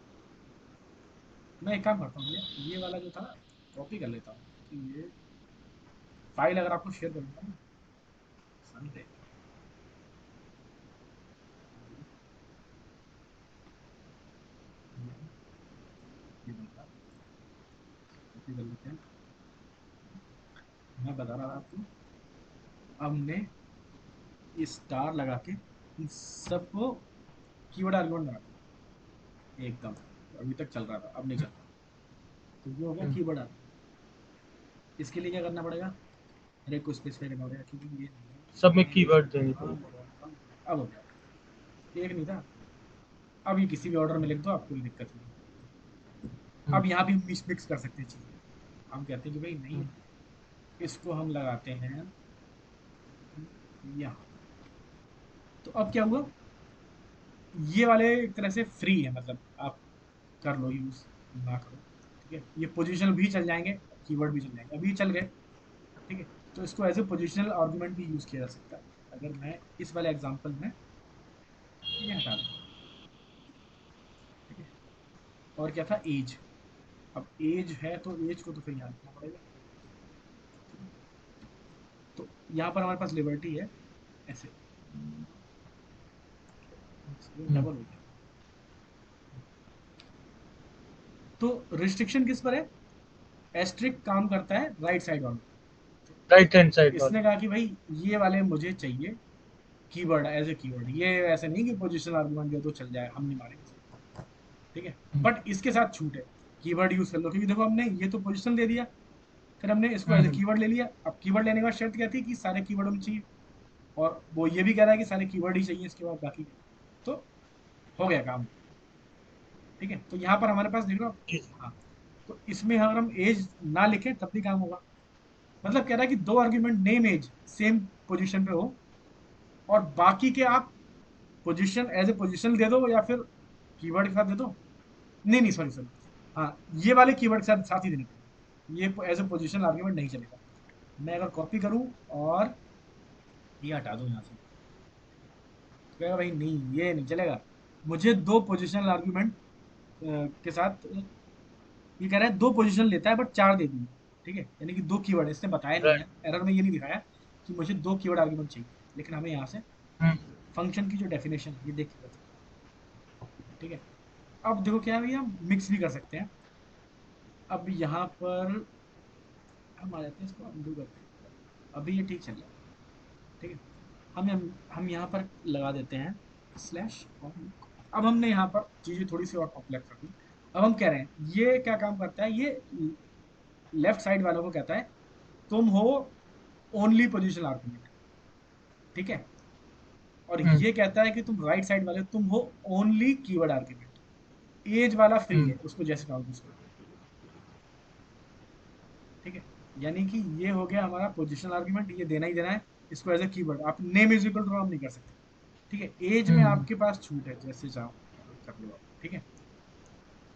मैं एक काम करता हूँ भैया, ये वाला जो था ना, कॉपी कर लेता हूँ, कि ये फाइल अगर आपको शेयर करूंगा ना, आसानी रहेगी। ये है, ये बन रहा, कॉपी कर लेते हैं। मैं बता रहा था आपको, हमने ये स्टार लगा के इन सबको कीवर्ड आर्गुमेंट बना दिया एकदम। अभी तक चल रहा था, अब नहीं चल रहा। तो ये हो गया हम्म। Keyword argument. इसके लिए क्या करना पड़ेगा, हर एक को स्पेसिफाई करना पड़ेगा, क्योंकि ये नहीं है, सब में ये कीवर्ड देनी हाँ, पड़ेगी। अब हो गया। एक नहीं था, अब ये किसी भी ऑर्डर में लिख दो, आपको कोई दिक्कत नहीं है। हम्म, अब यहाँ भी मिक्स मिक्स कर सकते हैं चीजें। हम कहते हैं कि भाई नहीं, हम्म, इसको हम लगाते हैं यहाँ। तो अब क्या हुआ, ये वाले एक तरह से फ्री है, मतलब आप कर लो यूज, ना करो। ठीक है, ये पोजिशनल भी चल जाएंगे, कीवर्ड भी चल जाएंगे, अभी चल गए। ठीक है, तो इसको एज ए पोजिशनल आर्गुमेंट भी यूज किया जा सकता है। अगर मैं इस वाले एग्जांपल में ये हटा दूं। ठीक है, और क्या था, एज। अब एज है तो एज को तो फिर यहाँ लिखना पड़ेगा। ठीक है, तो यहाँ पर हमारे पास लिबर्टी है, ऐसे हम्म। डबल हो गया। तो रिस्ट्रिक्शन किस पर है, एस्ट्रिक काम करता है राइट साइड वालों पर। राइट हैंड तो साइड वाले। इसने कहा कि भाई ये वाले मुझे चाहिए कीवर्ड, एज ए कीवर्ड। ये ऐसे नहीं कि पोजिशनल आर्गुमेंट दे तो चल जाए, हम नहीं मारेंगे इसको। ठीक है, हम्म, बट इसके साथ छूट है, कीवर्ड यूज कर लो, क्योंकि देखो हमने ये तो पोजिशन दे दिया, फिर हमने इसको एज ए हम्म, कीवर्ड ले लिया। अब कीवर्ड लेने के बाद शर्त क्या थी कि सारे कीवर्ड होने चाहिए, और वो ये भी कह रहा है कि सारे कीवर्ड ही चाहिए इसके बाद बाकी के। तो हो गया काम। ठीक है, तो यहाँ पर हमारे पास देख लो। ठीक। हाँ, तो इसमें अगर हम एज ना लिखें तब भी काम होगा। मतलब कह रहा है कि दो argument name as same position पे हो, और बाकी के आप पोजीशन एज ए पोजीशन दे दो, या फिर कीवर्ड के साथ दे दो। नहीं नहीं, सॉरी सॉरी, हाँ, ये वाले कीवर्ड के साथ साथ ही देने पड़ेंगे, ये एज ए पोजीशन आर्ग्यूमेंट नहीं चलेगा। मैं अगर कॉपी करूं और ये हटा दूं यहाँ से, तो कहेगा भाई नहीं, ये नहीं चलेगा, मुझे दो पोजिशनल आर्ग्यूमेंट के साथ। ये कह रहा है दो पोजीशन लेता है बट 4 दे दिए। ठीक है, यानी कि दो कीवर्ड इसने बताया नहीं राइट। है, एरर में ये नहीं दिखाया कि मुझे दो कीवर्ड आर्गुमेंट चाहिए, लेकिन हमें यहाँ से हम्म, फंक्शन की जो डेफिनेशन है ये देख के पता चलता है। ठीक है, अब देखो क्या है भैया, हम मिक्स भी कर सकते हैं। अब यहाँ पर हम आ जाते हैं, इसको अनडू करते हैं। अभी ये ठीक चल रहा है। ठीक है, हम यहाँ पर लगा देते हैं स्लैश, और अब हमने यहाँ पर चीजें थोड़ी सी और कॉम्प्लेक्स कर दी। अब हम कह रहे हैं ये क्या काम करता है, ये लेफ्ट साइड वालों को कहता है तुम हो ओनली पोजिशनल आर्गुमेंट। ठीक है, और ये कहता है कि तुम राइट साइड वाले तुम हो ओनली कीवर्ड आर्ग्यूमेंट। एज वाला फ्री है, उसको जैसे चाहो यूज करो। ठीक है, यानी कि ये हो गया हमारा पोजिशनल आर्ग्यूमेंट, ये देना ही देना है इसको एज ए कीवर्ड। आप नेम इज इक्वल टू नाम नहीं कर सकते। ठीक है, एज में आपके पास छूट है, जैसे चाहो कर लो आप। ठीक है,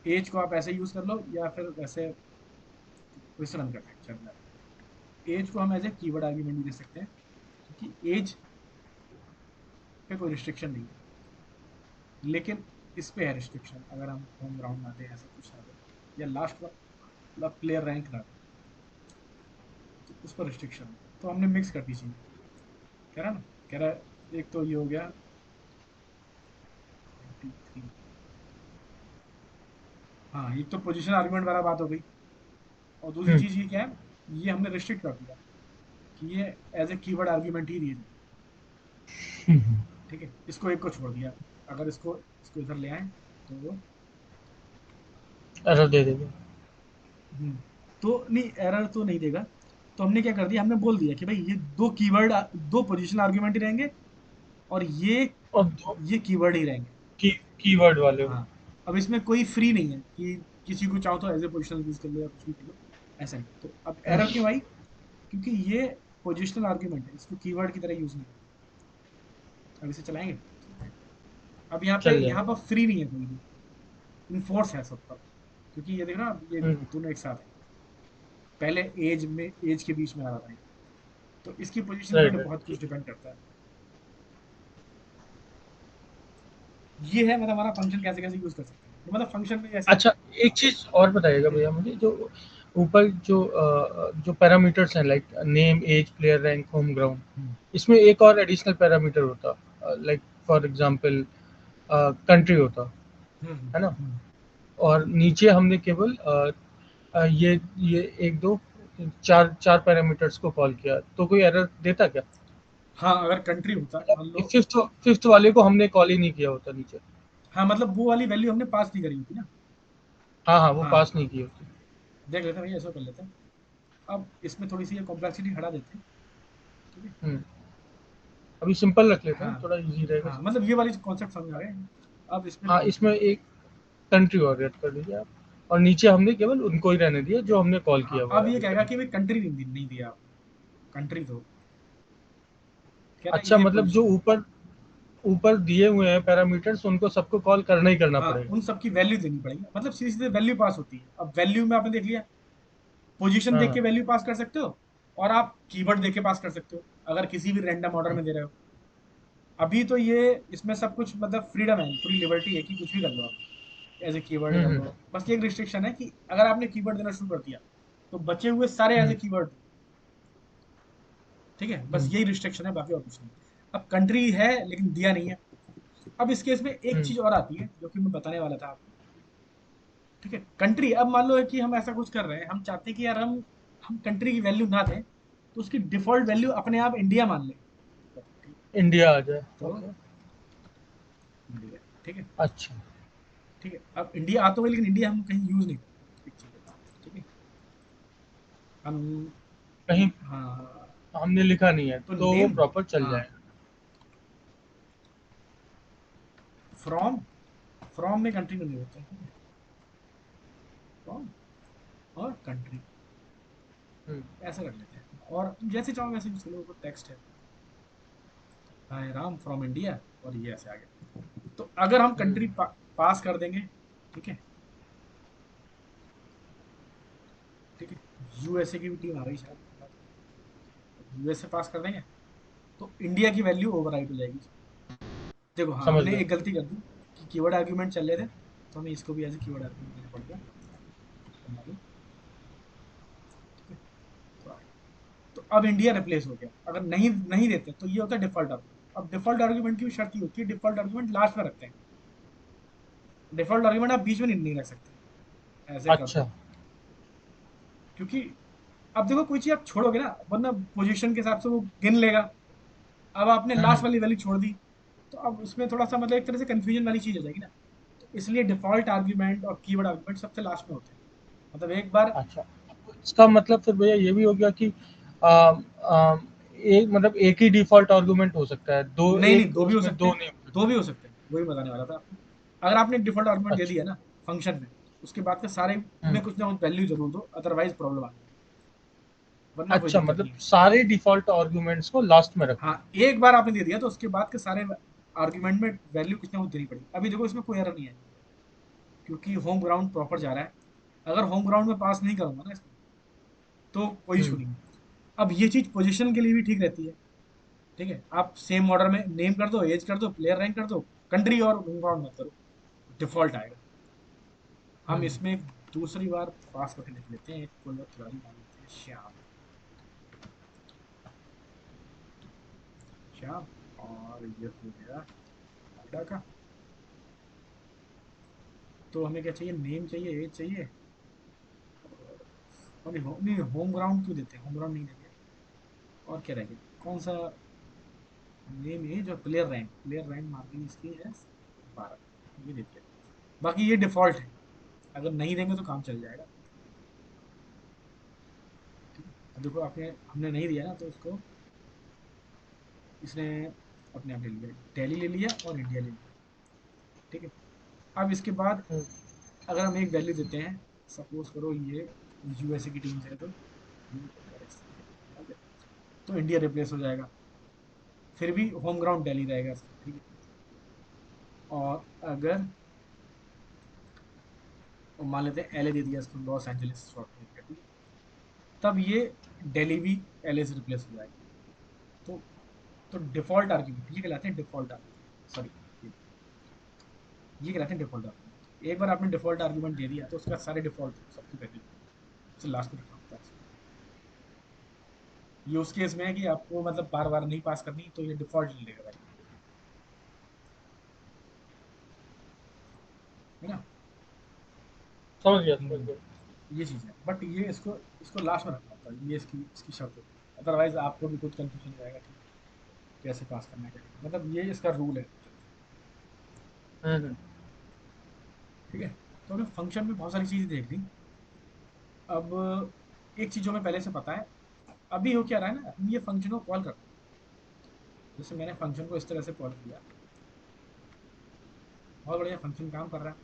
एज को आप ऐसे यूज कर लो या फिर वैसे वैसे रन करते हैं, चल एज को हम एज ए कीवर्ड आर्ग्यूमेंट भी दे सकते हैं, क्योंकि एज पे कोई रिस्ट्रिक्शन नहीं है। लेकिन इस पे है रिस्ट्रिक्शन, अगर हम होम ग्राउंड ना दें, ऐसा कुछ ना दें, या लास्ट मतलब प्लेयर रैंक ना दें, तो उस पर रिस्ट्रिक्शन है। तो हमने मिक्स कर दी चीज़ें। कह रहा ना, कह रहा है एक तो ये हो गया 23। हाँ, एक तो पोजीशन आर्गुमेंट वाला बात हो गई, और दूसरी चीज़ ये क्या है, ये हमने रिस्ट्रिक्ट कर दिया कि ये एज ए कीवर्ड आर्गुमेंट ही दिए जाए। ठीक है, इसको एक को छोड़ दिया। अगर इसको इसको इधर ले आए तो वो एरर दे देगा। तो नहीं, एरर तो नहीं देगा। तो हमने क्या कर दिया, हमने बोल दिया कि भाई ये दो कीवर्ड, दो पोजीशन आर्गुमेंट ही रहेंगे, और और दो ये कीवर्ड ही रहेंगे। कीवर्ड वाले हो। हाँ, अब इसमें कोई फ्री नहीं है कि किसी को चाहो तो एज ए पोजिशनल यूज कर लो या कुछ भी कर लो, ऐसा नहीं। तो अब एरर क्यों आई, क्योंकि ये पोजिशनल आर्ग्यूमेंट है, इसको कीवर्ड की तरह यूज नहीं करना। अब इसे चलाएंगे, अब चल यहाँ जाएगा। पर फ्री नहीं है कोई भी, इनफोर्स है सब पर। क्योंकि ये देख ना, अब ये हम्म, दोनों एक साथ है। पहले एज के बीच में आ रहा था ये। तो इसकी पोजीशन राइट पर राइट। बहुत कुछ डिपेंड करता है। ये है मतलब हमारा फंक्शन कैसे कैसे यूज कर सकते हैं, मतलब फंक्शन में ऐसे। अच्छा, एक हाँ, चीज और बताइएगा बताइए। भैया मुझे, जो ऊपर जो पैरामीटर्स हैं, like name, age, player rank, home ground, hmm, इसमें एक और एडिशनल पैरामीटर होता, लाइक फॉर एग्जांपल कंट्री होता, हम्म, है ना? हम्म। और नीचे हमने केवल ये एक दो चार चार पैरामीटर्स को कॉल किया, तो कोई एरर देता क्या? हाँ, अगर कंट्री होता मतलब मान लो। फिफ्थ फिफ्थ वाले को हमने कॉल ही नहीं किया होता नीचे। हाँ, मतलब वो वाली वैल्यू हमने पास नहीं करी होती ना। हाँ हाँ, वो हाँ, पास नहीं हाँ, की होती। देख लेते हैं भैया, ऐसा कर लेते हैं। अब इसमें थोड़ी सी ये कॉम्प्लेक्सिटी हटा देते हैं। ठीक है। हम्म, अभी सिंपल रख लेते हाँ, हैं, थोड़ा इजी रहेगा हाँ, समझ। मतलब ये वाली कॉन्सेप्ट समझ आ गए। अब इसमें हाँ, लिख लेते इसमें हैं। एक कंट्री और ऐड कर दीजिए आप, और नीचे हमने केवल उनको ही रहने दिया जो हमने कॉल हाँ, किया हुआ अब है ये अभी कहेगा तक। कि भाई कंट्री नहीं दिया आपने। कंट्री तो कह रहा है अच्छा, ये मतलब जो पोजीशन। ऊपर ऊपर दिए हुए हैं पैरामीटर्स, उनको सबको कॉल करना ही करना हाँ, पड़ेगा। उन सब की वैल्यू देनी पड़ेगी, मतलब सीधे सीधे वैल्यू पास होती है। अब वैल्यू में आपने देख लिया, पोजीशन हाँ देख के हाँ। वैल्यू पास कर सकते हो, और आप कीवर्ड देख के पास कर सकते हो, अगर किसी भी रैंडम ऑर्डर में दे रहे हो। अभी तो ये इसमें सब कुछ मतलब फ्रीडम है, पूरी लिबर्टी है कि कुछ भी कर लो आप, एज ए कीवर्ड कर हम्म लो। बस एक रिस्ट्रिक्शन है कि अगर आपने कीवर्ड देना शुरू कर दिया, तो बचे हुए सारे एज ए हम्म कीवर्ड। ठीक है, बस हम्म यही रिस्ट्रिक्शन है, बाकी और कुछ नहीं। अब कंट्री है लेकिन दिया नहीं है। अब इस केस में एक हम्म चीज और आती है जो कि मैं बताने वाला था आपको। ठीक है, कंट्री, अब मान लो कि हम ऐसा कुछ कर रहे हैं, हम चाहते हैं कि यार हम कंट्री की वैल्यू ना दें, तो उसकी डिफॉल्ट वैल्यू अपने आप इंडिया मान लें। ठीक, इंडिया आ जाए, तो ओके। इंडिया। ठीक है। अच्छा। ठीक है, अब इंडिया आ तो गई, लेकिन इंडिया हम कहीं यूज नहीं करेंगे, एक चीज बता। ठीक है, हम कहीं हाँ, हमने लिखा नहीं है तो तो वो नेम, प्रॉपर चल हाँ, जाएगा। फ्रॉम, फ्रॉम में कंट्री में नहीं होता है। फ्रॉम और कंट्री, हम्म ऐसा कर लेते हैं, और जैसे चाहो वैसे यूज कर लो, टेक्स्ट है हाय राम फ्रॉम इंडिया, और ये ऐसे आ गया। तो अगर हम हम्म कंट्री पास कर देंगे, ठीक है, ठीक है, यूएसए की भी टीम आ गई शायद, यूएसए पास कर देंगे, तो इंडिया की वैल्यू ओवरराइड हो जाएगी। देखो, हाँ, समझ हमने गया। एक गलती कर दी कि कीवर्ड आर्गुमेंट चल रहे थे, तो हमें इसको भी एज ए कीवर्ड आर्गुमेंट देना पड़ गया। तो मान लो, ठीक है, तो आ गया। तो अब इंडिया रिप्लेस हो गया। अगर नहीं नहीं देते तो ये होता है डिफॉल्ट आर्गुमेंट। अब डिफॉल्ट आर्गुमेंट की भी शर्त ये होती है, डिफॉल्ट आर्गुमेंट लास्ट में रखते हैं। डिफॉल्ट आर्गुमेंट आप बीच में नहीं रख सकते, ऐसे कर अच्छा। दो। क्योंकि अब देखो, कोई चीज आप छोड़ोगे ना, वरना पोजीशन के हिसाब से वो गिन लेगा। अब आपने लास्ट हम्म वाली वैल्यू छोड़ दी, तो अब उसमें थोड़ा सा मतलब एक तरह से कंफ्यूजन वाली चीज हो जाएगी ना। तो इसलिए डिफॉल्ट आर्ग्यूमेंट और कीवर्ड आर्ग्यूमेंट सबसे लास्ट में होते हैं। मतलब एक बार, अच्छा, इसका मतलब फिर भैया ये भी हो गया कि एक मतलब एक ही डिफ़ॉल्ट आर्गुमेंट हो सकता है, दो नहीं नहीं, एक दो भी हो उसमें सकते 2 हैं, नहीं हो दो सकते। भी हो सकते हैं, वही बताने वाला था आपको। अगर आपने डिफॉल्ट आर्गुमेंट दे अच्छा। दिया ना फंक्शन में, उसके बाद के सारे हुँ। में कुछ ना कुछ वैल्यू जरूर दो, अदरवाइज प्रॉब्लम आ जाएगी, वरना कोई अच्छा, दिक्कत मतलब नहीं है। सारे डिफ़ॉल्ट आर्गुमेंट्स को लास्ट में हाँ, रखो। एक बार आपने दे दिया तो उसके बाद के सारे आर्ग्यूमेंट में वैल्यू कुछ ना कुछ देनी पड़ेगी। अभी देखो इसमें कोई एरर नहीं आएगी क्योंकि होम ग्राउंड प्रॉपर जा रहा है। अगर होम ग्राउंड में पास नहीं करूंगा ना इसको, तो कोई हुँ। इशू नहीं है। अब ये चीज पोजीशन के लिए भी ठीक रहती है। ठीक है, आप सेम ऑर्डर में नेम कर दो, एज कर दो, प्लेयर रैंक कर दो, कंट्री और होम ग्राउंड मत करो, डिफॉल्ट आएगा। हम हुँ। इसमें एक दूसरी बार पास करके देख लेते हैं, एक कोई और खिलाड़ी मान लेते हैं श्याम। श्याम, और ये हो गया नोएडा का। तो हमें क्या चाहिए, नेम चाहिए, एज चाहिए, और नहीं होम ग्राउंड क्यों देते हैं, होम ग्राउंड नहीं देंगे। और क्या रहेगा, कौन सा, नेम एज और प्लेयर रैंक। प्लेयर रैंक मान ली इसकी है 12, ये दे दिया। बाकी ये डिफॉल्ट है, अगर नहीं देंगे तो काम चल जाएगा। ठीक है, अब देखो आपने हमने नहीं दिया ना तो उसको इसने अपने आप ले लिया, दिल्ली ले लिया और इंडिया ले लिया। ठीक है, अब इसके बाद हुँ। अगर हम एक वैल्यू देते हैं, सपोज करो ये यूएसए की टीम से है तो तो इंडिया रिप्लेस हो जाएगा, फिर भी होम ग्राउंड दिल्ली रहेगा इसका। ठीक है, और अगर मान लेते हैं एलए दे दिया इसको, लॉस एंजलिस शॉर्ट में दिया, ठीक है, तब ये दिल्ली भी एलए से रिप्लेस हो जाएगा। तो तो डिफॉल्ट आर्ग्यूमेंट ये कहलाते हैं, डिफॉल्ट आर्ग्यूमेंट, सॉरी, ये कहलाते हैं डिफॉल्ट आर्ग्यूमेंट। एक बार आपने डिफॉल्ट आर्ग्यूमेंट दे दिया तो उसके बाद सारे डिफॉल्ट सबकी वैल्यू से लास्ट में रखना होता है। ये उस केस में है कि आपको मतलब बार बार नहीं पास करनी तो ये डिफॉल्ट ले लेगा वैल्यू, है ना। समझ गया, समझ हम्म, गया। ये चीज़ है, बट ये इसको इसको लास्ट में रखना होता है, ये इसकी इसकी शर्त होती है, अदरवाइज आपको भी खुद कंफ्यूजन हो जाएगा कि कैसे पास करना है, कैसे, मतलब ये इसका रूल है। हुँ, हुँ। ठीक है, तो हमने फंक्शन में बहुत सारी चीज़ें देख ली। अब एक चीज़ जो हमें पहले से पता है, अभी हो क्या रहा है ना, हम ये फंक्शन को कॉल करते हैं। जैसे मैंने फंक्शन को इस तरह से कॉल किया, बहुत बढ़िया फंक्शन काम कर रहा है।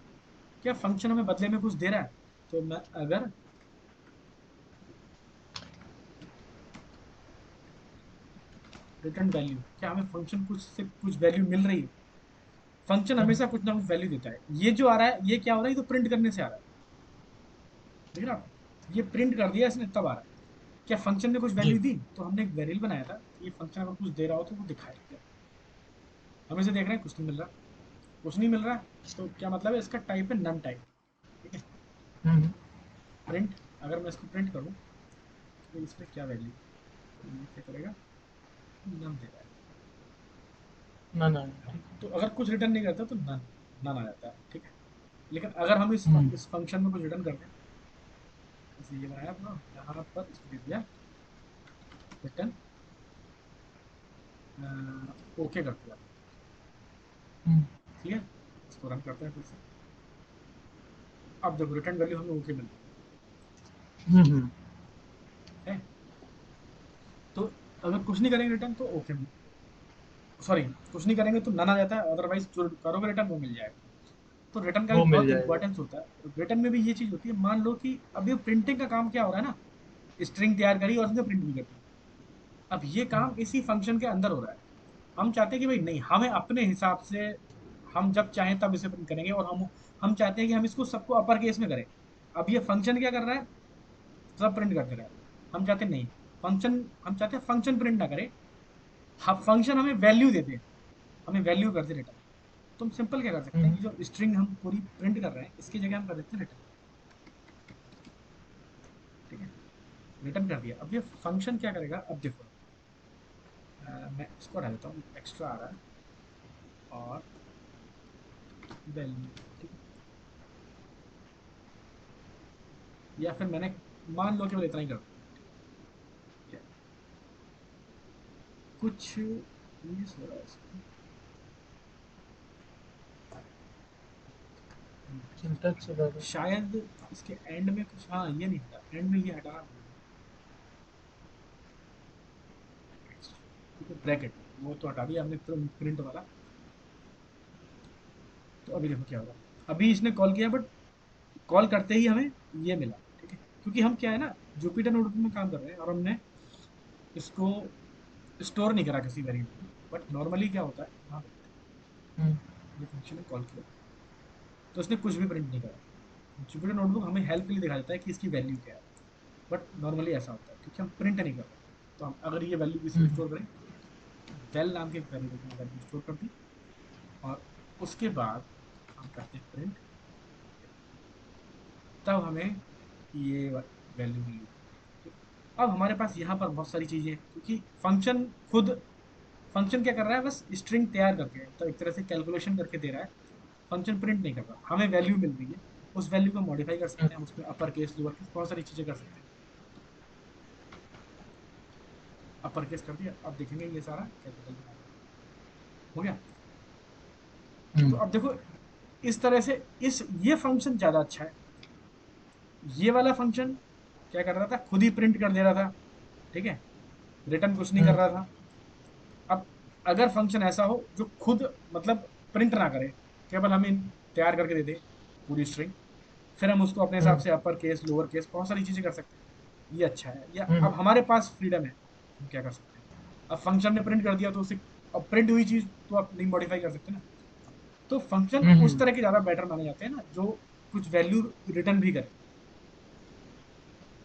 क्या फंक्शन हमें बदले में कुछ दे रहा है, तो मैं अगर रिटर्न वैल्यू, क्या हमें फंक्शन कुछ से कुछ वैल्यू मिल रही है। फंक्शन हुँ। हमेशा कुछ ना कुछ वैल्यू देता है। ये जो आ रहा है ये क्या हो रहा है, ये तो प्रिंट करने से आ रहा है, देख रहे हो आप, ये प्रिंट कर दिया इसने तब आ रहा है। क्या फंक्शन ने कुछ जी। वैल्यू दी, तो हमने एक वेरिएबल बनाया था, ये फंक्शन अगर कुछ दे रहा हो तो वो दिखाएगा। हम इसे देख रहे हैं कुछ नहीं मिल रहा, कुछ नहीं मिल रहा, तो क्या मतलब है, इसका टाइप है नन टाइप। ठीक है, हुँ, हुँ। प्रिंट, अगर मैं इसको प्रिंट करूँ तो इसमें क्या वैल्यू, तो ये क्या करेगा, नन दे रहा है। ना, ना। तो अगर कुछ रिटर्न नहीं करता तो नन, नन आ जाता है। ठीक है, लेकिन अगर हम हुँ। इस फंक्शन में कुछ रिटर्न कर दें, जैसे ये बनाया अपना, यहाँ पर इसको दे दिया रिटर्न, ओके कर दिया, हुँ। क्लियर। इसको रन करते हैं फिर से। अब देखो रिटर्न वैल्यू हमें ओके मिल रही हुँ, हुँ। है। तो अगर कुछ नहीं करेंगे रिटर्न तो ओके, सॉरी, कुछ नहीं करेंगे तो नन आ जाता है, अदरवाइज जो करोगे रिटर्न वो मिल जाएगा। तो रिटर्न का भी वो मिल बहुत जाएगा। इंपॉर्टेंस होता है। रिटर्न में भी ये चीज होती है, मान लो कि अभी प्रिंटिंग का काम क्या हो रहा है ना, स्ट्रिंग तैयार करी और उसने प्रिंट भी कर दी। अब ये हुँ। काम इसी फंक्शन के अंदर हो रहा है। हम चाहते हैं कि भाई नहीं, हमें अपने हिसाब से हम जब चाहें तब इसे प्रिंट करेंगे, और हम चाहते हैं कि हम इसको सबको अपर केस में करें। अब ये फंक्शन क्या कर रहा है, सब प्रिंट कर दे रहा है। हम चाहते हैं नहीं, फंक्शन, हम चाहते हैं फंक्शन प्रिंट ना करे, फंक्शन हमें वैल्यू दे दे, हमें वैल्यू कर दे रिटर्न। तो हम सिंपल क्या कर सकते हैं, हुँ। ये जो स्ट्रिंग हम पूरी प्रिंट कर रहे हैं इसकी जगह हम कर देते हैं रिटर्न। ठीक है, रिटर्न कर दिया। अब ये फंक्शन क्या करेगा, अब देखो, मैं इसको हटा देता हूँ, एक्स्ट्रा आ रहा है, और वैल्यू, ठीक है, या फिर मैंने मान लो केवल इतना ही कर दिया। ठीक है, कुछ मिस हो रहा है इसमें। सिंटैक्स एरर है। शायद इसके एंड में कुछ, हाँ ये नहीं हटा, एंड में ये हटाना भूल गया। ठीक है, ब्रैकेट वो तो हटा दिया हमने प्रिंट वाला। तो अभी देखो क्या होगा, अभी इसने कॉल किया बट कॉल करते ही हमें ये मिला। ठीक है, क्योंकि हम क्या है ना, जुपिटर नोटबुक में काम कर रहे हैं और हमने इसको स्टोर नहीं करा किसी वेरिएबल में। बट नॉर्मली क्या होता है, यहाँ पे हम्म, ये फंक्शन ने कॉल किया तो इसने कुछ भी प्रिंट नहीं करा। जुपिटर नोटबुक हमें हेल्प के लिए दिखा देता है कि इसकी वैल्यू क्या है, बट नॉर्मली ऐसा होता है क्योंकि हम प्रिंट नहीं कर रहे। तो हम अगर ये वैल्यू किसी में हम्म, स्टोर करें, वेल नाम के एक वेरिएबल में वैल्यू स्टोर कर दी और उसके बाद हम करते हैं प्रिंट, तब हमें ये वैल्यू मिली। ठीक है? अब हमारे पास यहाँ पर बहुत सारी चीजें हैं क्योंकि फंक्शन खुद, फंक्शन क्या कर रहा है, बस स्ट्रिंग तैयार करके तो एक तरह से कैलकुलेशन करके दे रहा है। फंक्शन प्रिंट नहीं कर रहा, हमें वैल्यू मिल रही है, उस वैल्यू को मॉडिफाई कर सकते हैं हम, उसमें अपर केस लोअर केस बहुत सारी चीजें कर सकते हैं। अपर केस कर दिया, अब देखेंगे ये सारा कैपिटल में आ गया। हो गया। तो हम्म, अब देखो इस तरह से इस ये फंक्शन ज्यादा अच्छा है। ये वाला फंक्शन क्या कर रहा था, खुद ही प्रिंट कर दे रहा था। ठीक है, रिटर्न कुछ नहीं कर हम्म, रहा था। अब अगर फंक्शन ऐसा हो जो खुद मतलब प्रिंट ना करे, केवल हमें तैयार करके दे दे पूरी स्ट्रिंग, फिर हम उसको अपने हिसाब हम्म, से अपर केस लोअर केस बहुत सारी चीजें कर सकते हैं। ये अच्छा है, या हम्म, अब हमारे पास फ्रीडम है, हम क्या कर सकते हैं। अब फंक्शन ने प्रिंट कर दिया तो उसे, अब प्रिंट हुई चीज तो आप नहीं मॉडिफाई कर सकते ना। तो फंक्शन उस हम्म, तरह के ज्यादा बेटर माने जाते हैं ना, जो कुछ वैल्यू रिटर्न भी करे।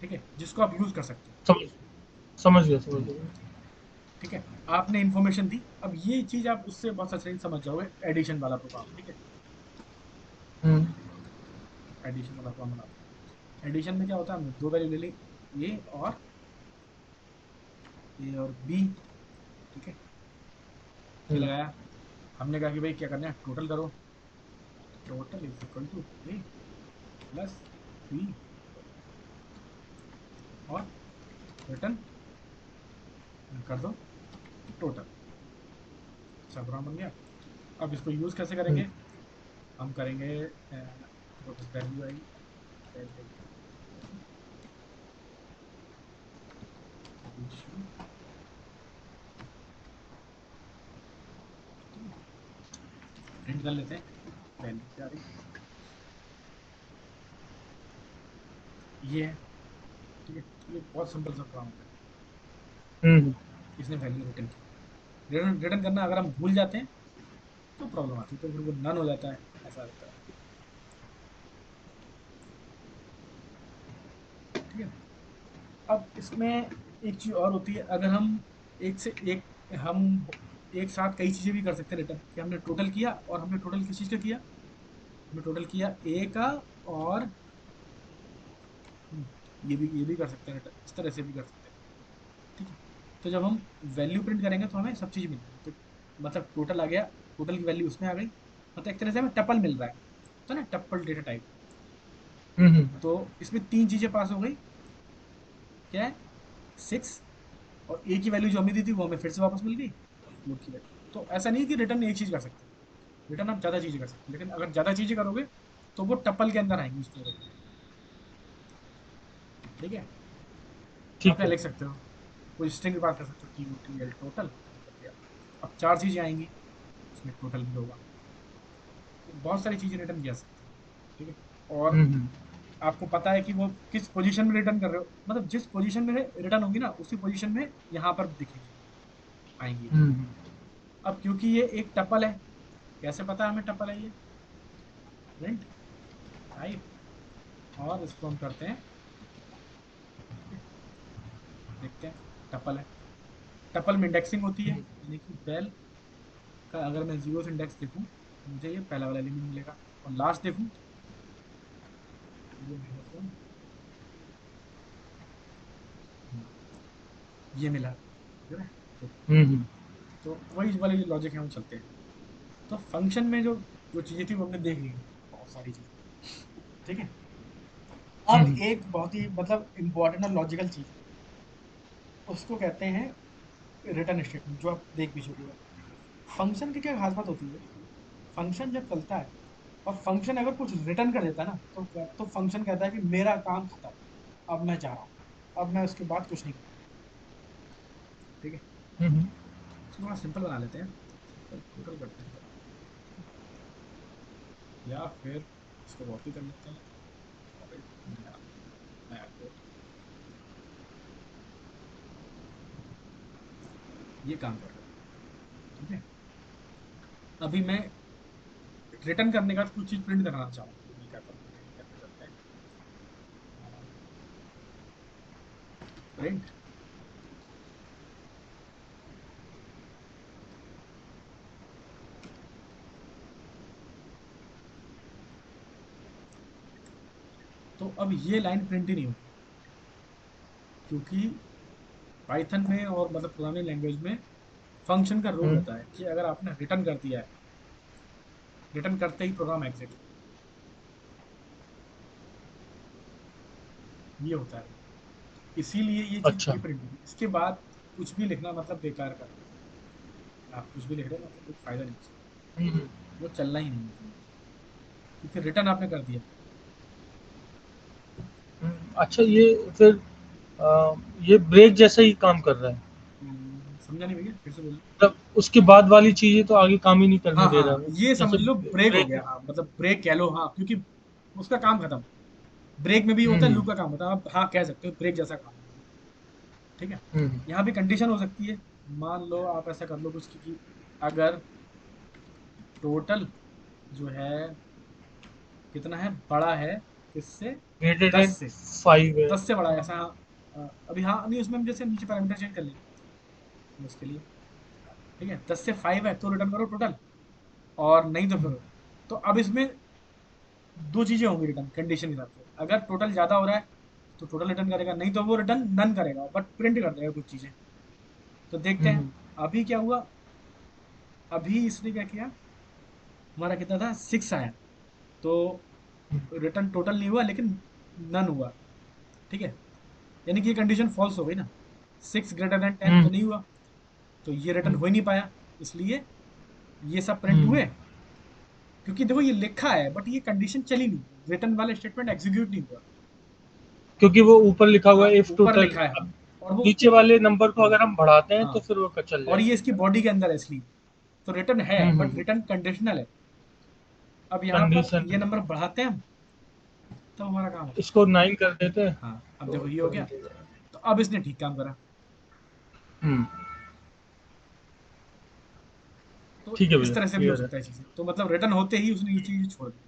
ठीक है, जिसको आप यूज कर सकते हो। समझ समझ गया, समझ गया। ठीक है, आपने इन्फॉर्मेशन दी, अब ये चीज आप उससे बहुत अच्छा समझ जाओगे, एडिशन वाला प्रोग्राम। ठीक है, हम्म, एडिशन वाला प्रोग्राम बनाते हैं। एडिशन में क्या होता है, हमने दो वैल्यू ले ली, ए और बी। ठीक है, ये हम्म, लगाया, हमने कहा कि भाई क्या करना है, टोटल करो। Total is equal to A plus B और रिटर्न कर दो टोटल। अच्छा, प्रोग्राम बन गया। अब इसको यूज कैसे हम्म, करेंगे, हम करेंगे देखो बस वैल्यू आई, वैल्यू एडिशन। ठीक है, प्रिंट कर लेते हैं, वैल्यू क्या आ रही, ये है। ठीक है, ये बहुत सिंपल सा प्रोग्राम है, हम्म, इसने वैल्यू रिटर्न की। रिटर्न रिटर्न करना अगर हम भूल जाते हैं तो प्रॉब्लम आती है, तो फिर वो नन हो जाता है, ऐसा रहता है। ठीक है, अब इसमें एक चीज और होती है, अगर हम एक से एक, हम एक साथ कई चीजें भी कर सकते हैं रिटर्न, कि हमने टोटल किया और हमने टोटल किस चीज का किया, हमने टोटल किया ए का और ये भी कर सकते हैं रिटर्न, इस तरह से भी कर सकते हैं। ठीक है, तो जब हम वैल्यू प्रिंट करेंगे तो हमें सब चीज मिलेगी, तो मतलब टोटल आ गया, टोटल की वैल्यू उसमें आ गई, मतलब एक तरह से हमें टपल मिल रहा है, तो ना टप्पल डेटा टाइप। हम्म, तो इसमें तीन चीजें पास हो गई, क्या है, 6, और ए की वैल्यू जो हमने दी थी वो हमें फिर से वापस मिल गई, और 4 की वैल्यू। तो ऐसा नहीं है कि रिटर्न एक चीज कर सकते हैं, रिटर्न आप ज्यादा चीजें कर सकते हैं, लेकिन अगर ज्यादा चीजें करोगे तो वो टप्पल के अंदर आएंगी स्टोरेज में। ठीक है, तो आप ठीक यहाँ है। लिख सकते हो, कोई स्ट्रिंग की बात कर सकते हो, T O T L total कर दिया। अब चार चीजें आएंगी, उसमें टोटल भी होगा, तो बहुत सारी चीजें रिटर्न किया सकते हैं। ठीक है, और हम्म, आपको पता है कि वो किस पोजीशन में रिटर्न कर रहे हो, मतलब जिस पोजीशन में रिटर्न होगी ना उसी पोजीशन में यहाँ पर दिखेगी, आएंगी। हम्म, अब क्योंकि ये एक टपल है, कैसे पता है हमें टपल है ये, प्रिंट टाइप, और इसको हम करते हैं, देखते हैं, टपल है, टपल में इंडेक्सिंग होती है, हम्म, यानी कि बेल का अगर मैं जीरो से इंडेक्स देखूं तो मुझे ये पहला वाला एलिमेंट मिलेगा, और लास्ट देखूं ये -1, ये मिला। ठीक है, हम्म, तो वही वाले जो लॉजिक है वो चलते हैं। तो फंक्शन में जो जो चीजें थी वो हमने देख ली, बहुत सारी चीजें। ठीक है, अब हम्म, एक बहुत ही मतलब इंपॉर्टेंट और लॉजिकल चीज है, उसको कहते हैं रिटर्न स्टेटमेंट, जो आप देख भी चुके हो। फंक्शन की क्या खास बात होती है, फंक्शन जब चलता है और फंक्शन अगर कुछ रिटर्न कर देता है ना, तो फंक्शन कहता है कि मेरा काम खत्म, अब मैं जा रहा हूँ, अब मैं उसके बाद कुछ नहीं करूँगा। ठीक है, हम्म, इसको थोड़ा सिंपल बना लेते हैं, सिंपल टोटल करते हैं, या फिर इसको कॉपी कर लेते हैं और एक नया नया कोड, ये काम कर रहा है। ठीक है, अभी मैं रिटर्न करने का कुछ चीज प्रिंट कराना चाहूंगा, तो मैं क्या करूँगा, रिटर्न करने करते हैं प्रिंट। तो अब ये लाइन प्रिंट ही नहीं होगी, क्योंकि पाइथन में और मतलब प्रोग्रामिंग लैंग्वेज में फंक्शन का रोल हम्म, होता है कि अगर आपने रिटर्न कर दिया है, रिटर्न करते ही प्रोग्राम एग्जिट, ये होता है। इसीलिए ये चीज अच्छा। ये प्रिंट होगी, इसके बाद कुछ भी लिखना मतलब बेकार का, आप कुछ भी लिख रहे हो मतलब कोई फायदा नहीं उसका, हम्म, वो चलना ही नहीं है कहीं, क्योंकि रिटर्न आपने कर दिया। अच्छा, ये फिर अ, ये ब्रेक जैसा ही काम कर रहा है, समझा नहीं भैया, फिर से बोलिए। मतलब उसके बाद वाली चीजें तो आगे काम ही नहीं करने हाँ दे रहा हाँ, वो। ये जैसे समझ लो ब्रेक हो गया, ब्रेक। हाँ मतलब ब्रेक कह लो, हाँ, क्योंकि उसका काम खत्म। ब्रेक में भी होता है, हम्म, लूप का काम होता है, आप हाँ कह सकते हो ब्रेक जैसा काम है। ठीक है, हम्म, यहाँ भी कंडीशन हो सकती है, मान लो आप ऐसा कर लो कुछ कि अगर टोटल जो है कितना है, बड़ा है किससे, ग्रेटर 10 देन से, 5 है। 10 से बड़ा है ऐसा, हाँ। अभी हाँ नहीं, उसमें हम जैसे नीचे पैरामीटर चेंज कर लेंगे उसके लिए। ठीक है, 10 से 5 है तो रिटर्न करो टोटल, और नहीं तो हम्म, फिर, तो अब इसमें दो चीजें होंगी रिटर्न कंडीशन के हिसाब से, अगर टोटल ज्यादा हो रहा है तो टोटल रिटर्न करेगा, नहीं तो वो रिटर्न नन करेगा बट प्रिंट कर देगा कुछ चीजें। तो देखते हैं हम्म, अभी क्या हुआ। अभी इसने क्या किया, हमारा कितना था, 6 आया, तो रिटर्न टोटल नहीं हुआ लेकिन नन हुआ। ठीक है, यानी कि ये कंडीशन फॉल्स हो गई ना, 6 ग्रेटर देन 10 तो हम्म, नहीं हुआ, तो ये रिटर्न हम्म, हो ही नहीं पाया, इसलिए ये सब प्रिंट हम्म, हुए। क्योंकि देखो ये लिखा है बट ये कंडीशन चली नहीं, रिटर्न वाले स्टेटमेंट एग्जीक्यूट नहीं हुआ। क्योंकि वो ऊपर लिखा हुआ हाँ, है इफ ऊपर टोटल। लिखा है, हाँ, और वो, नीचे वाले नंबर को अगर हम बढ़ाते हैं तो हाँ, फिर वो चल और ये जाएगा। इसकी बॉडी के अंदर है इसलिए, तो रिटर्न है हम्म, बट रिटर्न कंडीशनल है। अब यहाँ पर कंडीशन। ये नंबर बढ़ाते हैं हम, तब हमारा काम होता है। इसको 9 कर देते हैं हाँ, अब तो देखो ये हो गया, प्रिंट हो जाएगा। तो अब इसने ठीक काम करा। हम्म, तो ठीक है इस भैया, तरह से भी हो क्लियर है। सकता है चीजें, तो मतलब रिटर्न होते ही उसने ये चीज छोड़ दी।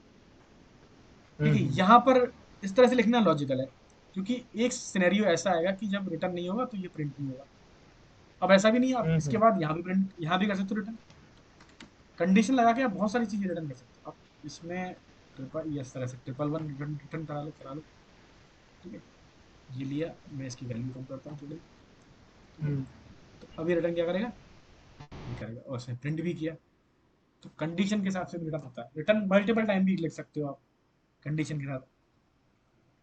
ठीक हम्म, है, यहाँ पर इस तरह से लिखना लॉजिकल है, क्योंकि एक सिनेरियो ऐसा आएगा कि जब रिटर्न नहीं होगा तो ये प्रिंट नहीं होगा। अब ऐसा भी नहीं है, आप इसके हम्म, बाद यहाँ भी प्रिंट, यहाँ भी कर सकते हो रिटर्न, कंडीशन लगा के आप बहुत सारी चीजें रिटर्न कर सकते हो। आप इसमें ट्रिपल, इस तरह से ट्रिपल वन रिटर्न रिटर्न करा लो। ठीक है, ये लिया, मैं इसकी वैल्यू कम करता हूँ थोड़ी। ठीक है, हम्म, तो अभी रिटर्न क्या करेगा, ये करेगा, और इसने प्रिंट भी किया। तो कंडीशन के हिसाब से भी रिटर्न होता है, रिटर्न मल्टीपल टाइम भी लिख सकते हो आप कंडीशन के साथ।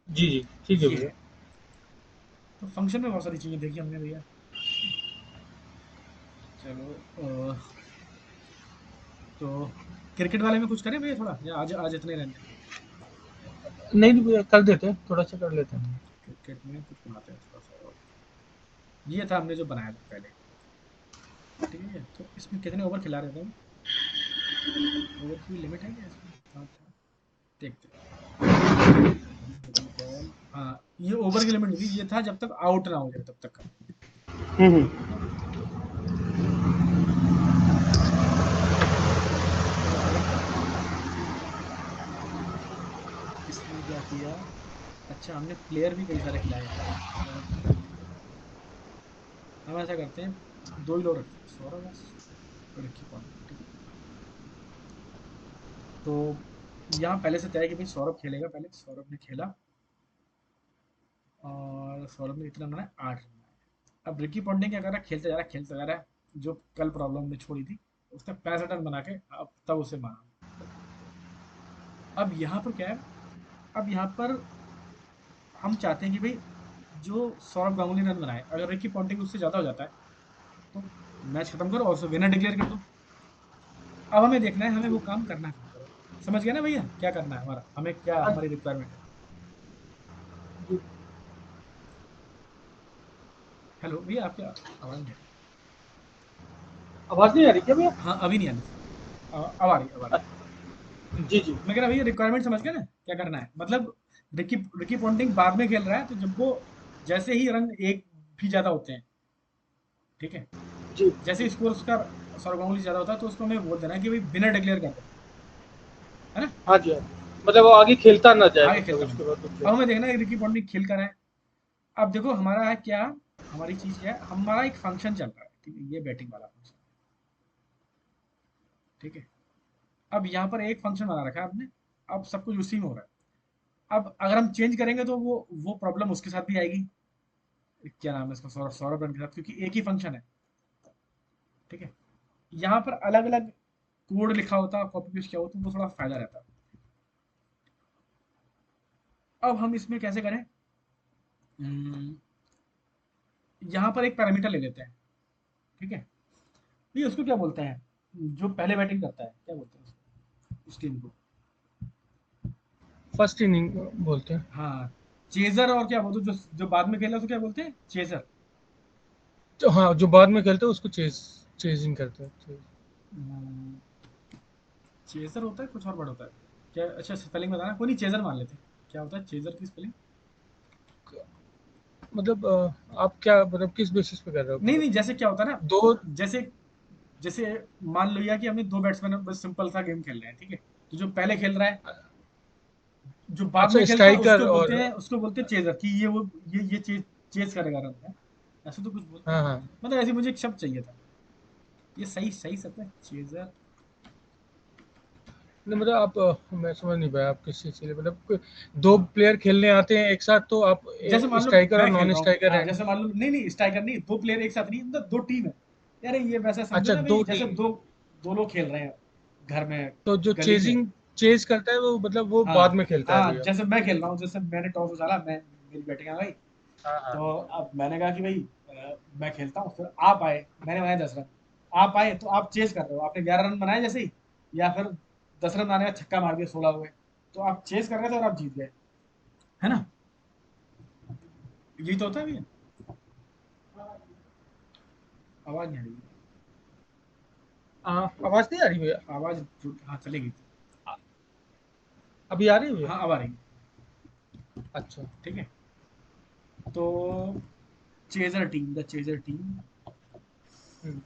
जी जी, ठीक है ये भैया। है, तो फंक्शन में बहुत सारी चीजें देखी हमने भैया। चलो तो क्रिकेट वाले में कुछ करें भैया थोड़ा, या आज आज इतने रहने दें? नहीं नहीं भैया, कर देते हैं, थोड़ा सा कर लेते हैं। क्रिकेट में कुछ बनाते हैं थोड़ा सा और। ये था हमने जो बनाया था पहले। ठीक है, तो इसमें कितने ओवर खिला रहे थे हम, ओवर की भी लिमिट है क्या इसमें, हाँ था, देखते हैं। बड़ी बॉल, हाँ, ये ओवर की लिमिट नहीं थी, ये था जब तक आउट ना हो जाए तब तक का। हम्म, तो अब इसने क्या किया, अच्छा हमने प्लेयर भी कई सारे खिलाए थे, हम ऐसा करते हैं, दो ही लोग रखते हैं, सौरभ और रिकी पॉन्टिंग। ठीक है, तो यहाँ पहले से तय है कि भाई सौरभ खेलेगा, पहले सौरभ ने खेला, और सौरभ ने इतना बनाया, 8 रन बनाए। अब रिकी पॉन्टिंग क्या कर रहा है, खेलते जा रहा है खेलते जा रहा है, जो कल प्रॉब्लम में छोड़ी थी, उसने 65 रन बना के अब तब उसे मारा। अब यहाँ पर क्या है, अब यहाँ पर हम चाहते हैं कि भाई जो सौरभ गांगुली ने रन बनाए, अगर रिकी पॉन्टिंग उससे ज्यादा हो जाता है तो मैच खत्म करो और उसे विनर डिक्लेयर कर दो। अब हमें देखना है हमें वो काम करना कहाँ पर है। समझ गया ना भैया क्या करना है, हमारा हमें क्या हाँ हमारी रिक्वायरमेंट है। जी। हेलो भैया, आपकी आवाज नहीं आ रही। आवाज नहीं आ रही क्या भैया? हाँ अभी नहीं आनी थी। अब आ रही, अब आ रही। जी जी। मैं कह रहा भैया रिक्वायरमेंट समझ गए ना क्या करना है, मतलब रिकी रिकी पॉन्टिंग बाद में खेल रहा है, तो जब वो जैसे ही रन एक भी ज्यादा होते हैं, ठीक है, जी जैसे जी। ही स्कोर उसका सौरव गांगुली ज्यादा होता है, तो उसको हमें बोल देना है कि भाई बिना डिक्लेयर कर दो, है ना, हाँ जी हाँ जी। मतलब वो आगे खेलता ना जाए, आगे मतलब खेलता नहीं उसके जाए। बाद कुछ। अब हमें देखना है रिकी पॉन्टिंग खेल कर है। अब देखो हमारा है क्या, हमारी चीज क्या है, हमारा एक फंक्शन चल रहा है, ठीक है, ये बैटिंग वाला फंक्शन, ठीक है। अब यहाँ पर एक फंक्शन बना रखा है आपने, अब सब कुछ उसी में हो रहा है। अब अगर हम चेंज करेंगे तो वो प्रॉब्लम उसके साथ भी आएगी, क्या नाम है इसका, सौरभ सौरभ रन के साथ, क्योंकि एक ही फंक्शन है, ठीक है। यहाँ पर अलग अलग कोड लिखा होता, कॉपी पेस्ट किया होता, तो वो थोड़ा फायदा रहता। अब हम इसमें कैसे करें, हम्म, यहाँ पर एक पैरामीटर ले लेते हैं, ठीक है। ये उसको क्या बोलते हैं, जो पहले बैटिंग करता है, क्या बोलते हैं उसको, उस टीम को। फर्स्ट इनिंग बोलते हैं। हाँ, चेजर, और क्या बोलते हैं जो जो बाद में खेला उसको क्या बोलते हैं, चेजर। तो हाँ, जो बाद में खेलते हैं उसको चेजिंग करते हैं। चेजर होता है, कुछ और वर्ड होता है क्या, अच्छा स्पेलिंग बताना, कोई नहीं, चेजर मान लेते हैं। क्या होता है चेजर की स्पेलिंग? मतलब आप क्या मतलब किस बेसिस पे कर रहे हो, नहीं मतलब नहीं, जैसे क्या होता है ना, दो। जैसे जैसे मान लो या कि हमने दो बैट्समैन बस सिंपल सा गेम खेल रहे हैं, ठीक है, तो जो पहले खेल रहा है, जो बाद में अच्छा, खेलता है, स्ट्राइकर और। उसको बोलते हैं चेजर, कि ये वो ये चेज चेज करेगा रन है, ऐसे तो कुछ बोलते हाँ हैं। हाँ। मतलब ऐसे मुझे एक शब्द चाहिए था, ये सही सही शब्द है चेजर। नहीं मतलब आप मैं समझ नहीं पाया आप किस चीज़ के लिए, मतलब दो हाँ, प्लेयर खेलने आते हैं एक साथ, तो आप जैसे मान लो स्ट्राइकर और मैं खेल नॉन रहा हूँ, स्ट्राइकर हाँ, हैं। जैसे मान लो, नहीं नहीं स्ट्राइकर नहीं, दो प्लेयर एक साथ नहीं, मतलब दो टीम है यार, ये वैसा समझो अच्छा, ना भाई, दो जैसे टीम। दो दो लोग खेल रहे हैं घर में, तो जो गली में। चेज करता है वो मतलब वो हाँ बाद में खेलता है हाँ, भैया। जैसे मैं खेल रहा हूँ, जैसे मैंने टॉस उछाला, मैं मेरी बैटिंग आ गई, हाँ हाँ। तो अब मैंने कहा कि भाई मैं खेलता हूँ, फिर आप आए, मैंने बनाए 10 रन, आप आए तो आप चेज कर रहे हो, आपने 11 रन बनाए जैसे ही, या फिर 10 रन आने का छक्का मार दिया, 16 हुए, तो आप चेज कर रहे थे और आप जीत गए, है ना, यही तो होता है भैया। आवाज नहीं आ रही, आवाज नहीं आ रही भैया? आवाज हाँ चलेगी। अभी आ रही है भैया? हाँ अब आ रही है, अच्छा। ठीक है। तो chaser team, the chaser team, hmm.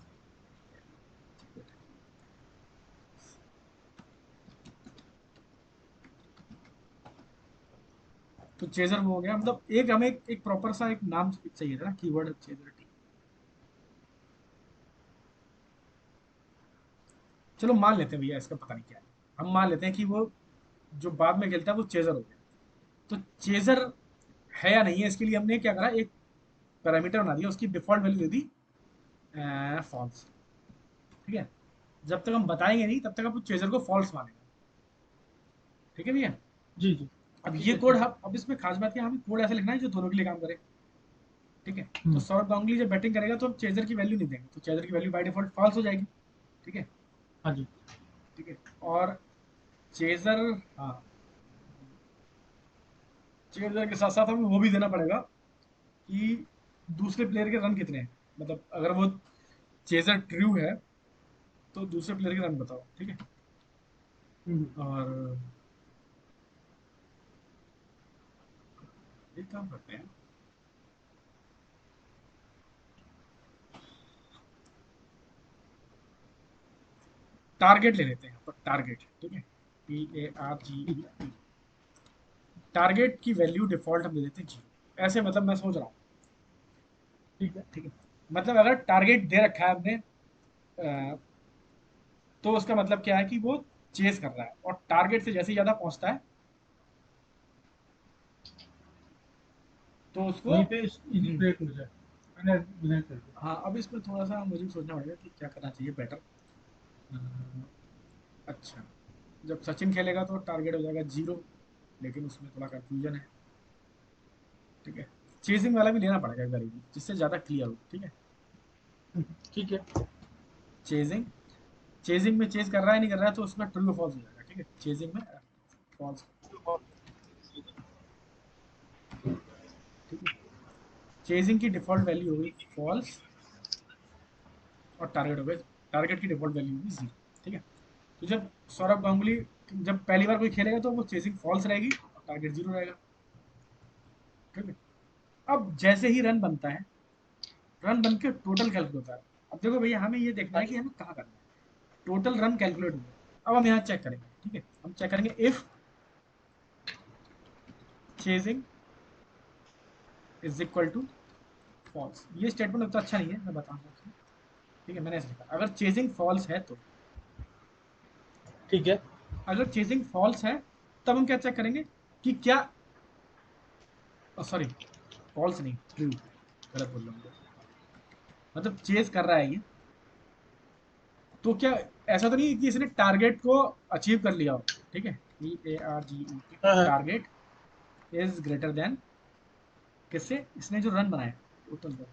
तो चेजर वो हो गया, मतलब एक हमें एक प्रॉपर सा एक नाम चाहिए था ना, कीवर्ड चेजर टीम। चलो मान लेते हैं भैया, इसका पता नहीं क्या है, हम मान लेते हैं कि वो जो बाद में खेलता है वो चेजर हो गया। तो चेजर है या नहीं है, इसके लिए हमने क्या करा, एक पैरामीटर बना दिया, उसकी डिफॉल्ट वैल्यू दे दी फॉल्स, ठीक है। जब तक हम बताएंगे नहीं तब तक आप चेजर को फॉल्स मानेगा, ठीक है भैया। जी जी। अब ठीक ये है कोड, ठीक है। हम अब इसमें खास बात क्या है, हमें कोड ऐसे लिखना है जो दोनों के लिए काम करे, ठीक है। तो हम्म। सौरभ गांगुली जब बैटिंग करेगा तो हम चेजर की वैल्यू नहीं देंगे, तो चेजर की वैल्यू बाय डिफॉल्ट फॉल्स हो जाएगी, ठीक है, हाँ जी। ठीक है। और चेजर, हाँ, चेजर के साथ साथ हमें वो भी देना पड़ेगा कि दूसरे प्लेयर के रन कितने हैं, मतलब अगर वो चेजर ट्रू है तो दूसरे प्लेयर के रन बताओ, ठीक है। हम्म। और एक काम करते हैं, टारगेट ले लेते हैं यहाँ पर, टारगेट, ठीक है, ठीक TARGET, है टारगेट की वैल्यू डिफॉल्ट हम दे देते हैं जीरो, ऐसे मतलब मैं सोच रहा हूँ, ठीक है। ठीक है। मतलब अगर टारगेट दे रखा है हमने, तो उसका मतलब क्या है कि वो चेस कर रहा है, और टारगेट से जैसे ही ज्यादा पहुंचता है तो उसको, वहीं पे इजी ब्रेक हो जाए। मैंने विनर कर दिया। हाँ, अब इसमें थोड़ा सा मुझे भी सोचना पड़ेगा कि क्या करना चाहिए बेटर। अच्छा, जब सचिन खेलेगा तो टारगेट हो जाएगा जीरो, लेकिन उसमें थोड़ा कंफ्यूजन है, ठीक है। चेजिंग वाला भी लेना पड़ेगा एक बार, जिससे ज्यादा क्लियर हो, ठीक है। ठीक है। चेजिंग, चेजिंग में चेज कर रहा है नहीं कर रहा है, तो उसमें ट्रू फॉल्स हो जाएगा, ठीक है, चेजिंग में फॉल्स, ठीक है। चेजिंग की डिफॉल्ट वैल्यू हो गई फॉल्स, और टारगेट हो गए टारगेट की डिफॉल्ट वैल्यू होगी 0। ठीक है, तो जब सौरभ गांगुली जब पहली बार कोई खेलेगा तो वो चेजिंग फॉल्स रहेगी और टारगेट 0 रहेगा। ठीक है, अब जैसे ही रन बनता है, रन बन के टोटल कैलकुलेट होता है। अब देखो भैया, हमें ये देखना हाँ है जी। कि हमें कहाँ करना है। टोटल रन कैलकुलेट हुआ, अब हम यहाँ चेक करेंगे। ठीक है, हम चेक करेंगे if changing is equal to false. ये स्टेटमेंट उतना अच्छा नहीं है, मैं बताऊंगा क्यों। ठीक है, मैंने ऐसे लिखा, अगर चेजिंग फॉल्स है तो, ठीक है। अगर चेजिंग फॉल्स है तब हम क्या चेक करेंगे कि क्या, सॉरी फॉल्स नहीं, ट्रू, गलत बोल रहा हूँ, मतलब चेज कर रहा है ये, तो क्या ऐसा तो नहीं है कि इसने टारगेट को अचीव कर लिया हो। ठीक है, TARGET, हाँ, हाँ। टारगेट इज ग्रेटर देन किससे, इसने जो रन बनाया टोटल रन,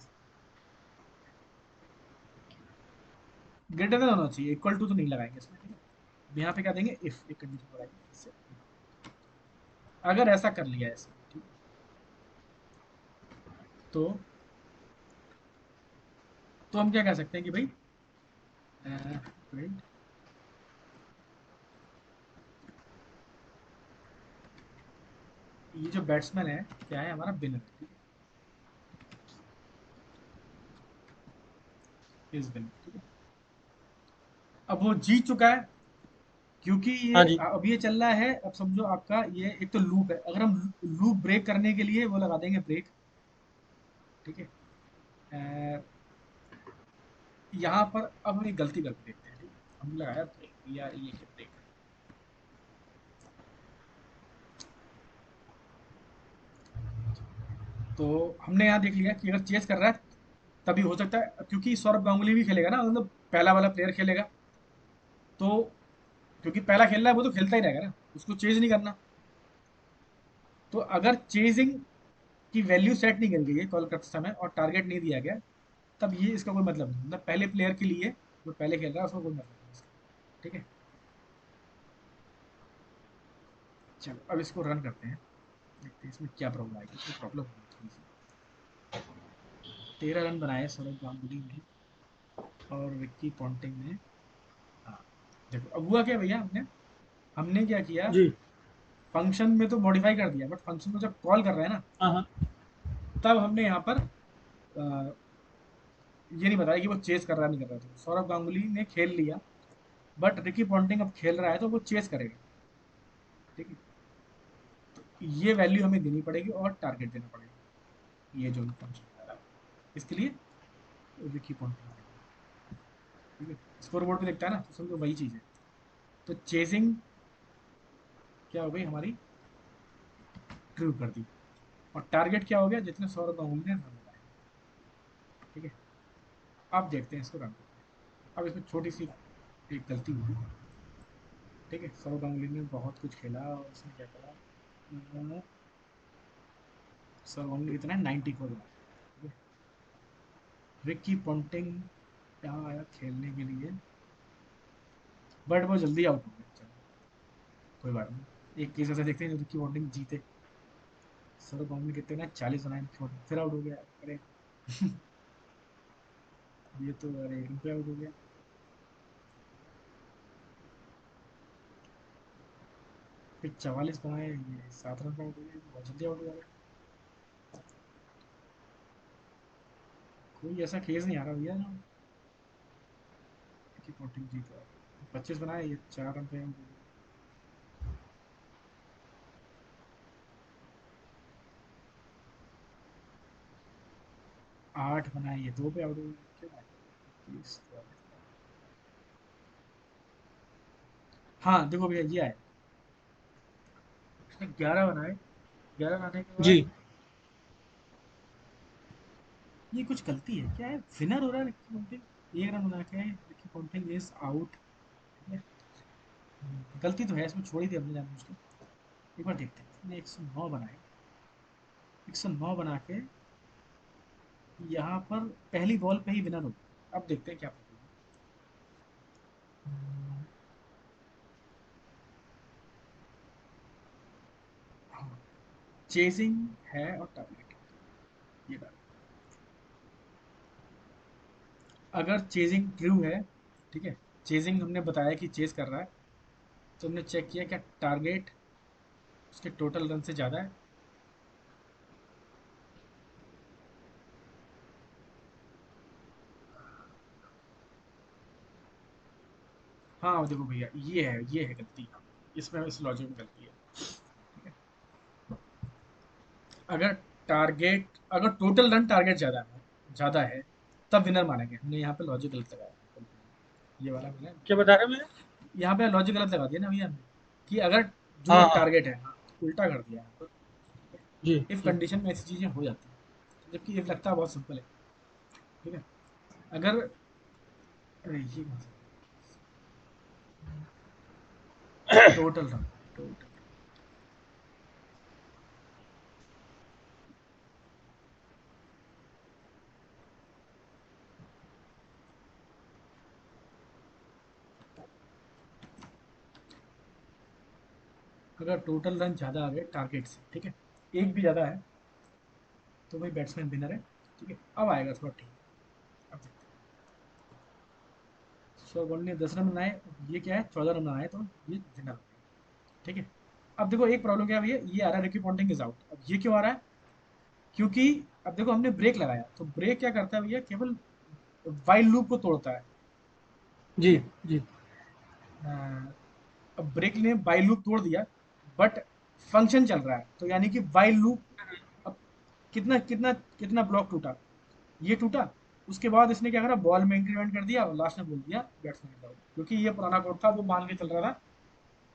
ग्रेटर देन होना चाहिए, इक्वल टू तो नहीं लगाएंगे इसमें। ठीक है, अब यहाँ पे क्या देंगे, इफ, एक कंडीशन लगाएंगे इससे, अगर ऐसा कर लिया है इसने। ठीक है, तो हम क्या कह सकते हैं कि भाई प्रिंट, ये जो बैट्समैन है क्या है, हमारा विनर है। ठीक है, इज विनर। ठीक है, अब वो जीत चुका है, क्योंकि ये हाँ जी। अब ये चल रहा है। अब समझो आपका ये एक तो लूप है, अगर हम लूप ब्रेक करने के लिए वो लगा देंगे ब्रेक। ठीक है, अ, यहाँ पर अब हम एक गलती करके देखते हैं। ठीक है, हम लगाया ब्रेक, यार ये क्या ब्रेक है, तो हमने यहाँ देख लिया कि अगर चेस कर रहा है तभी हो सकता है, क्योंकि सौरभ गांगुली भी खेलेगा ना, मतलब पहला वाला प्लेयर खेलेगा, तो क्योंकि पहला खेल रहा है वो तो खेलता ही रहेगा ना, उसको चेज नहीं करना। तो अगर चेजिंग की वैल्यू सेट नहीं करी गई है कॉल करते समय और टारगेट नहीं दिया गया, तब ये इसका कोई मतलब नहीं, मतलब पहले प्लेयर के लिए जो पहले खेल रहा है उसका कोई मतलब नहीं इसका। ठीक है, चलो अब इसको रन करते हैं, देखते हैं इसमें क्या प्रॉब्लम आएगी। इसमें प्रॉब्लम होगी थोड़ी सी। 13 रन बनाए सौरभ गांगुली ने और विक्की पॉन्टिंग ने। हाँ, देखो अब हुआ क्या भैया, हमने हमने क्या किया, जी। फंक्शन में तो मॉडिफाई कर दिया, बट फंक्शन को जब कॉल कर रहे हैं ना, हाँ, हाँ। तब हमने यहाँ पर ये नहीं बताया कि वो चेस कर रहा नहीं कर रहा था। सौरभ गांगुली ने खेल लिया, बट रिकी पॉन्टिंग अब खेल रहा है तो वो चेस करेगा। ठीक है, तो ये वैल्यू हमें देनी पड़ेगी और टारगेट देना पड़ेगा, ये जो फंक्शन बता रहा है इसके लिए रिकी पॉन्टिंग देगा। ठीक है, स्कोर बोर्ड पे दिखता है ना, तो समझो वही चीज है। तो चेजिंग क्या हो गई हमारी, ट्रू कर दी, और टारगेट क्या हो गया, जितने सौरभ गांगुली ने रन बनाए। ठीक है, अब देखते हैं इसको रन करते हैं। अब इसमें छोटी सी एक गलती हुई। ठीक है, सौरभ गांगुली ने बहुत कुछ खेला और उसने क्या करा, सौरभ गांगुली इतना 94 बनाया। ठीक है, रिकी पॉन्टिंग यहाँ आया खेलने के लिए, बट वो जल्दी आउट हो गया। चलो कोई बात नहीं, एक केस ऐसा देखते हैं जो रिकी पॉन्टिंग जीते। सौरभ गांगुली कितने ना 40 बनाए, रिकी पॉन्टिंग फिर आउट हो गया। अरे ये तो अरे 1 रन पे आउट हो गया। फिर 44 बनाए, ये 7 रन पे आउट हो गया, बहुत जल्दी आउट हो गया। कोई ऐसा केस नहीं आ रहा भैया जो रिकी पॉन्टिंग जीता। 25 बनाए, ये 4 रन पे आउट हो गया। 8 बनाए, ये 2 पे आउट हो गया। क्यों आया? 21, 44। हाँ देखो भैया, ये आया, उसने 11 बनाए, 11 बनाने के बाद जी। ये कुछ गलती है, क्या है, विनर हो रहा है रिकी पॉन्टिंग, 1 रन बना के रिकी पॉन्टिंग इज आउट। ठीक है, गलती तो है इसमें, छोड़ी थी हमने जानबूझ के। एक बार देखते हैं, इसने 109 बनाए, 109 बना के यहाँ पर पहली बॉल पे ही विनर हो गया। अब देखते हैं क्या प्रॉब्लम है। हाँ, चेजिंग है और टारगेट है, ये डाल, अगर चेजिंग ट्रू है ठीक है, चेजिंग हमने बताया कि चेज कर रहा है, तो हमने चेक किया क्या टारगेट उसके टोटल रन से ज़्यादा है। हाँ देखो भैया, ये है गलती यहाँ, इसमें इस लॉजिक में गलती है। ठीक है, अगर अगर टोटल रन टारगेट ज़्यादा है तब विनर मानेंगे। हमने यहाँ पे लॉजिक गलत लगाया, ये वाला मैंने क्या बता रहे हैं भैया? यहाँ पे लॉजिक गलत लगा दिया ना भैया हमने, कि अगर जो हाँ हाँ। टारगेट है, हाँ, उल्टा कर दिया है। जी इफ जी। कंडीशन में ऐसी चीजें हो जाती हैं, जबकि इफ लगता है बहुत सिंपल है। ठीक है, अगर अरे ये कौन सा टोटल रन, टोटल अगर टोटल रन ज्यादा आ गए टारगेट से, ठीक है, एक भी ज्यादा है, तो भाई बैट्समैन विनर है। ठीक है, अब आएगा थोड़ा ठीक, अब देखते हैं। शॉर्ट ने 10 रन बनाए, ये क्या है 14 रन बनाए, तो ये विनर हो गया। ठीक है, अब देखो एक प्रॉब्लम क्या है भैया, ये आ रहा है रिकी पॉन्टिंग इज आउट। अब ये क्यों आ रहा है, क्योंकि अब देखो हमने ब्रेक लगाया, तो ब्रेक क्या करता है भैया, केवल वाइल लूप को तोड़ता है। ठीक जी है, जी। अब ब्रेक ने वाइल लूप तोड़ दिया, बट फंक्शन चल रहा है, तो यानी कि वाइल लूप अब कितना कितना कितना ब्लॉक टूटा, ये टूटा। उसके बाद इसने क्या करा, बॉल में इंक्रीमेंट कर दिया और लास्ट में बोल दिया बैट्समैन इज आउट, क्योंकि ये पुराना कोड था, वो मान के चल रहा था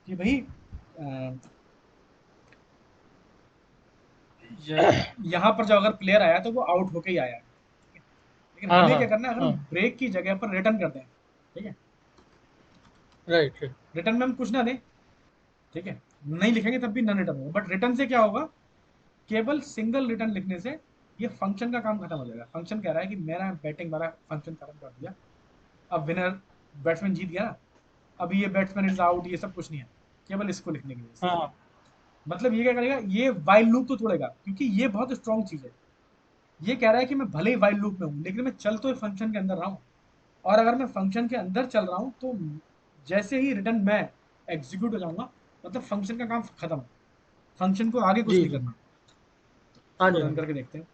कि भाई यहाँ पर जो अगर प्लेयर आया तो वो आउट होके ही आया है। ठीक है? लेकिन हाँ हमें हाँ क्या करना है, अगर हम हाँ। ब्रेक की जगह पर रिटर्न कर दें, ठीक है, राइट राइट। रिटर्न में हम कुछ ना दें, ठीक है, नहीं लिखेंगे तब भी नन रिटर्न होगा, बट रिटर्न से क्या होगा, केवल सिंगल रिटर्न लिखने से ये फंक्शन का काम खत्म हो जाएगा। फंक्शन कह रहा है कि मेरा बैटिंग वाला फंक्शन खत्म कर दिया, अब विनर बैट्समैन जीत गया ना, अब ये बैट्समैन इज आउट ये सब कुछ नहीं है, केवल इसको लिखने की वजह से। हाँ हाँ। मतलब ये क्या करेगा, ये वाइल लूप तो तोड़ेगा, क्योंकि ये बहुत स्ट्रॉन्ग चीज है। ये कह रहा है कि मैं भले ही वाइल लूप में हूँ, लेकिन मैं चल तो फंक्शन के अंदर रहा हूँ, और अगर मैं फंक्शन के अंदर चल रहा हूँ तो जैसे ही रिटर्न मैं एग्जीक्यूट हो जाऊंगा, मतलब फंक्शन का काम खत्म, फंक्शन को आगे कुछ जी नहीं जी। करना। हाँ इसको जी हाँ रन जी। करके देखते हैं।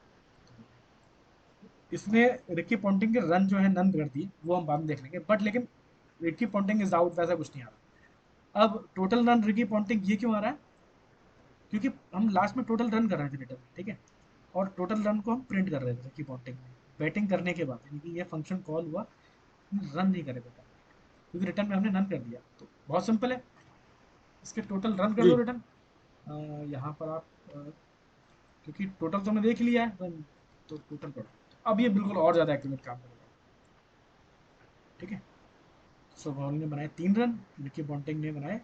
इसने रिकी पॉन्टिंग के रन जो है नन कर दिए, वो हम बाद में देख लेंगे, बट लेकिन रिकी पॉन्टिंग इज आउट वैसा कुछ नहीं आ रहा। अब टोटल रन रिकी पॉन्टिंग ये क्यों आ रहा है, क्योंकि हम लास्ट में टोटल रन कर रहे थे रिटर्न में, ठीक है, और टोटल रन को हम प्रिंट कर रहे थे रिकी पॉन्टिंग में, बैटिंग करने के बाद, यानी कि ये फंक्शन कॉल हुआ, रन नहीं करे थे टारगेट, क्योंकि रिटर्न में हमने नन कर दिया। तो बहुत सिंपल है, इसके टोटल रन कर दो जी। रिटर्न। यहाँ पर आप क्योंकि टोटल तो हमने देख लिया है रन, तो टोटल करो, तो अब ये बिल्कुल और ज़्यादा एक्यूरेट काम करेगा। ठीक है, सोभाल ने बनाए 3 रन, रिकी पॉन्टिंग ने बनाए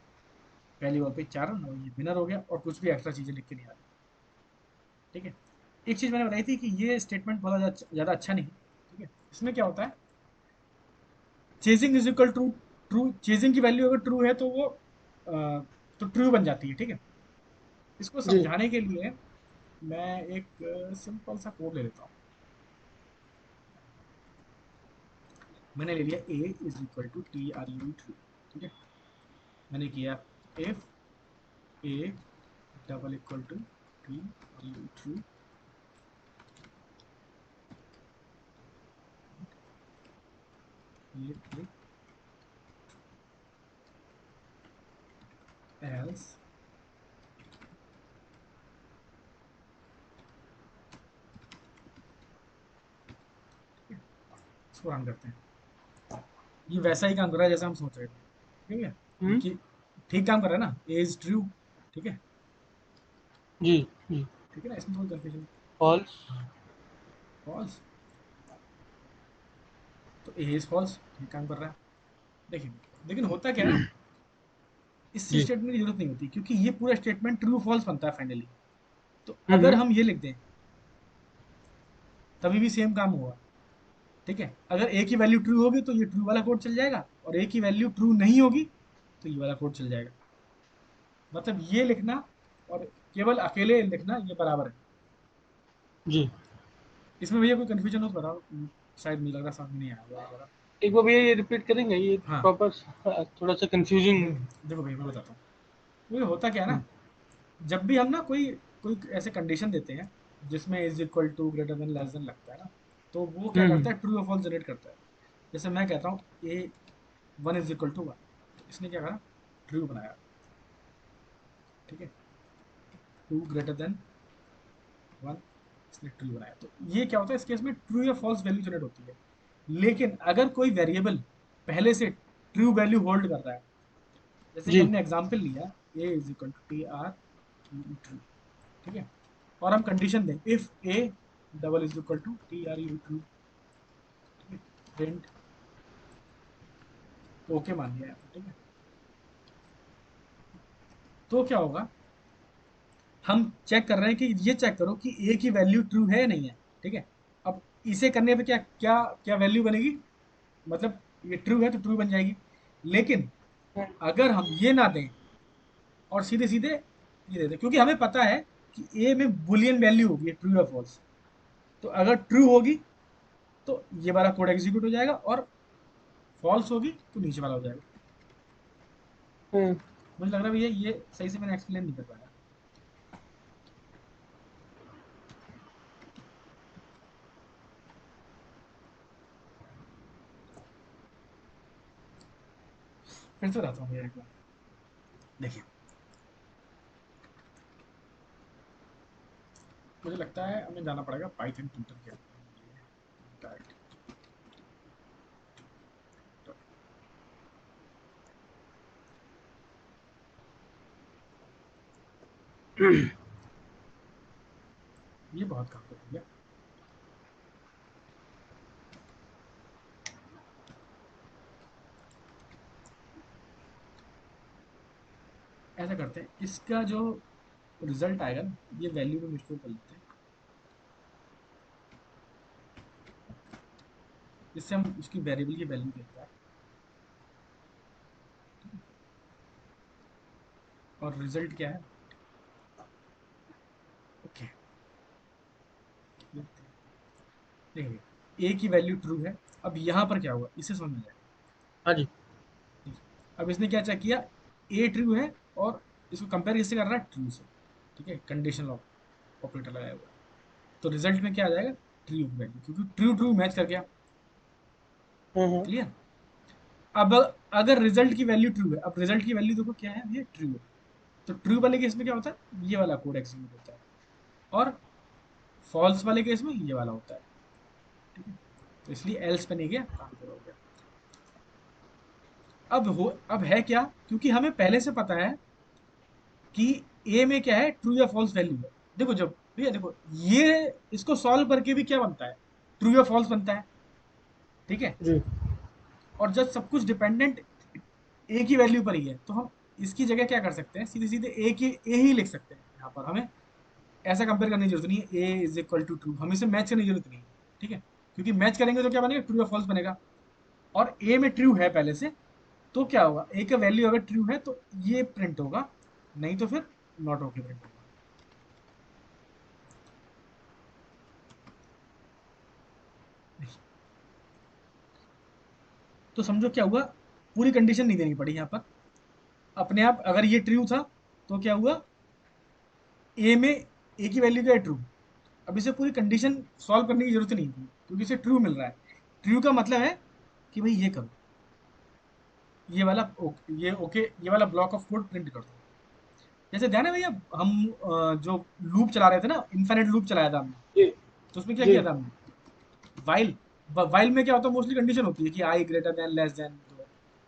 पहली बॉल पे 4 रन, और ये विनर हो गया, और कुछ भी एक्स्ट्रा चीज़ें लिख के नहीं आ रही। ठीक है, एक चीज़ मैंने बताई थी कि ये स्टेटमेंट बहुत ज़्यादा अच्छा नहीं है। ठीक है, इसमें क्या होता है, changing is equal to true, changing की वैल्यू अगर ट्रू है तो वो तो ट्रू बन जाती है। ठीक है, इसको जी। समझाने के लिए मैं एक सिंपल सा कोड ले लेता हूँ। मैंने ले लिया A is equal to T R U true. ठीक है, मैंने किया if A double equal to T R U true, ये एल्स, इसको रन करते हैं। ये वैसा ही काम कर रहा है जैसा हम सोच रहे थे। ठीक है, हम्म। क्योंकि ठीक काम कर रहा है ना, ए इज ट्रू। ठीक है, जी जी। ठीक है ना, इसमें थोड़ी कंफ्यूजन। फॉल्स। हाँ, फॉल्स, तो ए इज फॉल्स, ठीक काम कर रहा है। देखिए, लेकिन होता क्या है, इस जी। स्टेटमेंट की जरूरत नहीं होती, क्योंकि ये पूरा स्टेटमेंट ट्रू फॉल्स बनता है फाइनली। तो अगर हम्म। हम ये लिख दें तभी भी सेम काम होगा। ठीक है, अगर ए की वैल्यू ट्रू होगी तो ये ट्रू वाला कोड चल जाएगा, और ए की वैल्यू ट्रू नहीं होगी तो ये वाला कोड चल जाएगा। मतलब ये लिखना और केवल अकेले लिखना ये बराबर है। जी। इसमें भैया कोई कंफ्यूजन हो तो बताओ, शायद मुझे लग रहा समझ में नहीं आया होगा। एक बार भैया ये रिपीट करेंगे, ये हाँ। प्रॉपर थोड़ा सा कंफ्यूजिंग। देखो भैया मैं बताता हूँ, ये होता क्या है ना, जब भी हम ना कोई कोई ऐसे कंडीशन देते हैं जिसमें is equal to greater than less than लगता है ना, तो वो क्या करता है, ट्रू और फॉल्स जनरेट करता है। जैसे मैं कहता हूँ ए 1 = 1, तो इसने क्या करा, ट्रू बनाया। ठीक है, 2 > 1 इसने ट्रू बनाया, तो ये क्या होता है इस केस में, ट्रू या फॉल्स वैल्यू जनरेट होती है। लेकिन अगर कोई वेरिएबल पहले से ट्रू वैल्यू होल्ड कर रहा है, जैसे कि जी। हमने एग्जांपल लिया a = TRU, ठीक है, और हम कंडीशन दें इफ a =TRU, ठीक है, प्रिंट ओके मान लिया यहाँ पे, ठीक है, तो क्या होगा, हम चेक कर रहे हैं कि ये चेक करो कि ए की वैल्यू ट्रू है या नहीं है। ठीक है, अब इसे करने पे क्या क्या क्या वैल्यू बनेगी, मतलब ये ट्रू है तो ट्रू बन जाएगी। लेकिन अगर हम ये ना दें और सीधे सीधे ये दे दें, क्योंकि हमें पता है कि ए में बुलियन वैल्यू होगी ट्रू या फॉल्स, तो अगर ट्रू होगी तो ये वाला कोड एग्जीक्यूट हो जाएगा, और फॉल्स होगी तो नीचे वाला हो जाएगा। मुझे लग रहा है भैया ये सही से मैंने एक्सप्लेन नहीं कर पाया। फिर से बताता हूँ भैया एक बार, देखिए मुझे लगता है हमें जाना पड़ेगा पाइथन ट्यूटर के लिए। ये बहुत काम कर दिया। ऐसा करते हैं, इसका जो रिजल्ट आएगा ना, ये वैल्यू में मिसको कर लेते हैं, इससे हम उसकी वेरिएबल की वैल्यू देखते हैं। और रिजल्ट क्या है, ओके, देखते हैं। देखिए ए की वैल्यू ट्रू है, अब यहाँ पर क्या हुआ इसे समझ में जाएगा। हाँ जी। देखिए, अब इसने क्या चेक किया, ए ट्रू है, और इसको कंपेयर किससे कर रहा है, ट्रू से। ठीक है, कंडीशनल ऑपरेटर लगाया हुआ है, तो रिजल्ट में क्या आ जाएगा, ट्रू की वैल्यू, क्योंकि ट्रू ट्रू मैच कर गया। क्लियर। अब अगर रिजल्ट की वैल्यू ट्रू है, अब रिजल्ट की वैल्यू देखो क्या है, ये ट्रू है, तो ट्रू वाले केस में क्या होता है, ये वाला कोड एग्जीक्यूट होता है, और फॉल्स वाले केस में ये वाला होता है। ठीक है, तो इसलिए एल्स पे नहीं गया, काम पूरा हो गया। अब है क्या, क्योंकि हमें पहले से पता है कि ए में क्या है, ट्रू या फॉल्स वैल्यू है। देखो जब भैया देखो, ये इसको सॉल्व करके भी क्या बनता है, ट्रू या फॉल्स बनता है। ठीक है, जी। और जब सब कुछ डिपेंडेंट ए की वैल्यू पर ही है, तो हम इसकी जगह क्या कर सकते हैं, सीधे सीधे ए ही लिख सकते हैं। यहाँ पर हमें ऐसा कंपेयर करने की जरूरत नहीं है, a = ट्रू, हम इसे मैच करने की जरूरत नहीं है। ठीक है, क्योंकि मैच करेंगे तो क्या बनेगा, ट्रू या फॉल्स बनेगा, और ए में ट्रू है पहले से, तो क्या होगा, ए का वैल्यू अगर ट्रू है तो ये प्रिंट होगा, नहीं तो फिर नॉट ओके प्रिंट होगा। तो समझो क्या हुआ, पूरी कंडीशन नहीं देनी पड़ी यहाँ पर, अपने आप अगर ये ट्रू था तो क्या हुआ, ए में ए की वैल्यू क्या है, ट्रू। अब इसे पूरी कंडीशन सॉल्व करने की जरूरत नहीं थी, क्योंकि इसे ट्रू मिल रहा है। ट्रू का मतलब है कि भाई ये करो, ये वाला ये ओके, ये वाला ब्लॉक ऑफ कोड प्रिंट कर दो। जैसे ध्यान है भैया, हम जो लूप चला रहे थे ना, इनफाइनाइट लूप चलाया था हमने, जी। तो उसमें क्या जी। किया था हमने, वाइल वाइल में क्या होता है, मोस्टली कंडीशन होती है कि आई ग्रेटर देन लेस देन,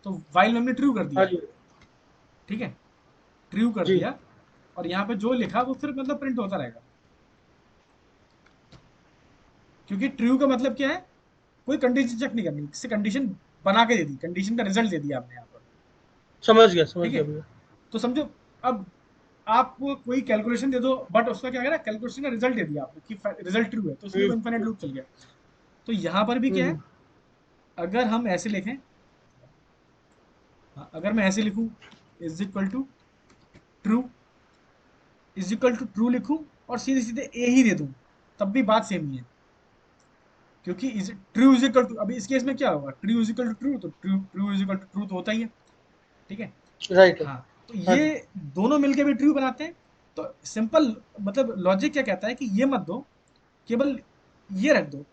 तो वाइल में हमने ट्रू कर हाँ दिया। जी। ठीक है, ट्रू कर जी। दिया, और यहाँ पे जो लिखा वो फिर मतलब प्रिंट होता रहेगा, क्योंकि ट्रू का मतलब क्या है, कोई कंडीशन चेक नहीं करनी, किसी कंडीशन बना के दे दी, कंडीशन का रिजल्ट दे दिया आपने यहाँ पर। समझ ठीक है, गया भैया। तो समझो, अब आपको कोई कैलकुलेशन दे दो, बट उसका क्या है ना, कैलकुलेशन का रिजल्ट दे दिया आपने कि रिजल्ट ट्रू है, तो इसलिए वो इनफाइनाइट लूप चल गया। तो यहाँ पर भी क्या है, हम्म। अगर हम ऐसे लिखें, हाँ, अगर मैं ऐसे लिखूं इज इक्वल टू ट्रू, लिखूं और सीधे सीधे ए ही दे दूं, तब भी बात सेम ही है, क्योंकि is true is equal to, अभी इस केस में क्या होगा, true is equal to true, तो true is equal to true तो होता ही है, ठीक है। राइट है। हाँ, तो हाँ ये जी। दोनों मिलके भी ट्रू बनाते हैं। तो सिंपल मतलब लॉजिक क्या कहता है कि ये मत दो, केवल ये रख दो।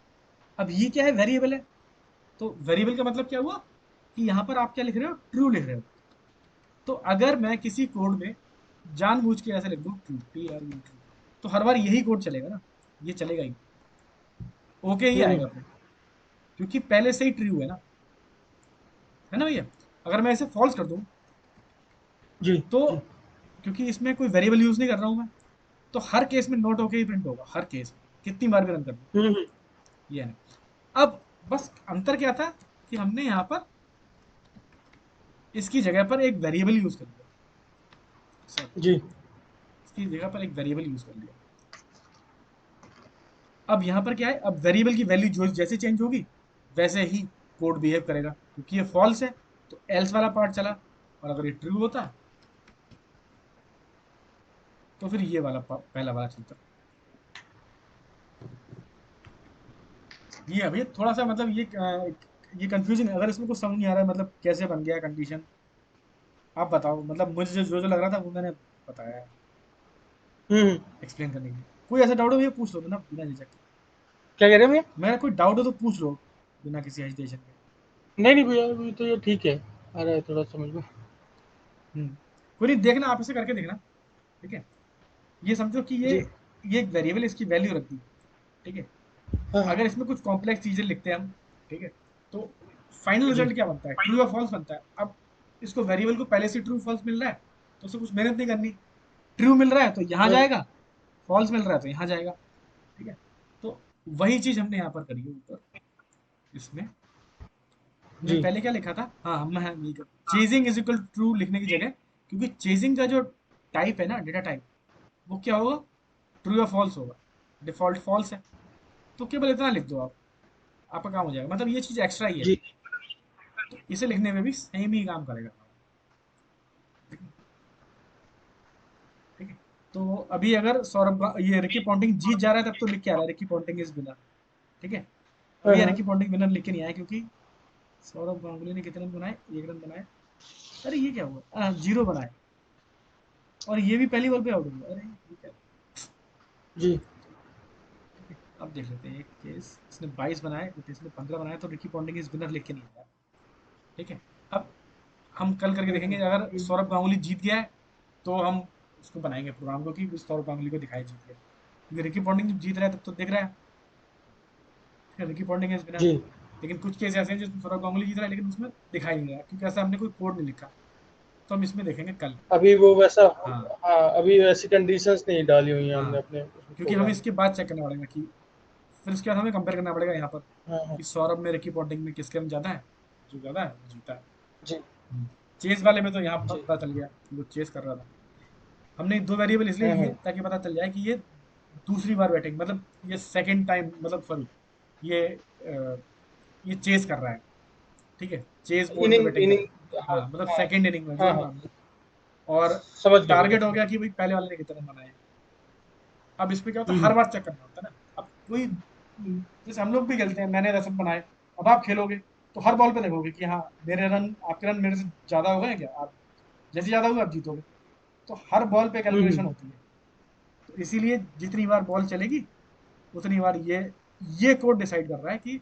अब ये क्या है, वेरिएबल है, तो वेरिएबल का मतलब क्या हुआ कि यहाँ पर आप क्या लिख रहे हो, ट्रू लिख रहे हो। तो अगर मैं किसी कोड में जानबूझ के ऐसे लिख दूं true, T R U true, तो हर बार यही कोड चलेगा ना, ये चलेगा ही, ओके ही हम्म, आएगा फिर, क्योंकि पहले से ही ट्रू है ना भैया। अगर मैं इसे फॉल्स कर दूं, जी तो जी। क्योंकि इसमें कोई वेरिएबल यूज नहीं कर रहा हूं मैं, तो हर केस में नोट होके ही प्रिंट होगा, हर केस में, कितनी बार भी रन कर दूं, हम्म, ये है। अब बस अंतर क्या था कि हमने यहाँ पर इसकी जगह पर एक वेरिएबल यूज कर लिया, सॉरी, जी इसकी जगह पर एक वेरिएबल यूज कर लिया। अब यहाँ पर क्या है, अब वेरिएबल की वैल्यू जो जैसे चेंज होगी वैसे ही कोड बिहेव करेगा, क्योंकि ये फॉल्स है तो एल्स वाला पार्ट चला, और अगर ये ट्रू होता तो फिर ये वाला पहला वाला चलता। ये अभी थोड़ा सा मतलब ये कंफ्यूजन है, अगर इसमें कुछ समझ नहीं आ रहा है मतलब कैसे बन गया कंडीशन, आप बताओ, मतलब मुझे जो लग रहा था वो मैंने बताया है हम्म। एक्सप्लेन करने के लिए। कोई ऐसा डाउट हो ये पूछ लो ना बिना झिझक के। क्या कह रहे हैं भैया? मेरा कोई डाउट हो तो पूछ लो बिना किसी हेजिटेशन के। नहीं नहीं भैया, अभी तो ये ठीक है, आ रहा है थोड़ा समझ में। कोई नहीं, देखना आप इसे करके देखना, ठीक है। ये समझो कि जी। ये एक वेरिएबल, इसकी वैल्यू रख दी, ठीक है। हाँ हाँ। अगर इसमें कुछ कॉम्प्लेक्स चीजें लिखते हैं हम, ठीक है, तो फाइनल जी रिजल्ट क्या बनता है, ट्रू या फॉल्स बनता है। अब इसको वेरिएबल को पहले से ट्रू फॉल्स मिल रहा है, तो उसे कुछ मेहनत नहीं करनी, ट्रू मिल रहा है तो यहाँ हाँ जाएगा, फॉल्स मिल रहा है तो यहाँ जाएगा, ठीक है। तो वही चीज हमने यहाँ पर करी है ऊपर इसमें। हमने जी। पहले क्या लिखा था, हाँ हम हाँ यही कर, changing is equal to true लिखने की जगह, क्योंकि चेजिंग का जो टाइप है ना, डेटा टाइप, वो क्या होगा, ट्रू या फॉल्स होगा, डिफॉल्ट फॉल्स है, तो केवल इतना लिख दो आप, आपका काम हो जाएगा। मतलब ये चीज एक्स्ट्रा ही है, जी। तो इसे लिखने में भी सेम ही काम करेगा हमारा, ठीक है। ठीक है। तो अभी अगर सौरभ ये रिकी पॉन्टिंग जीत जा रहा है तब तो लिख के आ रहा है रिकी पॉन्टिंग इज विनर, ठीक है। हाँ अभी ये हाँ। रिकी पॉन्टिंग विनर लिख के नहीं आया, क्योंकि सौरभ गांगुली ने कितने रन बनाए, एक रन बनाए। अरे ये क्या हुआ, जीरो बनाए, और ये भी पहली बॉल पे आउट हो गया, अरे ये क्या। जी। ठीक है, अब देख लेते हैं एक केस, इसने 22 बनाए बट इसने 15 बनाए, तो रिकी पॉन्टिंग इज विनर लिख के नहीं आया, ठीक है। अब हम कल करके देखेंगे, अगर सौरभ गांगुली जीत गया है तो हम उसको बनाएंगे प्रोग्राम को कि सौरभ गांगुली को दिखाई जीत गया, क्योंकि रिकी पॉन्टिंग जब जीत रहा है तब तो दिख रहा है, ठीक है, रिकी पॉन्टिंग इज विनर। जी। लेकिन कुछ केस ऐसे हैं जिसमें सौरभ गांगुली जीत रहा है लेकिन उसमें दिखाई नहीं रहा, क्योंकि ऐसा हमने कोई कोड नहीं लिखा, तो हम इसमें देखेंगे कल। अभी वो वैसा, हाँ हाँ, अभी वैसी कंडीशंस नहीं डाली हुई हैं हमने हाँ, अपने क्योंकि हमें प्रोग्राम में। इसके बाद चेक करना पड़ेगा कि फिर उसके बाद हमें कंपेयर करना पड़ेगा यहाँ पर हाँ हाँ। कि सौरभ में रिकी पॉन्टिंग में किसके रन ज्यादा है, जो ज्यादा है वो जीता जी है। चेस वाले में तो यहाँ पर जी। पता चल गया कि वो चेस कर रहा था। हमने दो वेरिएबल इसलिए हाँ लिए हाँ। ताकि पता चल जाए कि ये दूसरी बार बैटिंग, मतलब ये सेकंड टाइम, मतलब सॉरी, ये ये चेस कर रहा है, ठीक है, चेस बोर्ड पे इनिंग बैटिंग कर इनिंग। रहा है, हाँ हाँ मतलब हाँ। सेकंड इनिंग में जो हाँ भी हाँ। मान लो। और समझ गया भैया, टारगेट हो समझ गया गया। कि भाई पहले वाले ने कितना बनाया है। अब इसमें क्या होता है, हम्म हर हम्म बार चेक करना होता है ना। अब कोई जैसे हम लोग भी खेलते हैं, मैंने 10 रन बनाए, अब आप खेलोगे तो हर बॉल पे देखोगे कि हाँ मेरे रन, आपके रन मेरे से ज्यादा हो गए हैं क्या, आप जैसे ज्यादा हुए आप जीतोगे। तो हर बॉल पे हम्म। कैलकुलेशन होती है, तो इसीलिए जितनी बार बॉल चलेगी उतनी बार ये कोड डिसाइड कर रहा है कि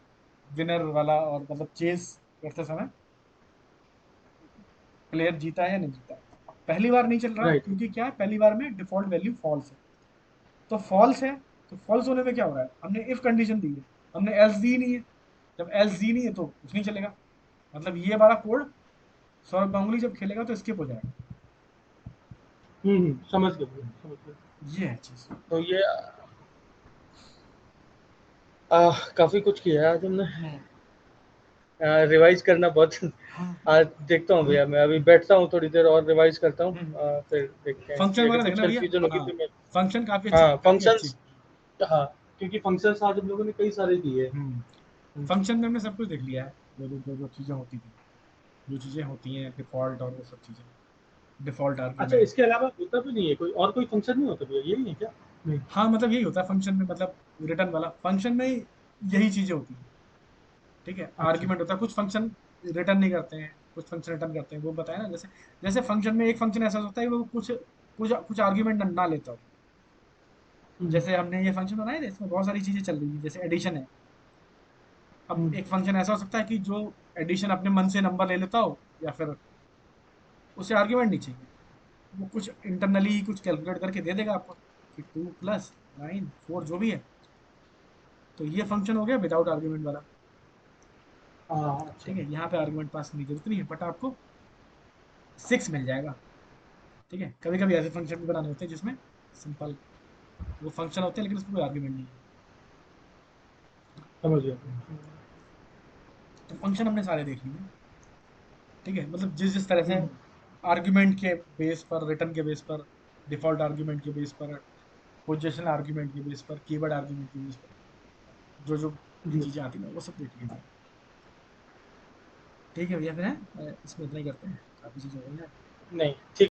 विनर वाला, और मतलब चेस करते समय प्लेयर जीता है या नहीं जीता। अब पहली बार नहीं चल रहा राइट। क्योंकि क्या है, पहली बार में डिफॉल्ट वैल्यू फॉल्स है, तो फॉल्स है, तो फॉल्स होने पे क्या हो रहा है, हमने इफ कंडीशन दी है, हमने एल्स दी नहीं है। जब एल्स दी नहीं है तो कुछ नहीं चलेगा, मतलब ये वाला कोड सौरभ गांगुली जब खेलेगा तो स्किप हो जाएगा। समझ गया भैया, समझ गया। ये है चीज। तो ये काफी कुछ किया है आज हमने। हम्म। रिवाइज करना बहुत हाँ आज देखता हूँ हाँ। भैया, मैं अभी बैठता हूँ थोड़ी देर और रिवाइज करता हूँ, हम्म। फिर देखते हैं फंक्शन कि अगर वगैरह कुछ देखना भैया, कंफ्यूजन होगी हाँ तो मैं। फंक्शन काफी अच्छी, हाँ काफी अच्छी। फंक्शंस। हाँ, क्योंकि फंक्शंस आज हम लोगों ने कई सारे दिए हैं। हम्म। हम्म, फंक्शन में हमने सब कुछ देख लिया है, जो चीजें होती थी, जो चीजें होती हैं डिफॉल्ट और वो सब चीजें, डिफॉल्ट अच्छा, आर्ग्यूमेंट। इसके अलावा होता भी नहीं है कोई और, कोई फंक्शन नहीं होता भैया, यही है क्या? नहीं। हाँ मतलब यही होता है फंक्शन में, मतलब रिटर्न वाला फंक्शन में यही चीजें होती हैं। ठीक है। अच्छा। आर्ग्यूमेंट होता है, कुछ फंक्शन रिटर्न नहीं करते हैं, कुछ फंक्शन रिटर्न करते हैं, वो बताया ना। जैसे जैसे फंक्शन में एक फंक्शन ऐसा होता है कि वो कुछ कुछ कुछ आर्ग्यूमेंट ना लेता हो। हुँ, जैसे हमने ये फंक्शन बनाए थे, इसमें बहुत सारी चीजें चल रही थी, जैसे एडिशन है। अब हुँ, एक फंक्शन ऐसा हो सकता है कि जो एडिशन अपने मन से नंबर ले लेता हो, या फिर उसे आर्ग्यूमेंट नहीं चाहिए, वो कुछ इंटरनली कुछ कैलकुलेट करके दे देगा आपको कि 2 + 9 4 जो भी है। तो ये फंक्शन हो गया विदाउट आर्ग्यूमेंट वाला। हाँ, अच्छा। ठीक है, यहाँ पे आर्ग्यूमेंट पास करने की जरूरत नहीं है, बट आपको 6 मिल जाएगा। ठीक है, कभी कभी ऐसे फंक्शन भी बनाने होते हैं जिसमें सिंपल वो फंक्शन होते हैं लेकिन उसमें कोई आर्ग्यूमेंट नहीं है। समझ गया। तो फंक्शन हमने सारे देख लिए। ठीक है, मतलब जिस जिस तरह से हुँ, आर्ग्यूमेंट के बेस पर, रिटर्न के बेस पर, डिफॉल्ट आर्ग्यूमेंट के बेस पर, पोजिशनल आर्ग्यूमेंट के बेस पर, कीवर्ड आर्ग्यूमेंट के बेस पर, जो जो जी। चीजें आती हैं वो सब देख ली। ठीक है भैया, फिर है इसमें इतना ही करते हैं, काफी चीजें हो गई हैं। नहीं, ठीक